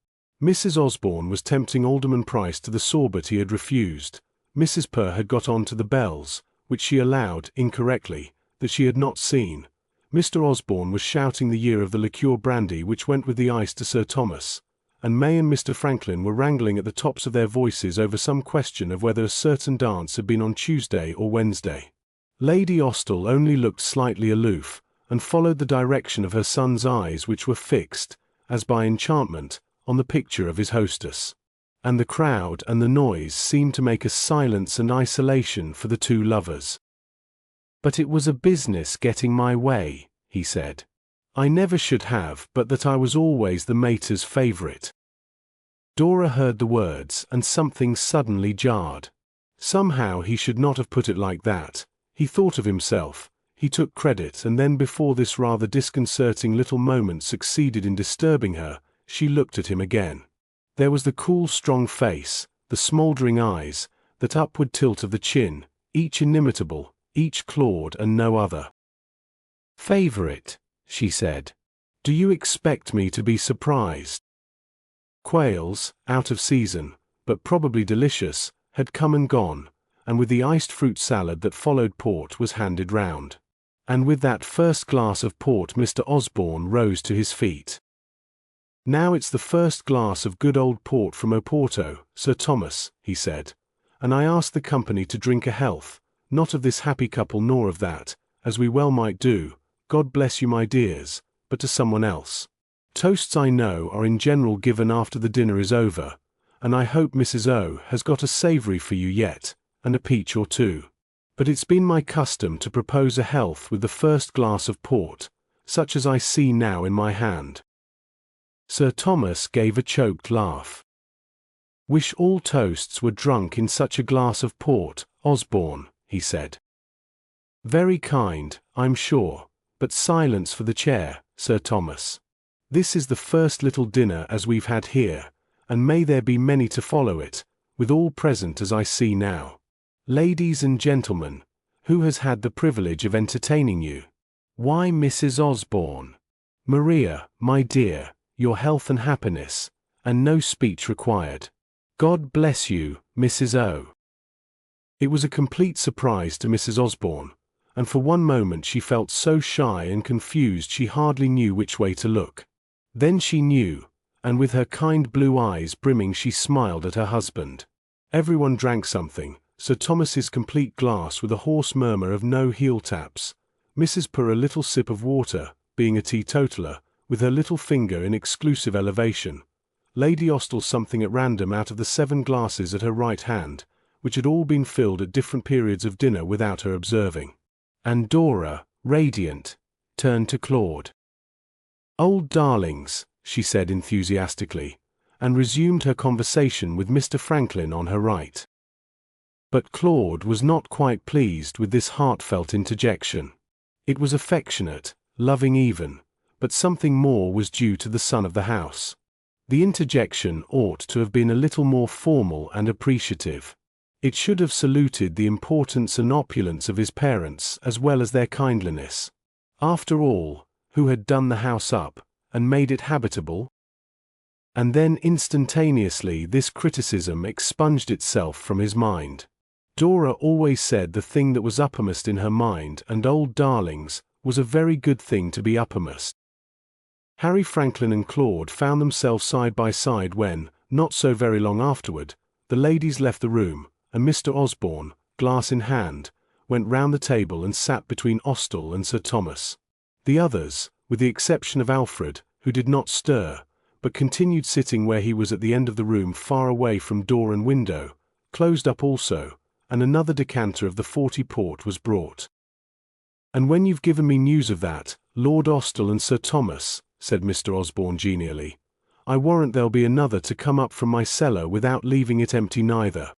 Mrs. Osborne was tempting Alderman Price to the sorbet he had refused. Mrs. Purr had got on to the bells, which she allowed, incorrectly, that she had not seen. Mr. Osborne was shouting the year of the liqueur brandy which went with the ice to Sir Thomas, and May and Mr. Franklin were wrangling at the tops of their voices over some question of whether a certain dance had been on Tuesday or Wednesday. Lady Austell only looked slightly aloof, and followed the direction of her son's eyes, which were fixed, as by enchantment, on the picture of his hostess. And the crowd and the noise seemed to make a silence and isolation for the two lovers. "But it was a business getting my way," he said. "I never should have, but that I was always the mater's favourite." Dora heard the words, and something suddenly jarred. Somehow he should not have put it like that. He thought of himself, he took credit, and then before this rather disconcerting little moment succeeded in disturbing her, she looked at him again. There was the cool strong face, the smouldering eyes, that upward tilt of the chin, each inimitable, each Claude and no other. "Favourite," she said. "Do you expect me to be surprised?" Quails, out of season, but probably delicious, had come and gone, and with the iced fruit salad that followed port was handed round. And with that first glass of port Mr. Osborne rose to his feet. "Now it's the first glass of good old port from Oporto, Sir Thomas," he said, "and I ask the company to drink a health, not of this happy couple nor of that, as we well might do, God bless you my dears, but to someone else. Toasts I know are in general given after the dinner is over, and I hope Mrs. O. has got a savoury for you yet, and a peach or two. But it's been my custom to propose a health with the first glass of port, such as I see now in my hand." Sir Thomas gave a choked laugh. "Wish all toasts were drunk in such a glass of port, Osborne," he said. "Very kind, I'm sure, but silence for the chair, Sir Thomas. This is the first little dinner as we've had here, and may there be many to follow it, with all present as I see now. Ladies and gentlemen, who has had the privilege of entertaining you? Why, Mrs. Osborne. Maria, my dear, your health and happiness, and no speech required. God bless you, Mrs. O." It was a complete surprise to Mrs. Osborne, and for one moment she felt so shy and confused she hardly knew which way to look. Then she knew, and with her kind blue eyes brimming she smiled at her husband. Everyone drank something, Sir Thomas's complete glass with a hoarse murmur of no heel taps, Mrs. Purr a little sip of water, being a teetotaler, with her little finger in exclusive elevation, Lady Austell something at random out of the 7 glasses at her right hand, which had all been filled at different periods of dinner without her observing. And Dora, radiant, turned to Claude. "Old darlings," she said enthusiastically, and resumed her conversation with Mr. Franklin on her right. But Claude was not quite pleased with this heartfelt interjection. It was affectionate, loving even, but something more was due to the son of the house. The interjection ought to have been a little more formal and appreciative. It should have saluted the importance and opulence of his parents as well as their kindliness. After all, who had done the house up, and made it habitable? And then instantaneously this criticism expunged itself from his mind. Dora always said the thing that was uppermost in her mind, and old darlings, was a very good thing to be uppermost. Harry Franklin and Claude found themselves side by side when, not so very long afterward, the ladies left the room, and Mr. Osborne, glass in hand, went round the table and sat between Austell and Sir Thomas. The others, with the exception of Alfred, who did not stir, but continued sitting where he was at the end of the room far away from door and window, closed up also, and another decanter of the 40 port was brought. "And when you've given me news of that, Lord Austell and Sir Thomas," said Mr. Osborne genially, "I warrant there'll be another to come up from my cellar without leaving it empty neither."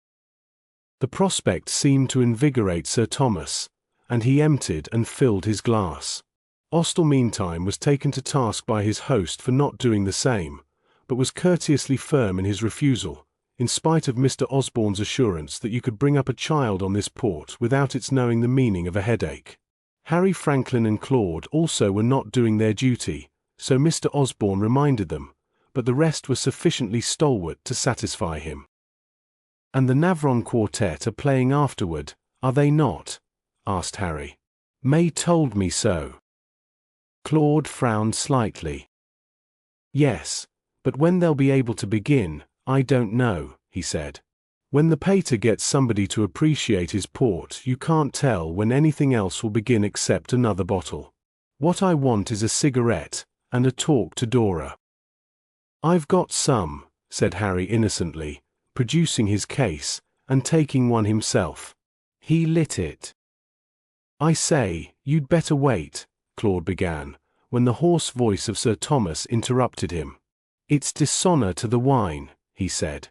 The prospect seemed to invigorate Sir Thomas, and he emptied and filled his glass. Austell meantime was taken to task by his host for not doing the same, but was courteously firm in his refusal, in spite of Mr. Osborne's assurance that you could bring up a child on this port without its knowing the meaning of a headache. Harry Franklin and Claude also were not doing their duty, so Mr. Osborne reminded them, but the rest were sufficiently stalwart to satisfy him. "And the Navron Quartet are playing afterward, are they not?" asked Harry. "May told me so." Claude frowned slightly. "Yes, but when they'll be able to begin, I don't know," he said. "When the pater gets somebody to appreciate his port, you can't tell when anything else will begin except another bottle. What I want is a cigarette, and a talk to Dora." "I've got some," said Harry innocently, producing his case, and taking one himself. He lit it. "I say, you'd better wait," Claude began, when the hoarse voice of Sir Thomas interrupted him. "It's dishonor to the wine," he said.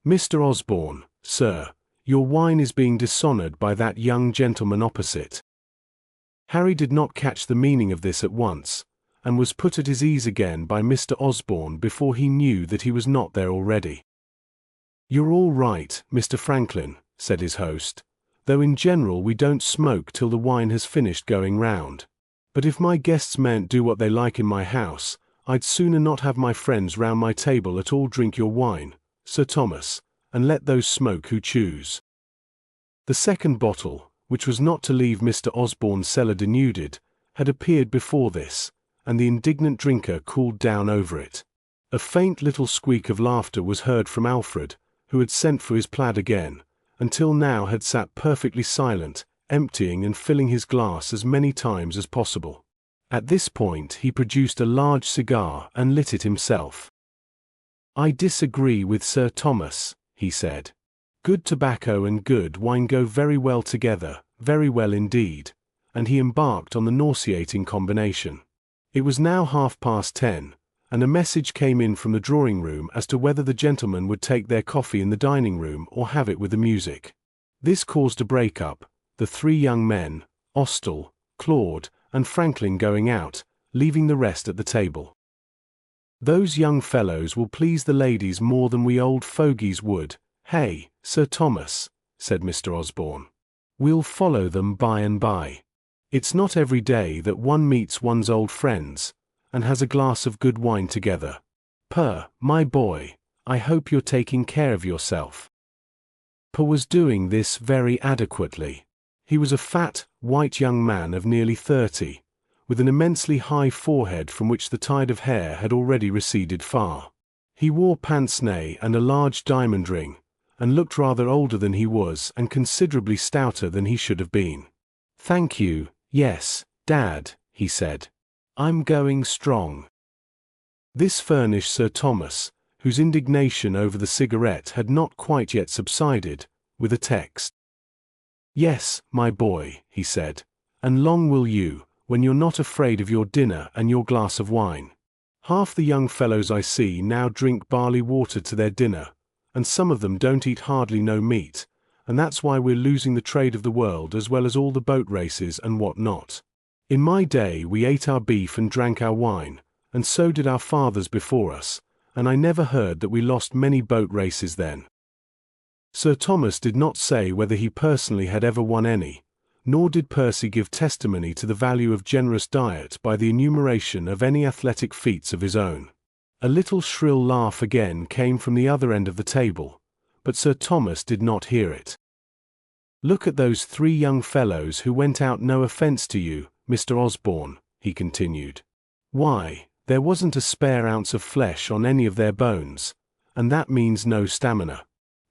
"Mr. Osborne, sir, your wine is being dishonored by that young gentleman opposite." Harry did not catch the meaning of this at once, and was put at his ease again by Mr. Osborne before he knew that he was not there already. "You're all right, Mr. Franklin," said his host, "though in general we don't smoke till the wine has finished going round. But if my guests mayn't do what they like in my house, I'd sooner not have my friends round my table at all drink your wine, Sir Thomas, and let those smoke who choose." The second bottle, which was not to leave Mr. Osborne's cellar denuded, had appeared before this, and the indignant drinker cooled down over it. A faint little squeak of laughter was heard from Alfred, who had sent for his plaid again, until now had sat perfectly silent, emptying and filling his glass as many times as possible. At this point he produced a large cigar and lit it himself. "I disagree with Sir Thomas," he said. "Good tobacco and good wine go very well together, very well indeed," and he embarked on the nauseating combination. It was now 10:30, and a message came in from the drawing-room as to whether the gentlemen would take their coffee in the dining-room or have it with the music. This caused a break-up, the three young men, Austell, Claude, and Franklin going out, leaving the rest at the table. "Those young fellows will please the ladies more than we old fogies would, hey, Sir Thomas?" said Mr. Osborne. "We'll follow them by and by. It's not every day that one meets one's old friends, and has a glass of good wine together. My boy, I hope you're taking care of yourself." Per was doing this very adequately. He was a fat, white young man of nearly 30, with an immensely high forehead from which the tide of hair had already receded far. He wore pince-nez and a large diamond ring, and looked rather older than he was and considerably stouter than he should have been. "Thank you, yes, Dad," he said. "I'm going strong." This furnished Sir Thomas, whose indignation over the cigarette had not quite yet subsided, with a text. "Yes, my boy," he said, "and long will you, when you're not afraid of your dinner and your glass of wine. Half the young fellows I see now drink barley water to their dinner, and some of them don't eat hardly no meat, and that's why we're losing the trade of the world as well as all the boat races and what not. In my day we ate our beef and drank our wine, and so did our fathers before us, and I never heard that we lost many boat races then. Sir Thomas did not say whether he personally had ever won any, nor did Percy give testimony to the value of generous diet by the enumeration of any athletic feats of his own. A little shrill laugh again came from the other end of the table, but Sir Thomas did not hear it. "Look at those 3 young fellows who went out, no offence to you, Mr. Osborne," he continued. "Why, there wasn't a spare ounce of flesh on any of their bones, and that means no stamina.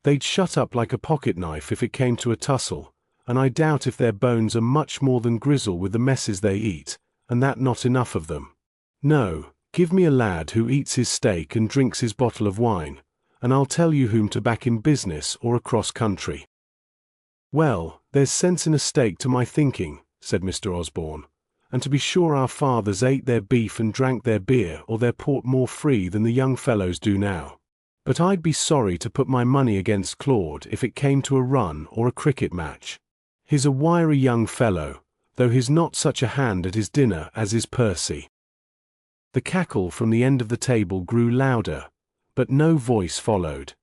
They'd shut up like a pocket knife if it came to a tussle, and I doubt if their bones are much more than grizzle with the messes they eat, and that not enough of them. No, give me a lad who eats his steak and drinks his bottle of wine, and I'll tell you whom to back in business or across country." "Well, there's sense in a steak to my thinking," said Mr. Osborne, "and to be sure our fathers ate their beef and drank their beer or their port more free than the young fellows do now. But I'd be sorry to put my money against Claude if it came to a run or a cricket match. He's a wiry young fellow, though he's not such a hand at his dinner as is Percy." The cackle from the end of the table grew louder, but no voice followed.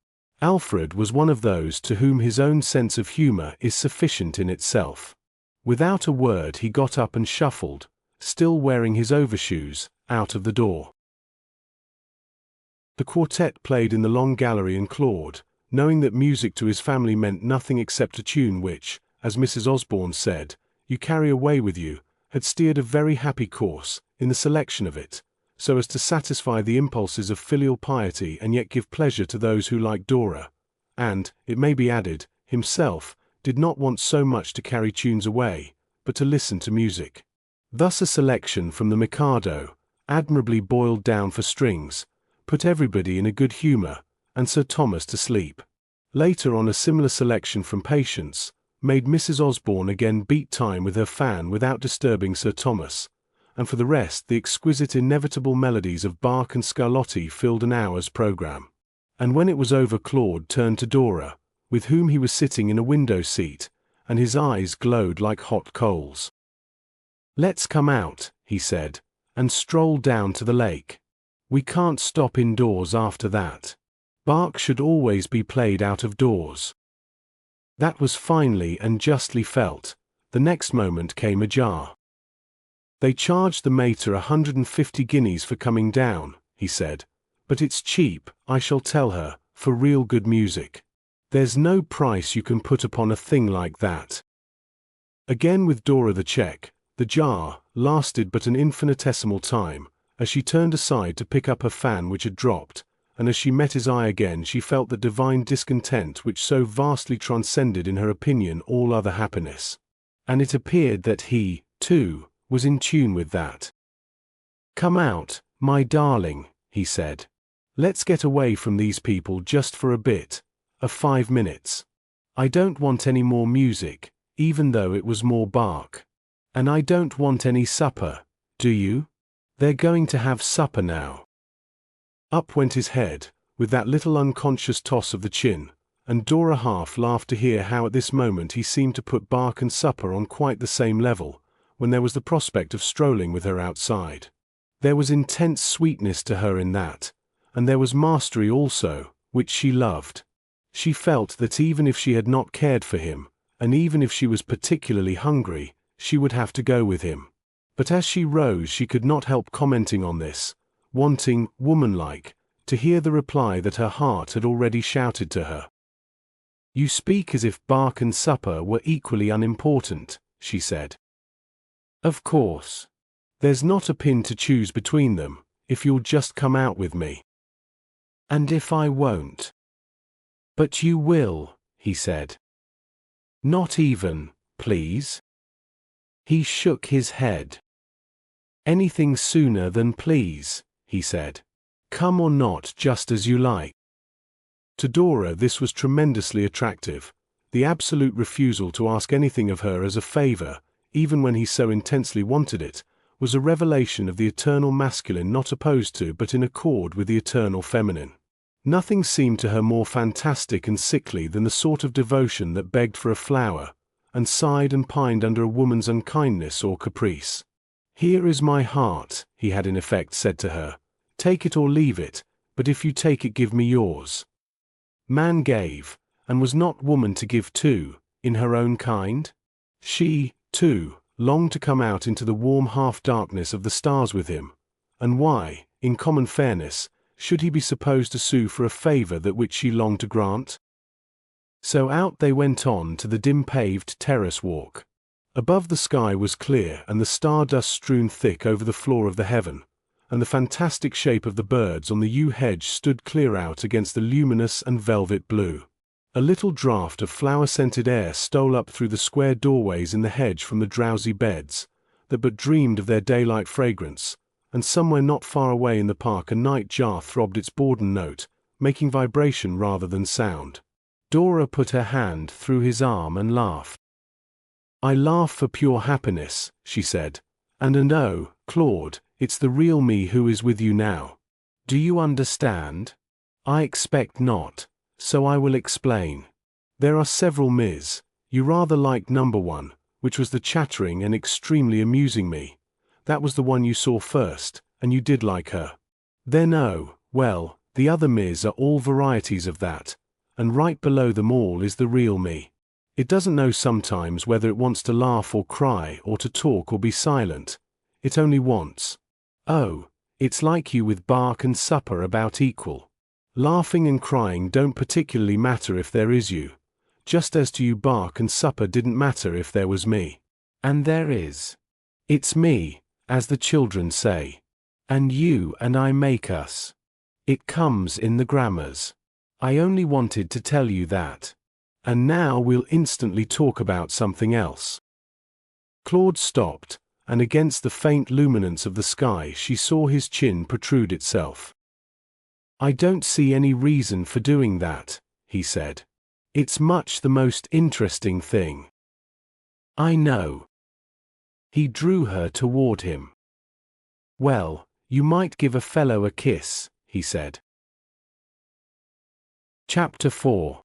Alfred was one of those to whom his own sense of humour is sufficient in itself. Without a word he got up and shuffled, still wearing his overshoes, out of the door. The quartet played in the long gallery, and Claude, knowing that music to his family meant nothing except a tune which, as Mrs. Osborne said, you carry away with you, had steered a very happy course in the selection of it, so as to satisfy the impulses of filial piety and yet give pleasure to those who liked Dora, and, it may be added, himself, did not want so much to carry tunes away, but to listen to music. Thus a selection from the Mikado, admirably boiled down for strings, put everybody in a good humour, and Sir Thomas to sleep. Later on a similar selection from Patience made Mrs. Osborne again beat time with her fan without disturbing Sir Thomas, and for the rest the exquisite inevitable melodies of Bach and Scarlatti filled an hour's programme. And when it was over Claude turned to Dora, with whom he was sitting in a window seat, and his eyes glowed like hot coals. "Let's come out," he said, "and stroll down to the lake. We can't stop indoors after that. Bach should always be played out of doors." That was finely and justly felt. The next moment came a jar. "They charged the mater 150 guineas for coming down," he said, "but it's cheap, I shall tell her, for real good music. There's no price you can put upon a thing like that." Again with Dora the check, the jar lasted but an infinitesimal time, as she turned aside to pick up her fan which had dropped, and as she met his eye again she felt that divine discontent which so vastly transcended in her opinion all other happiness. And it appeared that he, too, was in tune with that. "Come out, my darling," he said. "Let's get away from these people just for a bit, of 5 minutes. I don't want any more music, even though it was more Bach. And I don't want any supper, do you? They're going to have supper now." Up went his head, with that little unconscious toss of the chin, and Dora half laughed to hear how at this moment he seemed to put Bach and supper on quite the same level, when there was the prospect of strolling with her outside. There was intense sweetness to her in that, and there was mastery also, which she loved. She felt that even if she had not cared for him, and even if she was particularly hungry, she would have to go with him. But as she rose she could not help commenting on this, wanting, womanlike, to hear the reply that her heart had already shouted to her. "You speak as if Bach and supper were equally unimportant," she said. "Of course. There's not a pin to choose between them, if you'll just come out with me." "And if I won't?" "But you will," he said. "Not even, please?" He shook his head. "Anything sooner than please," he said. "Come or not, just as you like." To Dora this was tremendously attractive. The absolute refusal to ask anything of her as a favour, even when he so intensely wanted it, was a revelation of the eternal masculine not opposed to but in accord with the eternal feminine. Nothing seemed to her more fantastic and sickly than the sort of devotion that begged for a flower, and sighed and pined under a woman's unkindness or caprice. "Here is my heart," he had in effect said to her. "Take it or leave it, but if you take it, give me yours." Man gave, and was not woman to give too, in her own kind? She, too, longed to come out into the warm half-darkness of the stars with him, and why, in common fairness, should he be supposed to sue for a favor that which she longed to grant? So out they went on to the dim-paved terrace walk. Above the sky was clear and the stardust strewn thick over the floor of the heaven, and the fantastic shape of the birds on the yew hedge stood clear out against the luminous and velvet blue. A little draught of flower-scented air stole up through the square doorways in the hedge from the drowsy beds, that but dreamed of their daylight fragrance, and somewhere not far away in the park a night jar throbbed its bourdon note, making vibration rather than sound. Dora put her hand through his arm and laughed. "I laugh for pure happiness," she said. And oh, Claude, it's the real me who is with you now. Do you understand?" "I expect not, so I will explain. There are several Ms. You rather liked number one, which was the chattering and extremely amusing me. That was the one you saw first, and you did like her. Then oh, well, the other Ms. are all varieties of that, and right below them all is the real me. It doesn't know sometimes whether it wants to laugh or cry or to talk or be silent. It only wants. Oh, it's like you with bark and supper about equal. Laughing and crying don't particularly matter if there is you, just as to you bark and supper didn't matter if there was me. And there is. It's me, as the children say. And you and I make us. It comes in the grammars. I only wanted to tell you that. And now we'll instantly talk about something else." Claude stopped, and against the faint luminance of the sky she saw his chin protrude itself. "I don't see any reason for doing that," he said. "It's much the most interesting thing." "I know." He drew her toward him. "Well, you might give a fellow a kiss," he said. Chapter 4.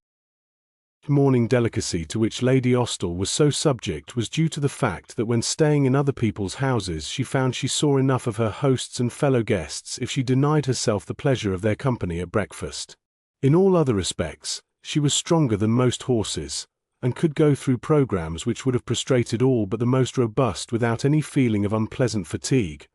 The morning delicacy to which Lady Austell was so subject was due to the fact that when staying in other people's houses she found she saw enough of her hosts and fellow guests if she denied herself the pleasure of their company at breakfast. In all other respects, she was stronger than most horses, and could go through programs which would have prostrated all but the most robust without any feeling of unpleasant fatigue,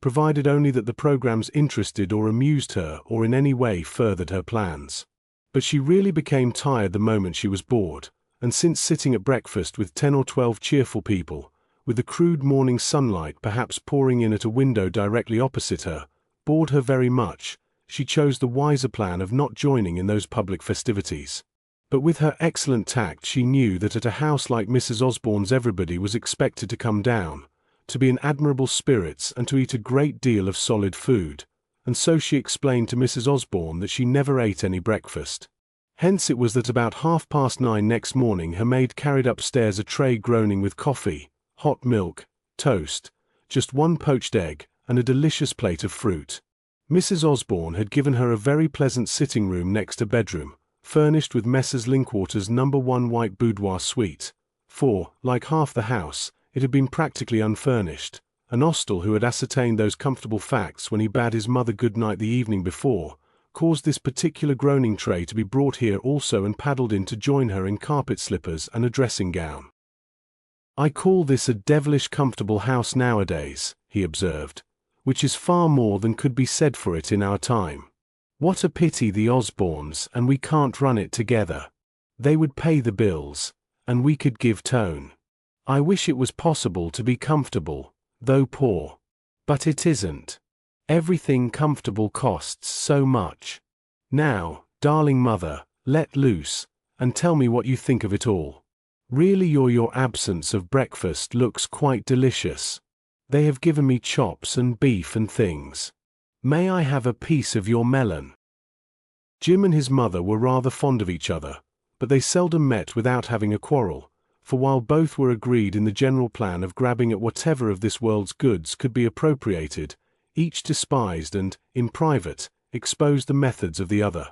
provided only that the programs interested or amused her or in any way furthered her plans. But she really became tired the moment she was bored, and since sitting at breakfast with 10 or 12 cheerful people, with the crude morning sunlight perhaps pouring in at a window directly opposite her, bored her very much, she chose the wiser plan of not joining in those public festivities. But with her excellent tact she knew that at a house like Mrs. Osborne's everybody was expected to come down, to be in admirable spirits and to eat a great deal of solid food. And so she explained to Mrs. Osborne that she never ate any breakfast. Hence it was that about 9:30 next morning her maid carried upstairs a tray groaning with coffee, hot milk, toast, just one poached egg, and a delicious plate of fruit. Mrs. Osborne had given her a very pleasant sitting room next her bedroom, furnished with Messrs. Linkwater's No. 1 white boudoir suite, for, like half the house, it had been practically unfurnished. And Austell, who had ascertained those comfortable facts when he bade his mother good night the evening before, caused this particular groaning tray to be brought here also and paddled in to join her in carpet slippers and a dressing gown. "I call this a devilish comfortable house nowadays," he observed, "which is far more than could be said for it in our time. What a pity the Osbornes and we can't run it together. They would pay the bills, and we could give tone. I wish it was possible to be comfortable, though poor. But it isn't. Everything comfortable costs so much. Now, darling mother, let loose, and tell me what you think of it all. Really your absence of breakfast looks quite delicious. They have given me chops and beef and things. May I have a piece of your melon?" Jim and his mother were rather fond of each other, but they seldom met without having a quarrel, for while both were agreed in the general plan of grabbing at whatever of this world's goods could be appropriated, each despised and, in private, exposed the methods of the other.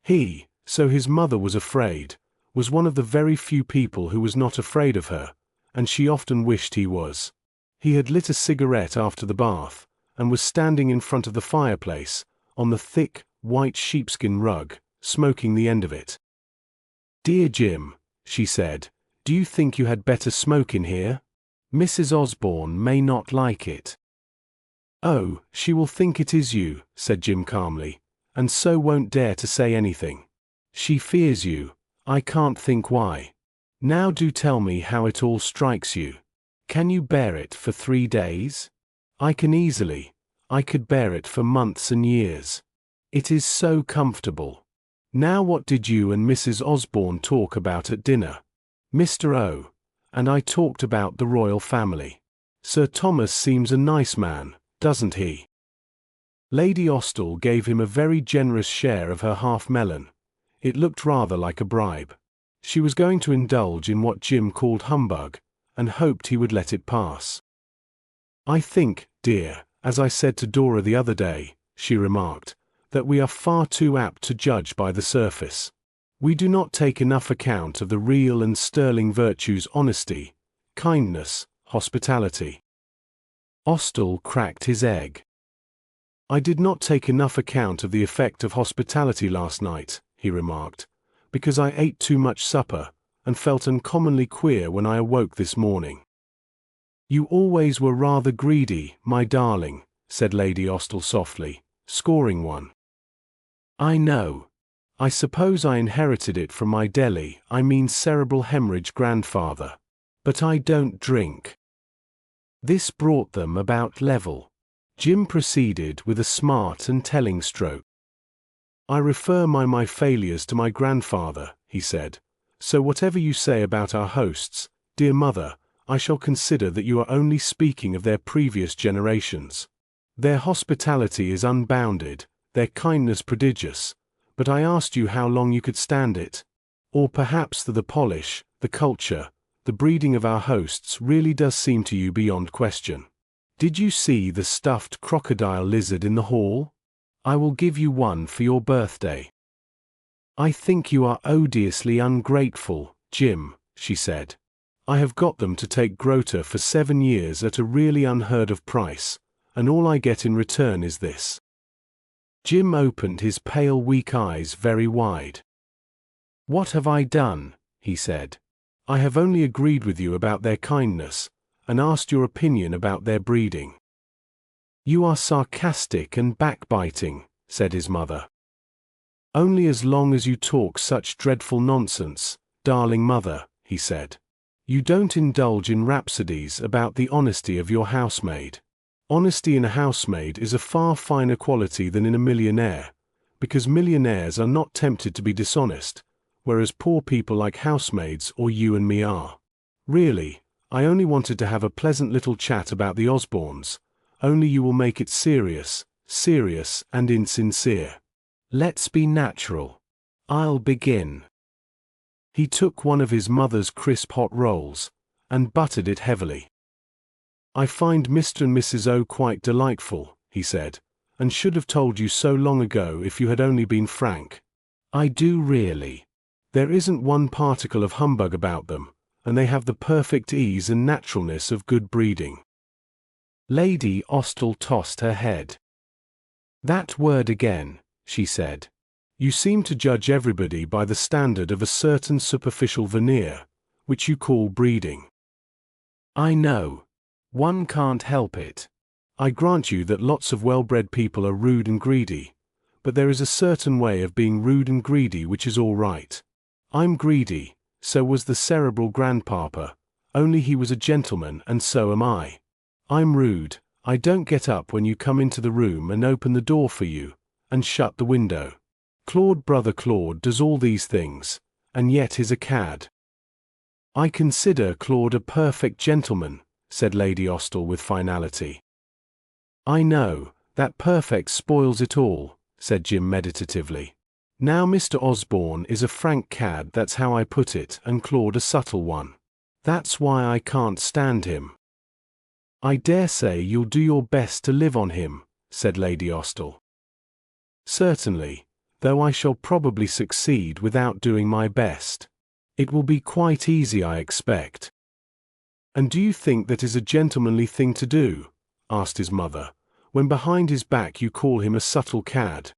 He, so his mother was afraid, was one of the very few people who was not afraid of her, and she often wished he was. He had lit a cigarette after the bath, and was standing in front of the fireplace, on the thick, white sheepskin rug, smoking the end of it. "Dear Jim," she said, "do you think you had better smoke in here? Mrs. Osborne may not like it." "Oh, she will think it is you," said Jim calmly, "and so won't dare to say anything. She fears you, I can't think why. Now do tell me how it all strikes you. Can you bear it for 3 days? I can easily. I could bear it for months and years. It is so comfortable. Now what did you and Mrs. Osborne talk about at dinner?" "Mr. O. and I talked about the royal family. Sir Thomas seems a nice man, doesn't he?" Lady Austell gave him a very generous share of her half-melon. It looked rather like a bribe. She was going to indulge in what Jim called humbug, and hoped he would let it pass. "I think, dear, as I said to Dora the other day," she remarked, "that we are far too apt to judge by the surface. We do not take enough account of the real and sterling virtues honesty, kindness, hospitality." Austell cracked his egg. "I did not take enough account of the effect of hospitality last night," he remarked, "because I ate too much supper, and felt uncommonly queer when I awoke this morning." "You always were rather greedy, my darling," said Lady Austell softly, scoring one. "I know. I suppose I inherited it from my cerebral hemorrhage grandfather. But I don't drink." This brought them about level. Jim proceeded with a smart and telling stroke. "I refer my failures to my grandfather," he said. "So whatever you say about our hosts, dear mother, I shall consider that you are only speaking of their previous generations. Their hospitality is unbounded, their kindness prodigious, but I asked you how long you could stand it. Or perhaps that the polish, the culture, the breeding of our hosts really does seem to you beyond question. Did you see the stuffed crocodile lizard in the hall? I will give you one for your birthday." "I think you are odiously ungrateful, Jim," she said. "I have got them to take Grota for 7 years at a really unheard-of price, and all I get in return is this." Jim opened his pale weak eyes very wide. "What have I done?" he said. "I have only agreed with you about their kindness, and asked your opinion about their breeding." "You are sarcastic and backbiting," said his mother. "Only as long as you talk such dreadful nonsense, darling mother," he said. "You don't indulge in rhapsodies about the honesty of your housemaid. Honesty in a housemaid is a far finer quality than in a millionaire, because millionaires are not tempted to be dishonest, whereas poor people like housemaids or you and me are. Really, I only wanted to have a pleasant little chat about the Osbornes, only you will make it serious, serious and insincere. Let's be natural. I'll begin." He took one of his mother's crisp hot rolls, and buttered it heavily. "I find Mr. and Mrs. O quite delightful," he said, "and should have told you so long ago if you had only been frank. I do really. There isn't one particle of humbug about them, and they have the perfect ease and naturalness of good breeding." Lady Austell tossed her head. "That word again," she said. "You seem to judge everybody by the standard of a certain superficial veneer, which you call breeding." "I know. One can't help it. I grant you that lots of well-bred people are rude and greedy, but there is a certain way of being rude and greedy which is all right. I'm greedy, so was the cerebral grandpapa, only he was a gentleman and so am I. I'm rude, I don't get up when you come into the room and open the door for you, and shut the window. Brother Claude does all these things, and yet is a cad." "I consider Claude a perfect gentleman," said Lady Austell with finality. "I know, that perfect spoils it all," said Jim meditatively. "Now Mr. Osborne is a frank cad, that's how I put it, and Claude a subtle one. That's why I can't stand him." "I dare say you'll do your best to live on him," said Lady Ostel. "Certainly, though I shall probably succeed without doing my best. It will be quite easy, I expect." "And do you think that is a gentlemanly thing to do?" asked his mother, "when behind his back you call him a subtle cad?"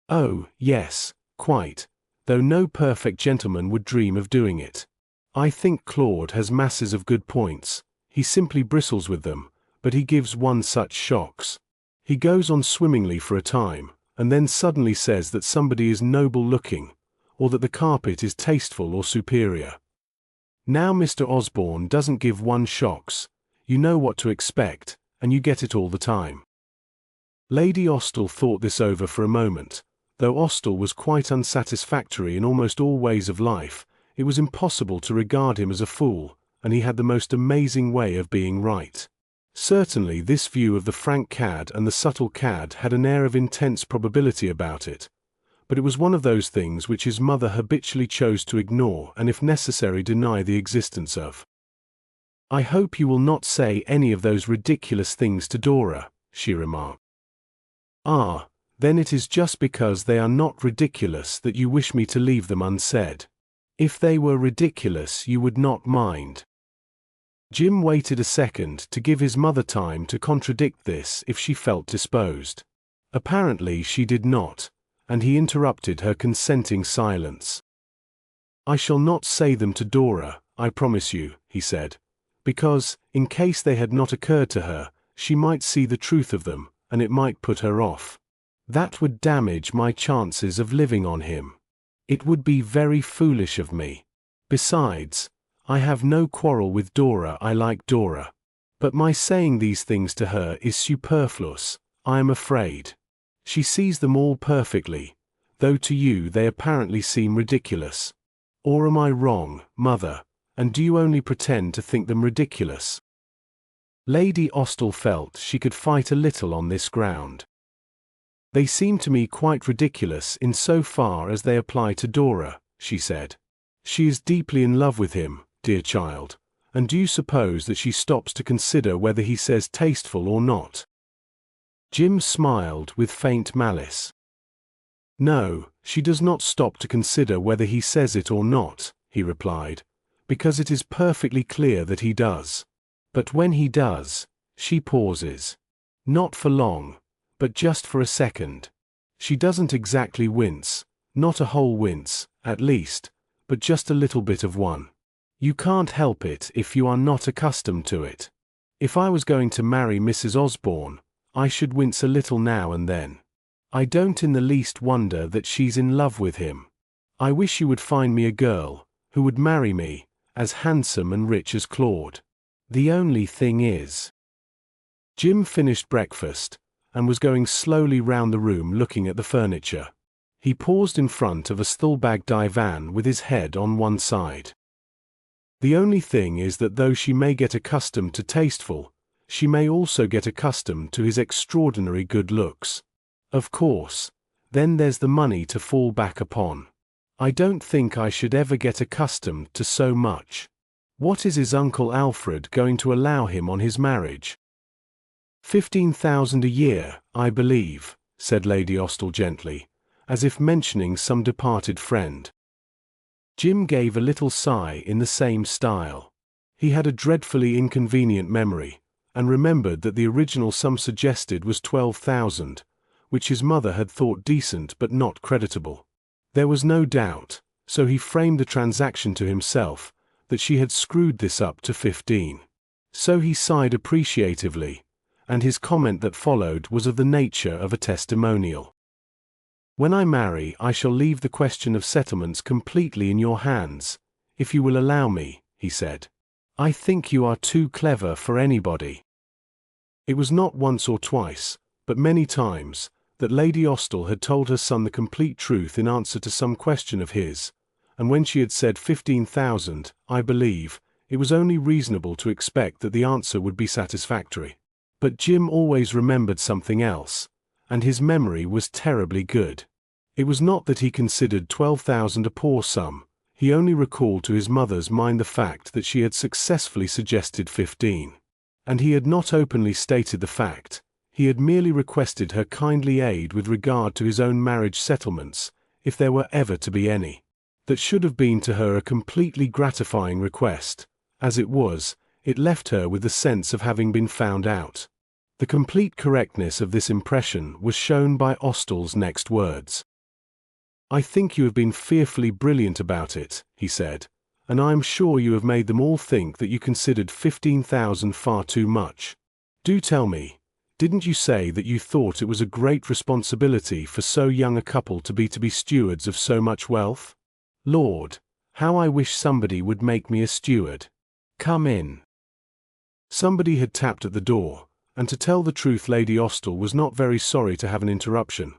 "Oh, yes, quite, though no perfect gentleman would dream of doing it. I think Claude has masses of good points, he simply bristles with them, but he gives one such shocks. He goes on swimmingly for a time, and then suddenly says that somebody is noble looking, or that the carpet is tasteful or superior. Now Mr. Osborne doesn't give one shocks, you know what to expect, and you get it all the time." Lady Ostel thought this over for a moment. Though Ostel was quite unsatisfactory in almost all ways of life, it was impossible to regard him as a fool, and he had the most amazing way of being right. Certainly this view of the frank cad and the subtle cad had an air of intense probability about it, but it was one of those things which his mother habitually chose to ignore and if necessary deny the existence of. "I hope you will not say any of those ridiculous things to Dora," she remarked. "Ah, then it is just because they are not ridiculous that you wish me to leave them unsaid. If they were ridiculous you would not mind." Jim waited a second to give his mother time to contradict this if she felt disposed. Apparently she did not, and he interrupted her consenting silence. "I shall not say them to Dora, I promise you," he said, "because, in case they had not occurred to her, she might see the truth of them, and it might put her off. That would damage my chances of living on him. It would be very foolish of me. Besides, I have no quarrel with Dora, I like Dora. But my saying these things to her is superfluous, I am afraid. She sees them all perfectly, though to you they apparently seem ridiculous. Or am I wrong, Mother, and do you only pretend to think them ridiculous?" Lady Ostel felt she could fight a little on this ground. "They seem to me quite ridiculous in so far as they apply to Dora," she said. "She is deeply in love with him, dear child, and do you suppose that she stops to consider whether he says tasteful or not?" Jim smiled with faint malice. "No, she does not stop to consider whether he says it or not," he replied, "because it is perfectly clear that he does. But when he does, she pauses. Not for long, but just for a second. She doesn't exactly wince, not a whole wince, at least, but just a little bit of one. You can't help it if you are not accustomed to it. If I was going to marry Mrs. Osborne, I should wince a little now and then. I don't in the least wonder that she's in love with him. I wish you would find me a girl, who would marry me, as handsome and rich as Claude. The only thing is—" Jim finished breakfast, and was going slowly round the room looking at the furniture. He paused in front of a Stulbag divan with his head on one side. "The only thing is that though she may get accustomed to tasteful, she may also get accustomed to his extraordinary good looks. Of course, then there's the money to fall back upon. I don't think I should ever get accustomed to so much. What is his Uncle Alfred going to allow him on his marriage?" 15,000 a year, I believe," said Lady Ostel gently, as if mentioning some departed friend. Jim gave a little sigh in the same style. He had a dreadfully inconvenient memory, and remembered that the original sum suggested was 12,000, which his mother had thought decent but not creditable. There was no doubt, so he framed the transaction to himself, that she had screwed this up to 15. So he sighed appreciatively, and his comment that followed was of the nature of a testimonial. "When I marry, I shall leave the question of settlements completely in your hands, if you will allow me," he said. "I think you are too clever for anybody." It was not once or twice, but many times, that Lady Ostel had told her son the complete truth in answer to some question of his, and when she had said 15,000, I believe, it was only reasonable to expect that the answer would be satisfactory. But Jim always remembered something else, and his memory was terribly good. It was not that he considered 12,000 a poor sum, He only recalled to his mother's mind the fact that she had successfully suggested 15. And he had not openly stated the fact. He had merely requested her kindly aid with regard to his own marriage settlements, if there were ever to be any. That should have been to her a completely gratifying request. As it was, it left her with the sense of having been found out. The complete correctness of this impression was shown by Ostal's next words. "I think you have been fearfully brilliant about it," he said, "and I am sure you have made them all think that you considered 15,000 far too much. Do tell me, didn't you say that you thought it was a great responsibility for so young a couple to be stewards of so much wealth? Lord, how I wish somebody would make me a steward. Come in." Somebody had tapped at the door, and to tell the truth Lady Ostal was not very sorry to have an interruption,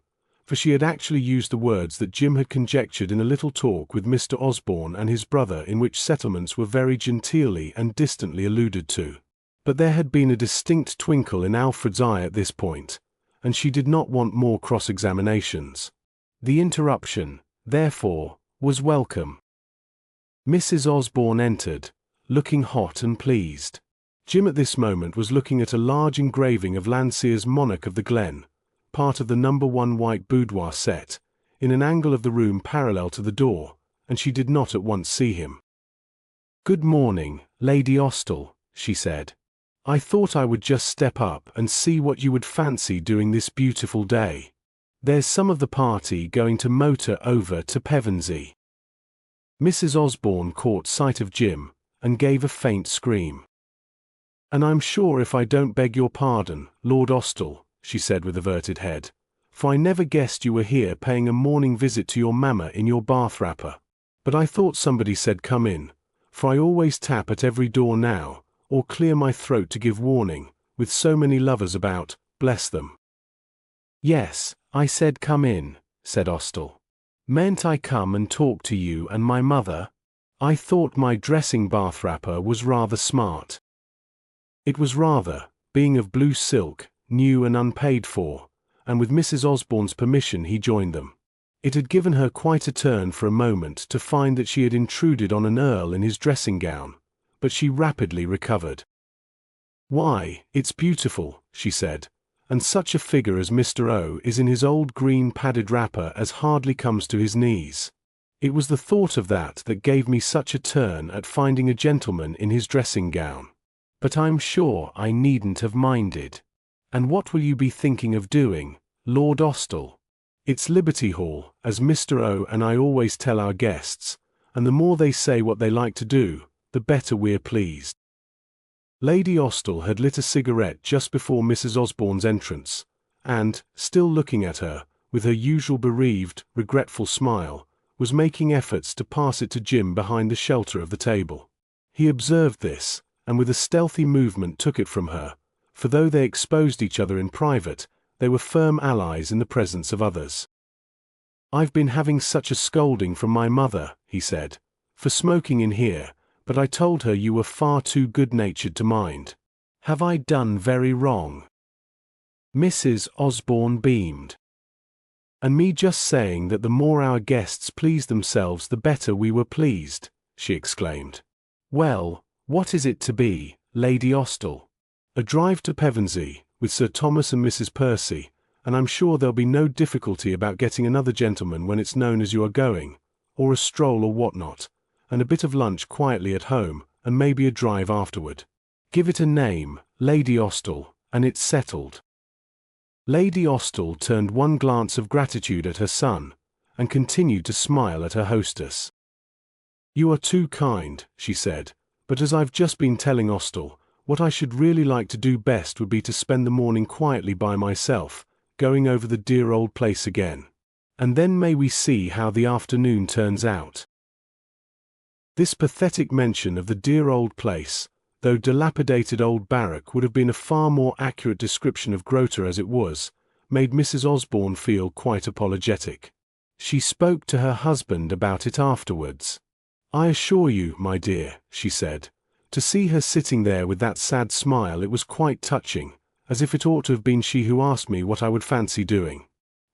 for she had actually used the words that Jim had conjectured in a little talk with Mr. Osborne and his brother, in which settlements were very genteelly and distantly alluded to. But there had been a distinct twinkle in Alfred's eye at this point, and she did not want more cross-examinations. The interruption, therefore, was welcome. Mrs. Osborne entered, looking hot and pleased. Jim at this moment was looking at a large engraving of Landseer's Monarch of the Glen, part of the No. 1 white boudoir set, in an angle of the room parallel to the door, and she did not at once see him. "Good morning, Lady Ostal," she said. "I thought I would just step up and see what you would fancy doing this beautiful day. There's some of the party going to motor over to Pevensey." Mrs. Osborne caught sight of Jim, and gave a faint scream. "And I'm sure if I don't beg your pardon, Lord Ostal," she said with averted head, "for I never guessed you were here paying a morning visit to your mamma in your bath wrapper. But I thought somebody said come in, for I always tap at every door now, or clear my throat to give warning, with so many lovers about, bless them." "Yes, I said come in," said Ostal. "Mayn't I come and talk to you and my mother? I thought my dressing bath wrapper was rather smart." It was rather, being of blue silk, new and unpaid for, and with Mrs. Osborne's permission he joined them. It had given her quite a turn for a moment to find that she had intruded on an earl in his dressing gown, but she rapidly recovered. "Why, it's beautiful," she said, "and such a figure as Mr. O is in his old green padded wrapper as hardly comes to his knees. It was the thought of that gave me such a turn at finding a gentleman in his dressing gown. But I'm sure I needn't have minded. And what will you be thinking of doing, Lord Ostal? It's Liberty Hall, as Mr. O and I always tell our guests, and the more they say what they like to do, the better we're pleased." Lady Ostal had lit a cigarette just before Mrs. Osborne's entrance, and, still looking at her, with her usual bereaved, regretful smile, was making efforts to pass it to Jim behind the shelter of the table. He observed this, and with a stealthy movement took it from her, for though they exposed each other in private, they were firm allies in the presence of others. "I've been having such a scolding from my mother," he said, "for smoking in here, but I told her you were far too good-natured to mind. Have I done very wrong?" Mrs. Osborne beamed. "And me just saying that the more our guests pleased themselves the better we were pleased," she exclaimed. "Well, what is it to be, Lady Ostal?" "A drive to Pevensey, with Sir Thomas and Mrs. Percy, and I'm sure there'll be no difficulty about getting another gentleman when it's known as you are going, or a stroll or what-not, and a bit of lunch quietly at home, and maybe a drive afterward. Give it a name, Lady Ostal, and it's settled." Lady Ostal turned one glance of gratitude at her son, and continued to smile at her hostess. "You are too kind," she said, "but as I've just been telling Ostal, what I should really like to do best would be to spend the morning quietly by myself, going over the dear old place again. And then may we see how the afternoon turns out." This pathetic mention of the dear old place, though dilapidated old barrack would have been a far more accurate description of Grota as it was, made Mrs. Osborne feel quite apologetic. She spoke to her husband about it afterwards. "I assure you, my dear," she said, "to see her sitting there with that sad smile, it was quite touching, as if it ought to have been she who asked me what I would fancy doing.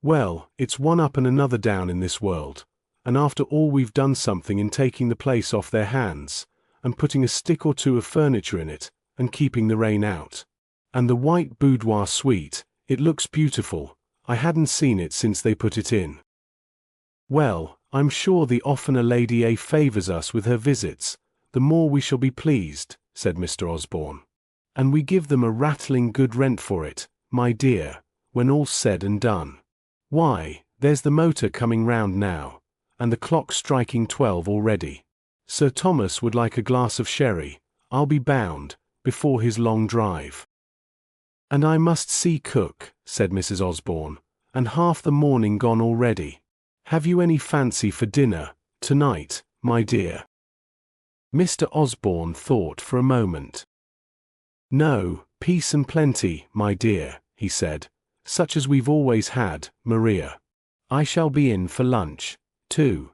Well, it's one up and another down in this world, and after all we've done something in taking the place off their hands, and putting a stick or two of furniture in it, and keeping the rain out. And the white boudoir suite, it looks beautiful. I hadn't seen it since they put it in. Well, I'm sure the oftener Lady A favours us with her visits, the more we shall be pleased, said Mr. Osborne. And we give them a rattling good rent for it, my dear, when all's said and done. Why, there's the motor coming round now, and the clock striking 12 already. Sir Thomas would like a glass of sherry, I'll be bound, before his long drive. And I must see cook, said Mrs. Osborne, and half the morning gone already. Have you any fancy for dinner, tonight, my dear? Mr. Osborne thought for a moment. No, peace and plenty, my dear, he said, such as we've always had, Maria. I shall be in for lunch, too.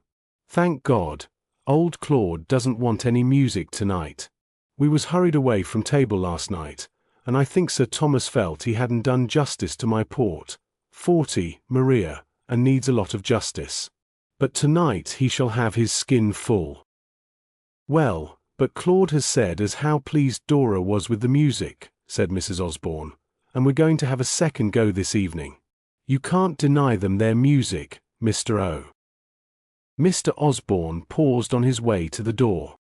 Thank God, old Claude doesn't want any music tonight. We was hurried away from table last night, and I think Sir Thomas felt he hadn't done justice to my port, 40, Maria, and needs a lot of justice. But tonight he shall have his skin full. Well, but Claude has said as how pleased Dora was with the music, said Mrs. Osborne, and we're going to have a second go this evening. You can't deny them their music, Mr. O. Mr. Osborne paused on his way to the door.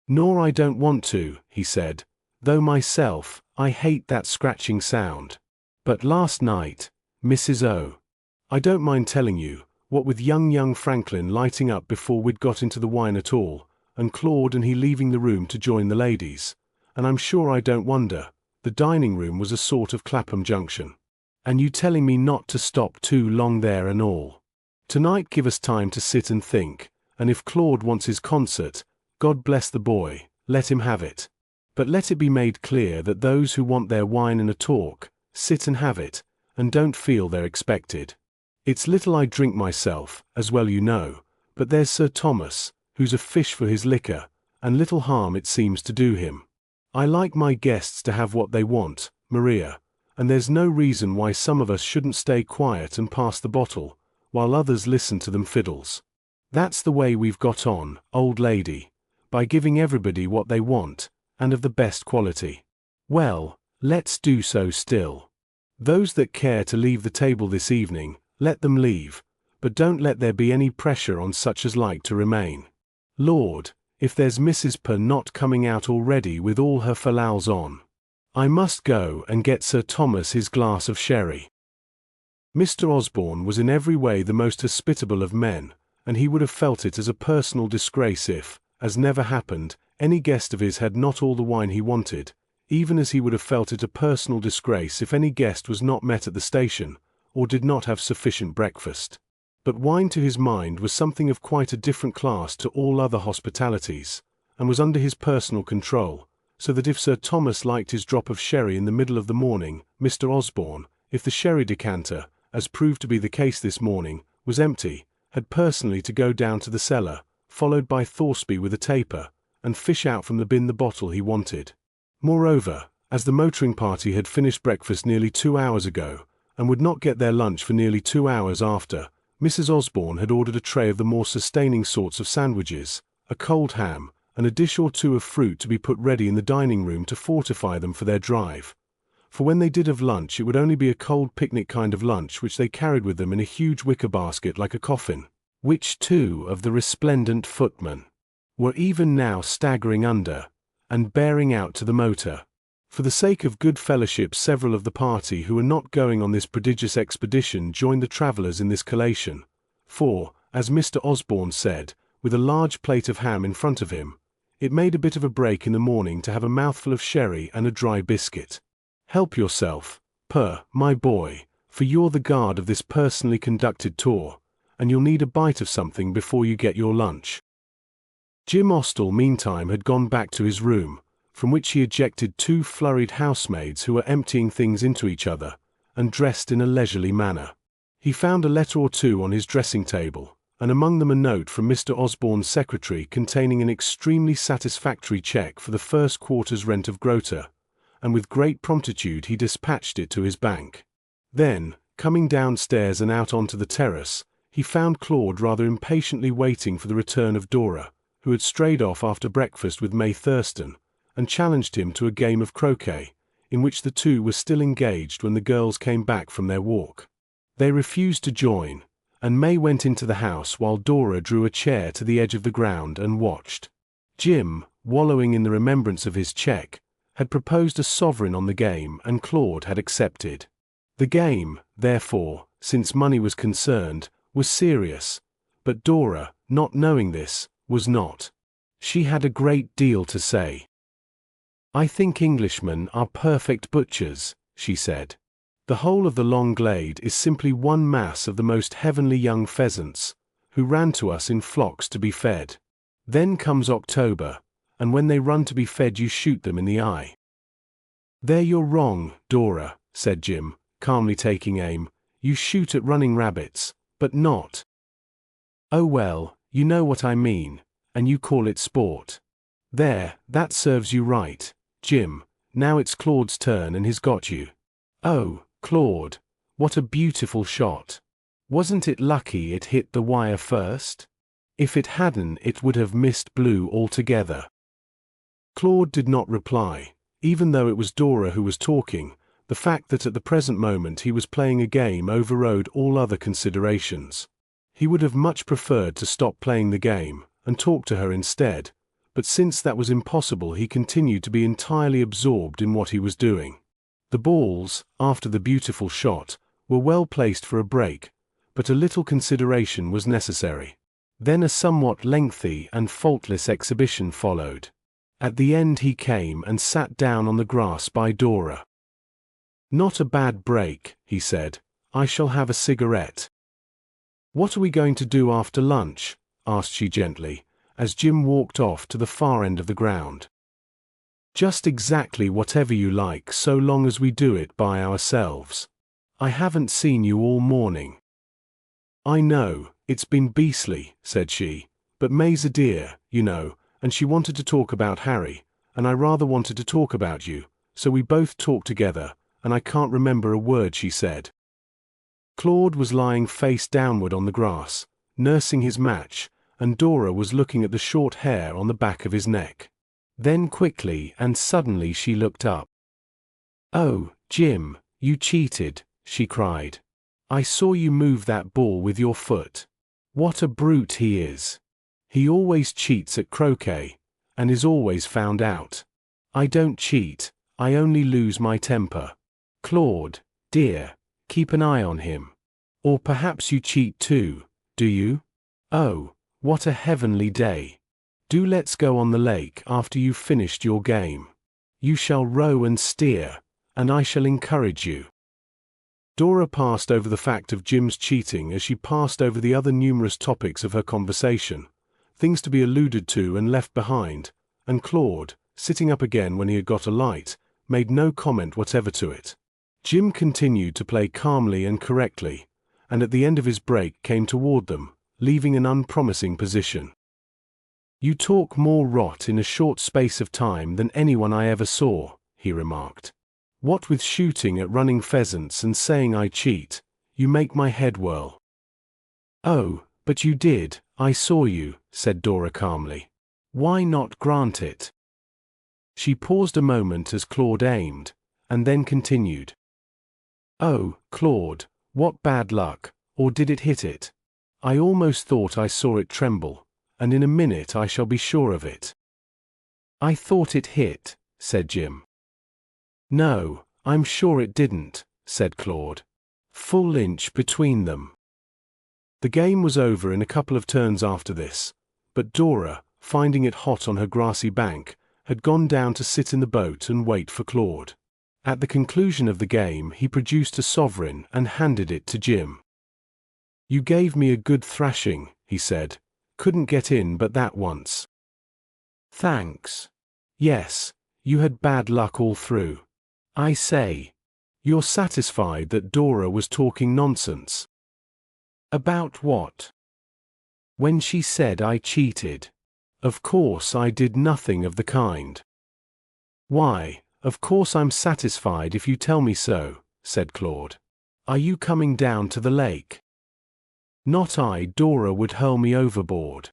Nor I don't want to, he said, though myself, I hate that scratching sound. But last night, Mrs. O. I don't mind telling you, what with young Franklin lighting up before we'd got into the wine at all, and Claude and he leaving the room to join the ladies, and I'm sure I don't wonder, the dining room was a sort of Clapham Junction. And you telling me not to stop too long there and all. Tonight give us time to sit and think, and if Claude wants his concert, God bless the boy, let him have it. But let it be made clear that those who want their wine and a talk, sit and have it, and don't feel they're expected. It's little I drink myself, as well you know, but there's Sir Thomas, who's a fish for his liquor, and little harm it seems to do him. I like my guests to have what they want, Maria, and there's no reason why some of us shouldn't stay quiet and pass the bottle, while others listen to them fiddles. That's the way we've got on, old lady, by giving everybody what they want, and of the best quality. Well, let's do so still. Those that care to leave the table this evening, let them leave, but don't let there be any pressure on such as like to remain. Lord, if there's Mrs. P not coming out already with all her fallals on. I must go and get Sir Thomas his glass of sherry. Mr. Osborne was in every way the most hospitable of men, and he would have felt it as a personal disgrace if, as never happened, any guest of his had not all the wine he wanted, even as he would have felt it a personal disgrace if any guest was not met at the station, or did not have sufficient breakfast. But wine to his mind was something of quite a different class to all other hospitalities, and was under his personal control, so that if Sir Thomas liked his drop of sherry in the middle of the morning, Mr. Osborne, if the sherry decanter, as proved to be the case this morning, was empty, had personally to go down to the cellar, followed by Thoresby with a taper, and fish out from the bin the bottle he wanted. Moreover, as the motoring party had finished breakfast nearly 2 hours ago, and would not get their lunch for nearly 2 hours after, Mrs. Osborne had ordered a tray of the more sustaining sorts of sandwiches, a cold ham, and a dish or two of fruit to be put ready in the dining room to fortify them for their drive. For when they did have lunch it would only be a cold picnic kind of lunch which they carried with them in a huge wicker basket like a coffin, which 2 of the resplendent footmen were even now staggering under, and bearing out to the motor. For the sake of good fellowship several of the party who were not going on this prodigious expedition joined the travellers in this collation, for, as Mr. Osborne said, with a large plate of ham in front of him, it made a bit of a break in the morning to have a mouthful of sherry and a dry biscuit. Help yourself, my boy, for you're the guard of this personally conducted tour, and you'll need a bite of something before you get your lunch. Jim Austell meantime had gone back to his room, from which he ejected 2 flurried housemaids who were emptying things into each other, and dressed in a leisurely manner. He found a letter or 2 on his dressing table, and among them a note from Mr. Osborne's secretary containing an extremely satisfactory cheque for the first quarter's rent of Grota, and with great promptitude he dispatched it to his bank. Then, coming downstairs and out onto the terrace, he found Claude rather impatiently waiting for the return of Dora, who had strayed off after breakfast with May Thurston, and challenged him to a game of croquet, in which the two were still engaged when the girls came back from their walk. They refused to join, and May went into the house while Dora drew a chair to the edge of the ground and watched. Jim, wallowing in the remembrance of his cheque, had proposed a sovereign on the game and Claude had accepted. The game, therefore, since money was concerned, was serious, but Dora, not knowing this, was not. She had a great deal to say. "I think Englishmen are perfect butchers," she said. "The whole of the long glade is simply one mass of the most heavenly young pheasants, who ran to us in flocks to be fed. Then comes October, and when they run to be fed you shoot them in the eye." "There you're wrong, Dora," said Jim, calmly taking aim. "You shoot at running rabbits, but not—" "Oh well, you know what I mean, and you call it sport. There, that serves you right, Jim. Now it's Claude's turn and he's got you." "Oh, Claude, what a beautiful shot. Wasn't it lucky it hit the wire first? If it hadn't it would have missed blue altogether." Claude did not reply, even though it was Dora who was talking. The fact that at the present moment he was playing a game overrode all other considerations. He would have much preferred to stop playing the game and talk to her instead, but since that was impossible he continued to be entirely absorbed in what he was doing. The balls, after the beautiful shot, were well placed for a break, but a little consideration was necessary. Then a somewhat lengthy and faultless exhibition followed. At the end he came and sat down on the grass by Dora. "Not a bad break," he said. "I shall have a cigarette." "What are we going to do after lunch?" asked she gently, as Jim walked off to the far end of the ground. "Just exactly whatever you like so long as we do it by ourselves. I haven't seen you all morning." "I know, it's been beastly," said she, "but May's a dear, you know, and she wanted to talk about Harry, and I rather wanted to talk about you, so we both talked together, and I can't remember a word she said." Claude was lying face downward on the grass, nursing his match, and Dora was looking at the short hair on the back of his neck. Then quickly and suddenly she looked up. "Oh, Jim, you cheated," she cried. "I saw you move that ball with your foot. What a brute he is. He always cheats at croquet, and is always found out. I don't cheat, I only lose my temper. Claude, dear, keep an eye on him. Or perhaps you cheat too, do you? Oh, what a heavenly day. Do let's go on the lake after you've finished your game. You shall row and steer, and I shall encourage you." Dora passed over the fact of Jim's cheating as she passed over the other numerous topics of her conversation, things to be alluded to and left behind, and Claude, sitting up again when he had got a light, made no comment whatever to it. Jim continued to play calmly and correctly, and at the end of his break came toward them, leaving an unpromising position. "You talk more rot in a short space of time than anyone I ever saw," he remarked. "What with shooting at running pheasants and saying I cheat, you make my head whirl." "Oh, but you did, I saw you," said Dora calmly. "Why not grant it?" She paused a moment as Claude aimed, and then continued. "Oh, Claude, what bad luck, or did it hit it? I almost thought I saw it tremble, and in a minute I shall be sure of it." "I thought it hit," said Jim. "No, I'm sure it didn't," said Claude. "Full inch between them." The game was over in a couple of turns after this, but Dora, finding it hot on her grassy bank, had gone down to sit in the boat and wait for Claude. At the conclusion of the game he produced a sovereign and handed it to Jim. "You gave me a good thrashing," he said. "Couldn't get in but that once." "Thanks. Yes, you had bad luck all through. I say, you're satisfied that Dora was talking nonsense?" "About what?" "When she said I cheated. Of course I did nothing of the kind." "Why, of course I'm satisfied if you tell me so," said Claude. "Are you coming down to the lake?" Not I. Dora would hurl me overboard.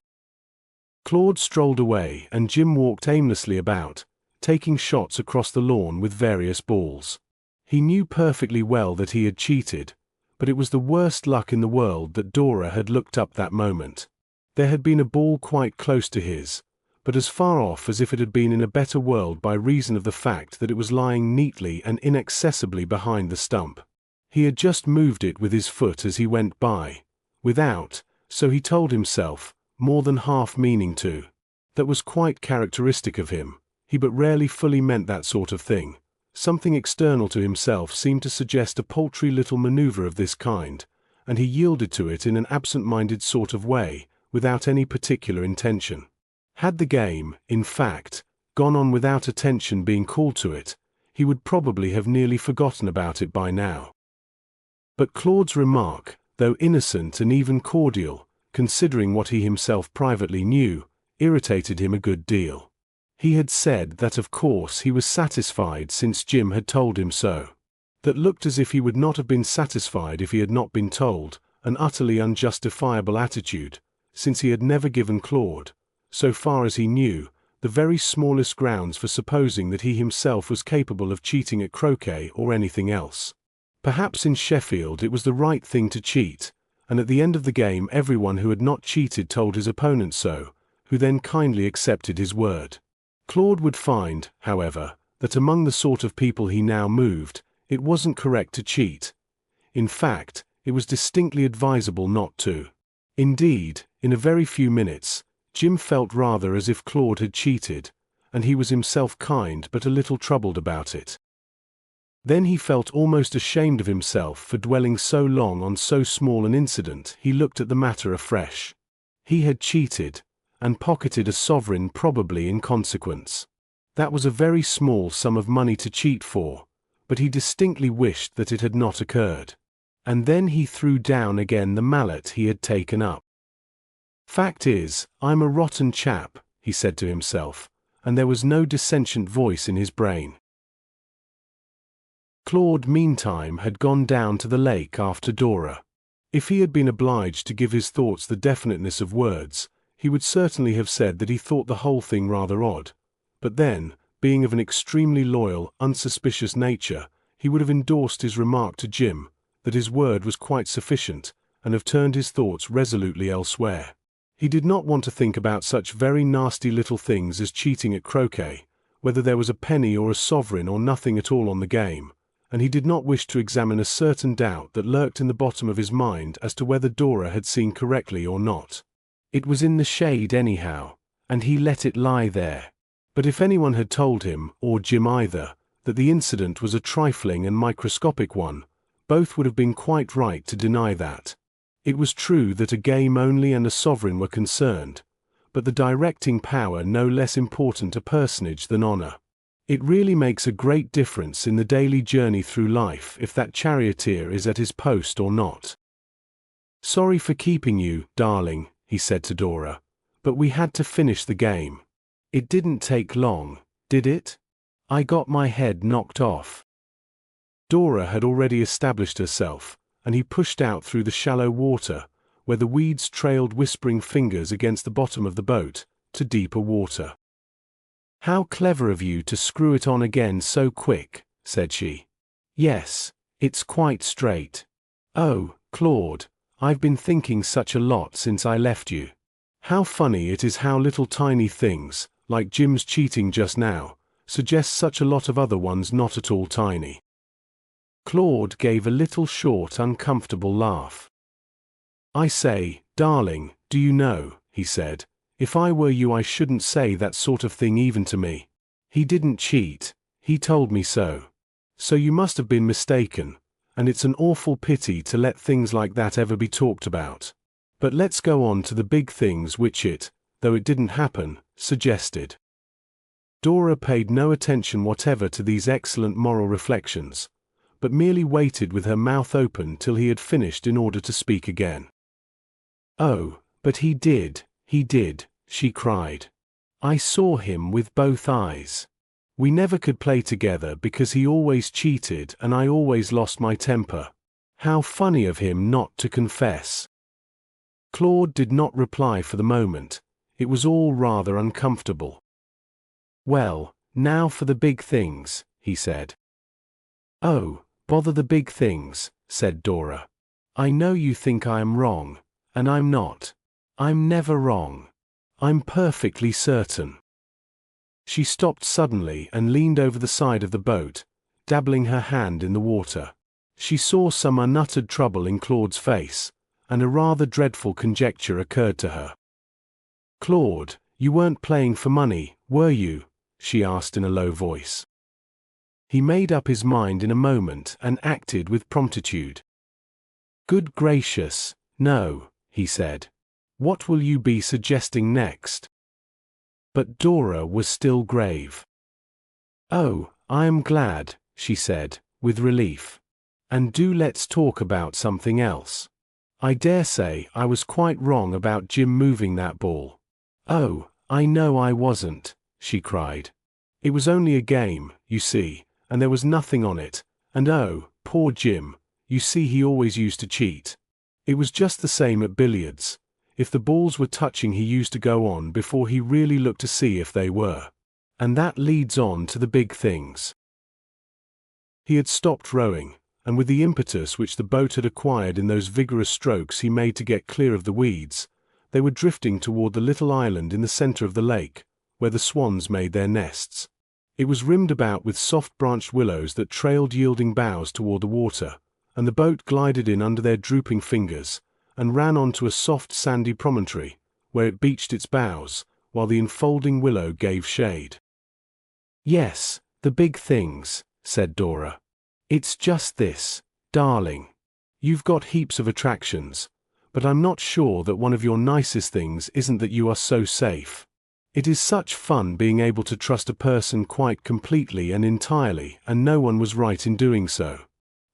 Claude strolled away and Jim walked aimlessly about, taking shots across the lawn with various balls. He knew perfectly well that he had cheated, but it was the worst luck in the world that Dora had looked up that moment. There had been a ball quite close to his, but as far off as if it had been in a better world by reason of the fact that it was lying neatly and inaccessibly behind the stump. He had just moved it with his foot as he went by, without, so he told himself, more than half meaning to. That was quite characteristic of him. He but rarely fully meant that sort of thing. Something external to himself seemed to suggest a paltry little maneuver of this kind, and he yielded to it in an absent-minded sort of way, without any particular intention. Had the game, in fact, gone on without attention being called to it, he would probably have nearly forgotten about it by now. But Claude's remark, though innocent and even cordial, considering what he himself privately knew, irritated him a good deal. He had said that of course he was satisfied since Jim had told him so. That looked as if he would not have been satisfied if he had not been told, an utterly unjustifiable attitude, since he had never given Claude, so far as he knew, the very smallest grounds for supposing that he himself was capable of cheating at croquet or anything else. Perhaps in Sheffield it was the right thing to cheat, and at the end of the game everyone who had not cheated told his opponent so, who then kindly accepted his word. Claude would find, however, that among the sort of people he now moved, it wasn't correct to cheat. In fact, it was distinctly advisable not to. Indeed, in a very few minutes, Jim felt rather as if Claude had cheated, and he was himself kind but a little troubled about it. Then he felt almost ashamed of himself for dwelling so long on so small an incident. He looked at the matter afresh. He had cheated, and pocketed a sovereign probably in consequence. That was a very small sum of money to cheat for, but he distinctly wished that it had not occurred. And then he threw down again the mallet he had taken up. Fact is, I'm a rotten chap, he said to himself, and there was no dissentient voice in his brain. Claude meantime had gone down to the lake after Dora. If he had been obliged to give his thoughts the definiteness of words, he would certainly have said that he thought the whole thing rather odd, but then, being of an extremely loyal, unsuspicious nature, he would have endorsed his remark to Jim, that his word was quite sufficient, and have turned his thoughts resolutely elsewhere. He did not want to think about such very nasty little things as cheating at croquet, whether there was a penny or a sovereign or nothing at all on the game, and he did not wish to examine a certain doubt that lurked in the bottom of his mind as to whether Dora had seen correctly or not. It was in the shade anyhow, and he let it lie there. But if anyone had told him, or Jim either, that the incident was a trifling and microscopic one, both would have been quite right to deny that. It was true that a game only and a sovereign were concerned, but the directing power no less important a personage than honor. It really makes a great difference in the daily journey through life if that charioteer is at his post or not. Sorry for keeping you, darling, he said to Dora, but we had to finish the game. It didn't take long, did it? I got my head knocked off. Dora had already established herself, and he pushed out through the shallow water, where the weeds trailed whispering fingers against the bottom of the boat, to deeper water. How clever of you to screw it on again so quick, said she. Yes, it's quite straight. Oh, Claude, I've been thinking such a lot since I left you. How funny it is how little tiny things, like Jim's cheating just now, suggest such a lot of other ones not at all tiny. Claude gave a little short, uncomfortable laugh. I say, darling, do you know, he said, if I were you I shouldn't say that sort of thing even to me. He didn't cheat, he told me so. So you must have been mistaken, and it's an awful pity to let things like that ever be talked about. But let's go on to the big things which it, though it didn't happen, suggested. Dora paid no attention whatever to these excellent moral reflections, but merely waited with her mouth open till he had finished in order to speak again. Oh, but he did, she cried. I saw him with both eyes. We never could play together because he always cheated and I always lost my temper. How funny of him not to confess. Claude did not reply for the moment. It was all rather uncomfortable. "Well, now for the big things," he said. "Oh, bother the big things," said Dora. "I know you think I am wrong, and I'm not. I'm never wrong. I'm perfectly certain." She stopped suddenly and leaned over the side of the boat, dabbling her hand in the water. She saw some unuttered trouble in Claude's face, and a rather dreadful conjecture occurred to her. "Claude, you weren't playing for money, were you?" she asked in a low voice. He made up his mind in a moment and acted with promptitude. "Good gracious, no," he said. "What will you be suggesting next?" But Dora was still grave. "Oh, I am glad," she said, with relief. "And do let's talk about something else. I dare say I was quite wrong about Jim moving that ball." "Oh, I know I wasn't," she cried. "It was only a game, you see, and there was nothing on it, and oh, poor Jim, you see he always used to cheat. It was just the same at billiards. If the balls were touching he used to go on before he really looked to see if they were. And that leads on to the big things." He had stopped rowing, and with the impetus which the boat had acquired in those vigorous strokes he made to get clear of the weeds, they were drifting toward the little island in the center of the lake, where the swans made their nests. It was rimmed about with soft-branched willows that trailed yielding boughs toward the water, and the boat glided in under their drooping fingers, and ran onto a soft sandy promontory, where it beached its bows, while the enfolding willow gave shade. "Yes, the big things," said Dora. "It's just this, darling. You've got heaps of attractions, but I'm not sure that one of your nicest things isn't that you are so safe. It is such fun being able to trust a person quite completely and entirely, and no one was right in doing so.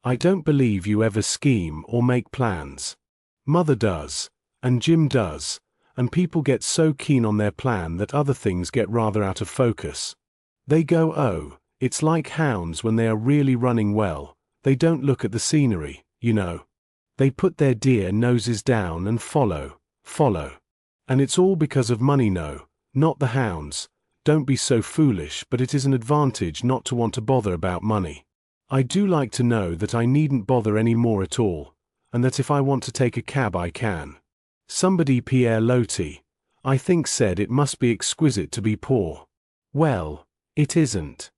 I don't believe you ever scheme or make plans. Mother does, and Jim does, and people get so keen on their plan that other things get rather out of focus. They go, oh, it's like hounds when they are really running well, they don't look at the scenery, you know. They put their dear noses down and follow. And it's all because of money, no, not the hounds. Don't be so foolish, but it is an advantage not to want to bother about money. I do like to know that I needn't bother any more at all, and that if I want to take a cab I can. Somebody, Pierre Loti, I think, said it must be exquisite to be poor. Well, it isn't.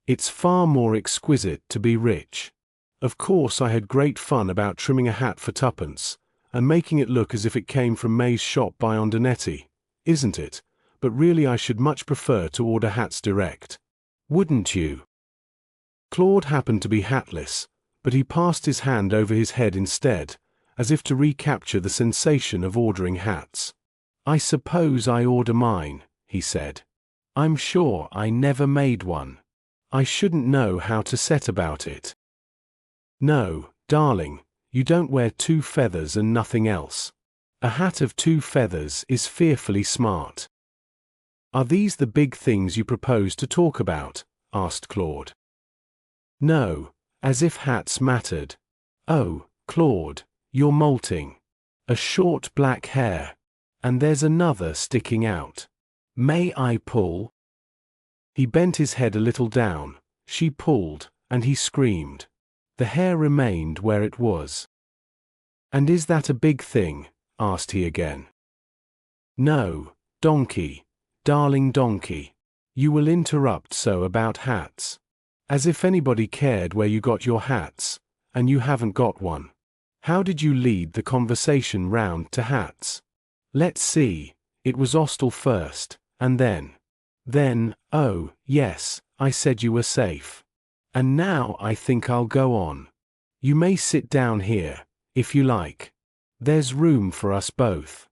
It's far more exquisite to be rich. Of course I had great fun about trimming a hat for twopence, and making it look as if it came from May's shop by Ondonetti, isn't it? But really I should much prefer to order hats direct. Wouldn't you?" Claude happened to be hatless, but he passed his hand over his head instead, as if to recapture the sensation of ordering hats. "I suppose I order mine," he said. "I'm sure I never made one. I shouldn't know how to set about it." "No, darling, you don't wear 2 feathers and nothing else. A hat of 2 feathers is fearfully smart." "Are these the big things you propose to talk about?" asked Claude. "No, as if hats mattered. Oh, Claude, you're molting. A short black hair. And there's another sticking out. May I pull?" He bent his head a little down, she pulled, and he screamed. The hair remained where it was. "And is that a big thing?" asked he again. "No, donkey, darling donkey. You will interrupt so about hats. As if anybody cared where you got your hats, and you haven't got one. How did you lead the conversation round to hats? Let's see, it was Ostel first, and then, oh, yes, I said you were safe. And now I think I'll go on. You may sit down here, if you like. There's room for us both.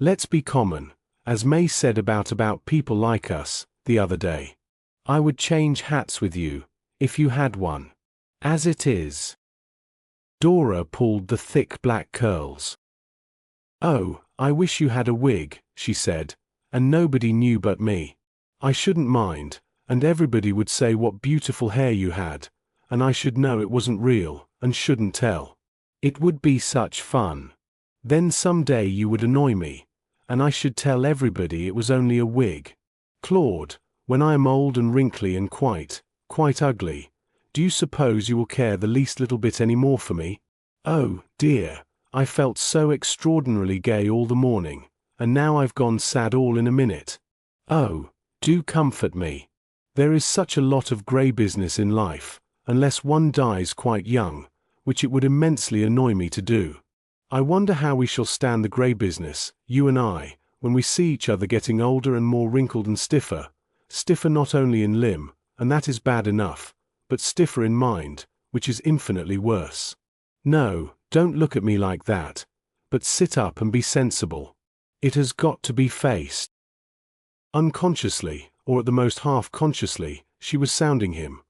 Let's be common, as May said about people like us, the other day. I would change hats with you, if you had one. As it is." Dora pulled the thick black curls. "Oh, I wish you had a wig," she said, "and nobody knew but me. I shouldn't mind, and everybody would say what beautiful hair you had, and I should know it wasn't real, and shouldn't tell. It would be such fun. Then someday you would annoy me, and I should tell everybody it was only a wig. Claude, when I am old and wrinkly and quite ugly, do you suppose you will care the least little bit any more for me? Oh, dear, I felt so extraordinarily gay all the morning, and now I've gone sad all in a minute. Oh, do comfort me. There is such a lot of grey business in life, unless one dies quite young, which it would immensely annoy me to do. I wonder how we shall stand the grey business, you and I, when we see each other getting older and more wrinkled and stiffer not only in limb, and that is bad enough, but stiffer in mind, which is infinitely worse. No, don't look at me like that, but sit up and be sensible. It has got to be faced. Unconsciously, or at the most half-consciously, she was sounding him.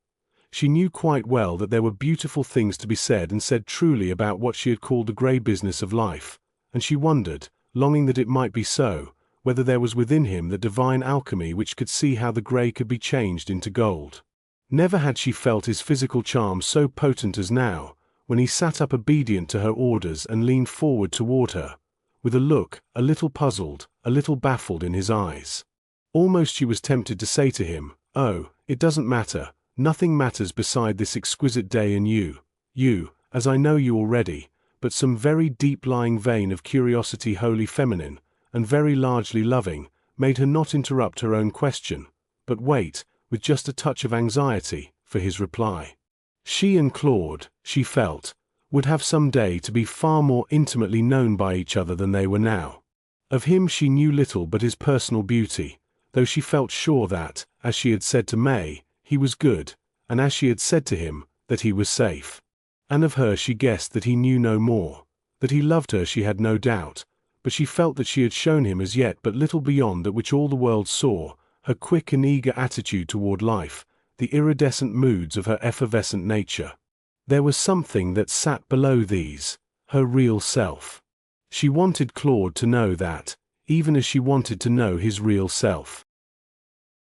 She knew quite well that there were beautiful things to be said and said truly about what she had called the grey business of life, and she wondered, longing that it might be so, whether there was within him the divine alchemy which could see how the grey could be changed into gold. Never had she felt his physical charm so potent as now, when he sat up obedient to her orders and leaned forward toward her, with a look, a little puzzled, a little baffled in his eyes. Almost she was tempted to say to him, "Oh, it doesn't matter, nothing matters beside this exquisite day and you, as I know you already, but some very deep-lying vein of curiosity wholly feminine, and very largely loving, made her not interrupt her own question, but wait, with just a touch of anxiety, for his reply. She and Claude, she felt, would have some day to be far more intimately known by each other than they were now. Of him she knew little but his personal beauty, though she felt sure that, as she had said to May, he was good, and as she had said to him, that he was safe. And of her she guessed that he knew no more. That he loved her she had no doubt, but she felt that she had shown him as yet but little beyond that which all the world saw, her quick and eager attitude toward life, the iridescent moods of her effervescent nature. There was something that sat below these, her real self. She wanted Claude to know that, even as she wanted to know his real self.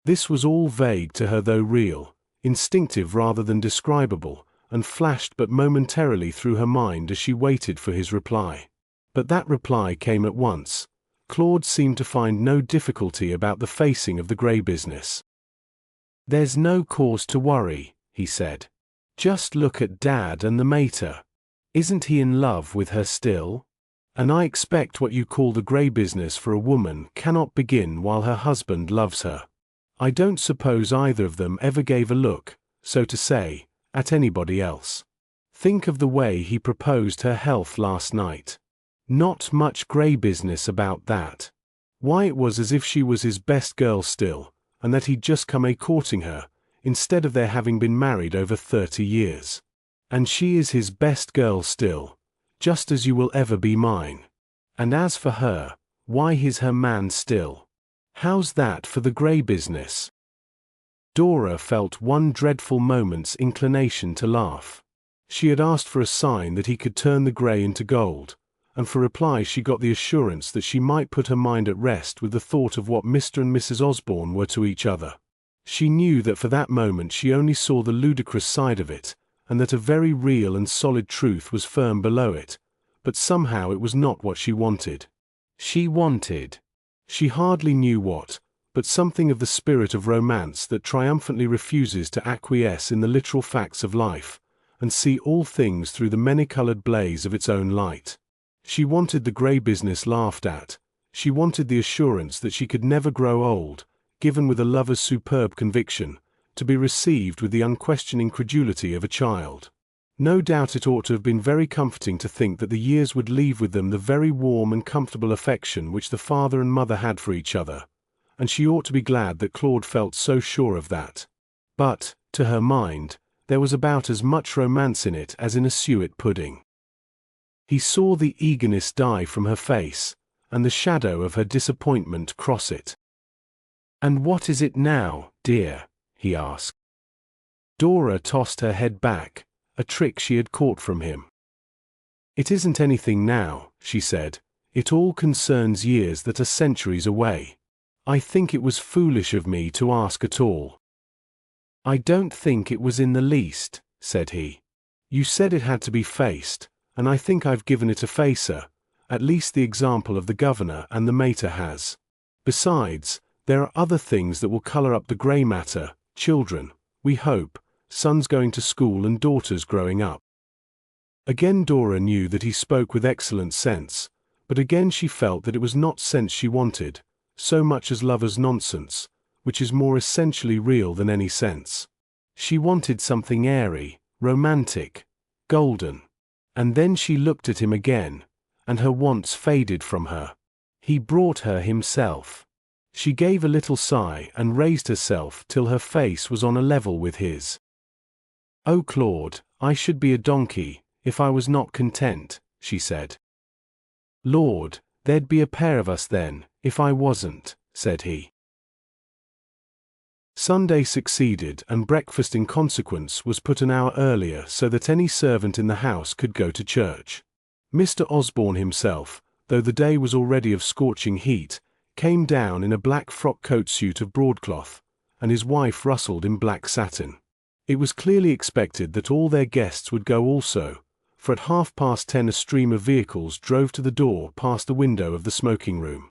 This was all vague to her though real, instinctive rather than describable, and flashed but momentarily through her mind as she waited for his reply. But that reply came at once. Claude seemed to find no difficulty about the facing of the grey business. "There's no cause to worry," he said. "Just look at Dad and the mater. Isn't he in love with her still? And I expect what you call the grey business for a woman cannot begin while her husband loves her. I don't suppose either of them ever gave a look, so to say, at anybody else. Think of the way he proposed her health last night. Not much grey business about that. Why, it was as if she was his best girl still, and that he'd just come a-courting her, instead of their having been married over 30 years. And she is his best girl still, just as you will ever be mine. And as for her, why, he's her man still. How's that for the grey business?" Dora felt one dreadful moment's inclination to laugh. She had asked for a sign that he could turn the grey into gold, and for reply she got the assurance that she might put her mind at rest with the thought of what Mr. and Mrs. Osborne were to each other. She knew that for that moment she only saw the ludicrous side of it, and that a very real and solid truth was firm below it, but somehow it was not what she wanted. She hardly knew what, but something of the spirit of romance that triumphantly refuses to acquiesce in the literal facts of life, and see all things through the many-colored blaze of its own light. She wanted the grey business laughed at. She wanted the assurance that she could never grow old, given with a lover's superb conviction, to be received with the unquestioning credulity of a child. No doubt it ought to have been very comforting to think that the years would leave with them the very warm and comfortable affection which the father and mother had for each other, and she ought to be glad that Claude felt so sure of that. But, to her mind, there was about as much romance in it as in a suet pudding. He saw the eagerness die from her face, and the shadow of her disappointment cross it. "And what is it now, dear?" he asked. Dora tossed her head back, a trick she had caught from him. "It isn't anything now," she said. "It all concerns years that are centuries away. I think it was foolish of me to ask at all." "I don't think it was in the least," said he. "You said it had to be faced, and I think I've given it a facer, at least the example of the governor and the mater has. Besides, there are other things that will colour up the grey matter: children, we hope, sons going to school and daughters growing up. Again Dora knew that he spoke with excellent sense, but again she felt that it was not sense she wanted, so much as lovers' nonsense, which is more essentially real than any sense. She wanted something airy, romantic, golden. And then she looked at him again, and her wants faded from her. He brought her himself. She gave a little sigh and raised herself till her face was on a level with his. "Oh Claude, I should be a donkey, if I was not content," she said. "Lord, there'd be a pair of us then, if I wasn't," said he. Sunday succeeded, and breakfast in consequence was put an hour earlier so that any servant in the house could go to church. Mr. Osborne himself, though the day was already of scorching heat, came down in a black frock coat suit of broadcloth, and his wife rustled in black satin. It was clearly expected that all their guests would go also, for at 10:30 a stream of vehicles drove to the door past the window of the smoking room.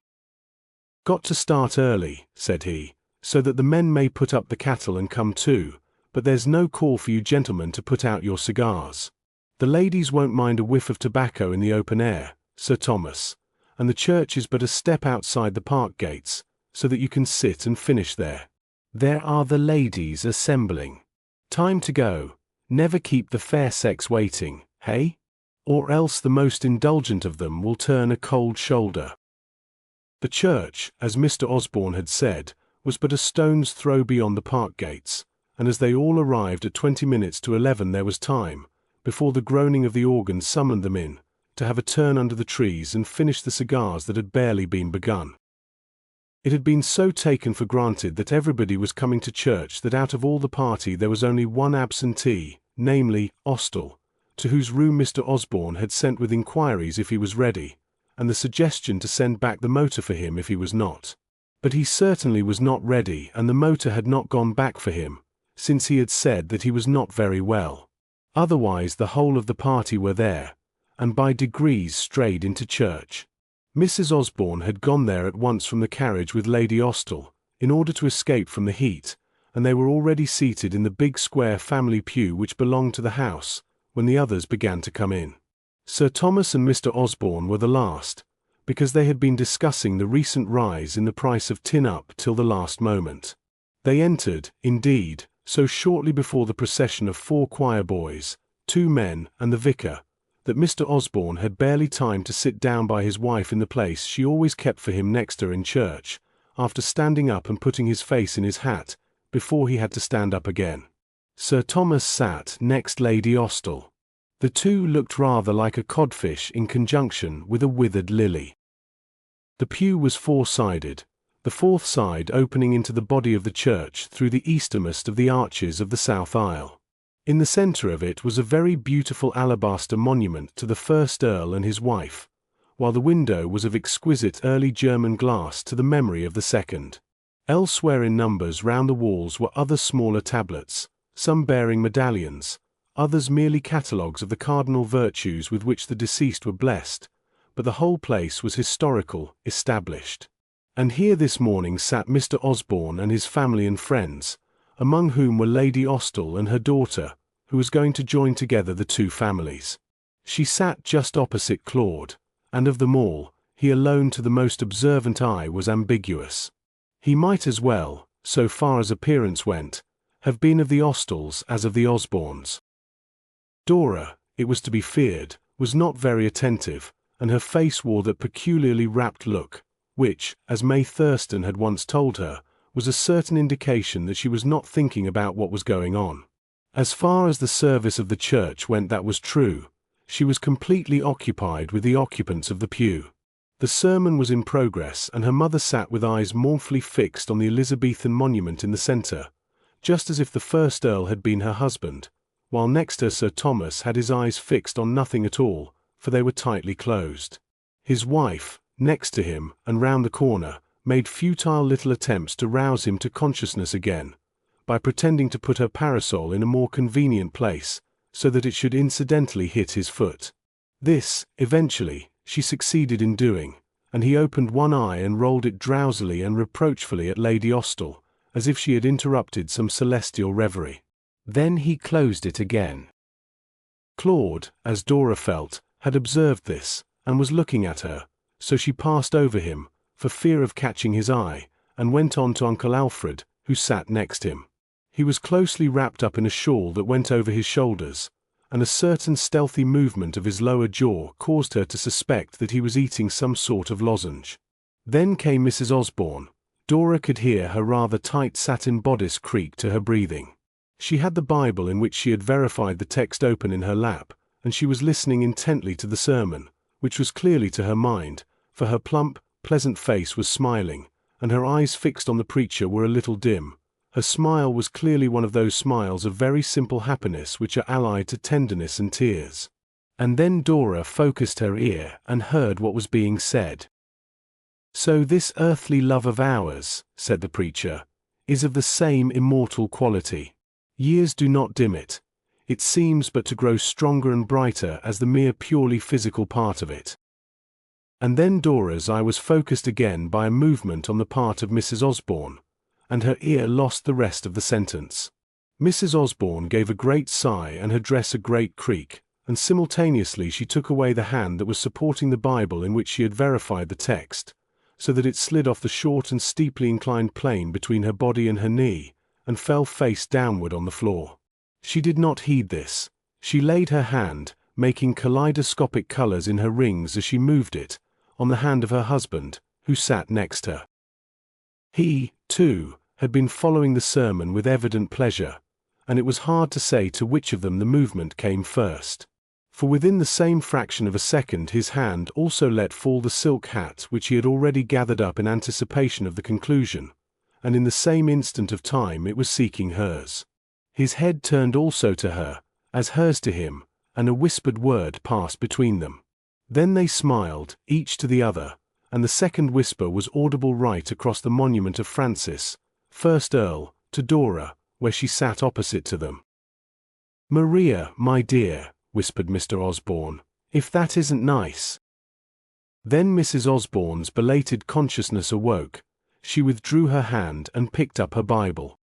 "Got to start early," said he, "so that the men may put up the cattle and come too, but there's no call for you gentlemen to put out your cigars. The ladies won't mind a whiff of tobacco in the open air, Sir Thomas, and the church is but a step outside the park gates, so that you can sit and finish there. There are the ladies assembling. Time to go. Never keep the fair sex waiting, hey? Or else the most indulgent of them will turn a cold shoulder." The church, as Mr. Osborne had said, was but a stone's throw beyond the park gates, and as they all arrived at 20 minutes to 11 there was time, before the groaning of the organ summoned them in, to have a turn under the trees and finish the cigars that had barely been begun. It had been so taken for granted that everybody was coming to church that out of all the party there was only one absentee, namely, Austell, to whose room Mr. Osborne had sent with inquiries if he was ready, and the suggestion to send back the motor for him if he was not. But he certainly was not ready, and the motor had not gone back for him, since he had said that he was not very well. Otherwise the whole of the party were there, and by degrees strayed into church. Mrs. Osborne had gone there at once from the carriage with Lady Austell, in order to escape from the heat, and they were already seated in the big square family pew which belonged to the house, when the others began to come in. Sir Thomas and Mr. Osborne were the last, because they had been discussing the recent rise in the price of tin up till the last moment. They entered, indeed, so shortly before the procession of 4 choir boys, 2 men, and the vicar, that Mr. Osborne had barely time to sit down by his wife in the place she always kept for him next her in church, after standing up and putting his face in his hat, before he had to stand up again. Sir Thomas sat next Lady Austell. The two looked rather like a codfish in conjunction with a withered lily. The pew was 4-sided, the 4th side opening into the body of the church through the eastermost of the arches of the south aisle. In the centre of it was a very beautiful alabaster monument to the first Earl and his wife, while the window was of exquisite early German glass to the memory of the second. Elsewhere in numbers round the walls were other smaller tablets, some bearing medallions, others merely catalogues of the cardinal virtues with which the deceased were blessed, but the whole place was historical, established. And here this morning sat Mr. Osborne and his family and friends, among whom were Lady Austell and her daughter, who was going to join together the two families. She sat just opposite Claude, and of them all, he alone to the most observant eye was ambiguous. He might as well, so far as appearance went, have been of the Austells as of the Osbornes. Dora, it was to be feared, was not very attentive, and her face wore that peculiarly rapt look, which, as May Thurston had once told her, was a certain indication that she was not thinking about what was going on. As far as the service of the church went, that was true. She was completely occupied with the occupants of the pew. The sermon was in progress, and her mother sat with eyes mournfully fixed on the Elizabethan monument in the centre, just as if the first Earl had been her husband, while next her Sir Thomas had his eyes fixed on nothing at all, for they were tightly closed. His wife, next to him, and round the corner, made futile little attempts to rouse him to consciousness again, by pretending to put her parasol in a more convenient place, so that it should incidentally hit his foot. This, eventually, she succeeded in doing, and he opened one eye and rolled it drowsily and reproachfully at Lady Austell, as if she had interrupted some celestial reverie. Then he closed it again. Claude, as Dora felt, had observed this, and was looking at her, so she passed over him, for fear of catching his eye, and went on to Uncle Alfred, who sat next him. He was closely wrapped up in a shawl that went over his shoulders, and a certain stealthy movement of his lower jaw caused her to suspect that he was eating some sort of lozenge. Then came Mrs. Osborne. Dora could hear her rather tight satin bodice creak to her breathing. She had the Bible in which she had verified the text open in her lap, and she was listening intently to the sermon, which was clearly to her mind, for her plump, pleasant face was smiling, and her eyes fixed on the preacher were a little dim. Her smile was clearly one of those smiles of very simple happiness which are allied to tenderness and tears. And then Dora focused her ear and heard what was being said. "So this earthly love of ours," said the preacher, "is of the same immortal quality. Years do not dim it. It seems but to grow stronger and brighter as the mere purely physical part of it." And then Dora's eye was focused again by a movement on the part of Mrs. Osborne, and her ear lost the rest of the sentence. Mrs. Osborne gave a great sigh and her dress a great creak, and simultaneously she took away the hand that was supporting the Bible in which she had verified the text, so that it slid off the short and steeply inclined plane between her body and her knee, and fell face downward on the floor. She did not heed this. She laid her hand, making kaleidoscopic colors in her rings as she moved it, on the hand of her husband, who sat next her. He, too, had been following the sermon with evident pleasure, and it was hard to say to which of them the movement came first. For within the same fraction of a second his hand also let fall the silk hat which he had already gathered up in anticipation of the conclusion, and in the same instant of time it was seeking hers. His head turned also to her, as hers to him, and a whispered word passed between them. Then they smiled, each to the other, and the second whisper was audible right across the monument of Francis, 1st Earl, to Dora, where she sat opposite to them. "Maria, my dear," whispered Mr. Osborne, "if that isn't nice." Then Mrs. Osborne's belated consciousness awoke. She withdrew her hand and picked up her Bible.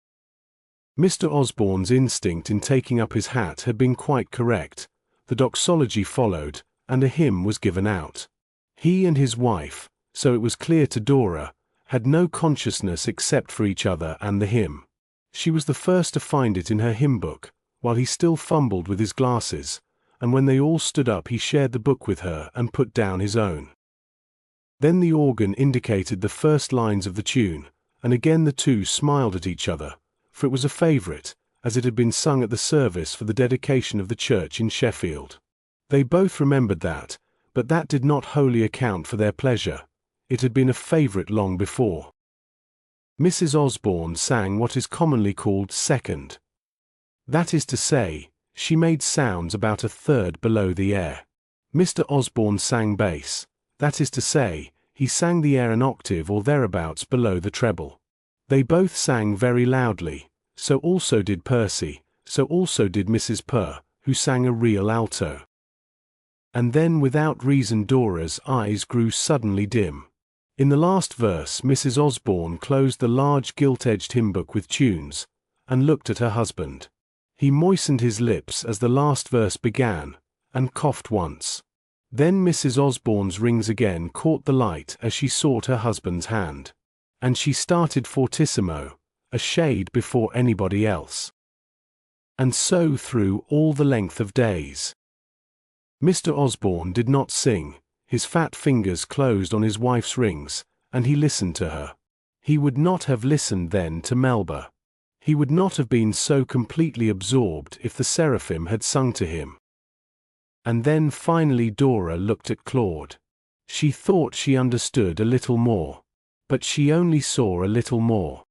Mr. Osborne's instinct in taking up his hat had been quite correct. The doxology followed, and a hymn was given out. He and his wife, so it was clear to Dora, had no consciousness except for each other and the hymn. She was the first to find it in her hymn book, while he still fumbled with his glasses, and when they all stood up he shared the book with her and put down his own. Then the organ indicated the first lines of the tune, and again the two smiled at each other, for it was a favourite, as it had been sung at the service for the dedication of the church in Sheffield. They both remembered that, but that did not wholly account for their pleasure. It had been a favourite long before. Mrs. Osborne sang what is commonly called second. That is to say, she made sounds about a third below the air. Mr. Osborne sang bass. That is to say, he sang the air an octave or thereabouts below the treble. They both sang very loudly, so also did Percy, so also did Mrs. Purr, who sang a real alto. And then without reason Dora's eyes grew suddenly dim. In the last verse Mrs. Osborne closed the large gilt-edged hymn book with tunes, and looked at her husband. He moistened his lips as the last verse began, and coughed once. Then Mrs. Osborne's rings again caught the light as she sought her husband's hand. And she started fortissimo, a shade before anybody else. And so through all the length of days. Mr. Osborne did not sing. His fat fingers closed on his wife's rings, and he listened to her. He would not have listened then to Melba. He would not have been so completely absorbed if the seraphim had sung to him. And then finally Dora looked at Claude. She thought she understood a little more. But she only saw a little more.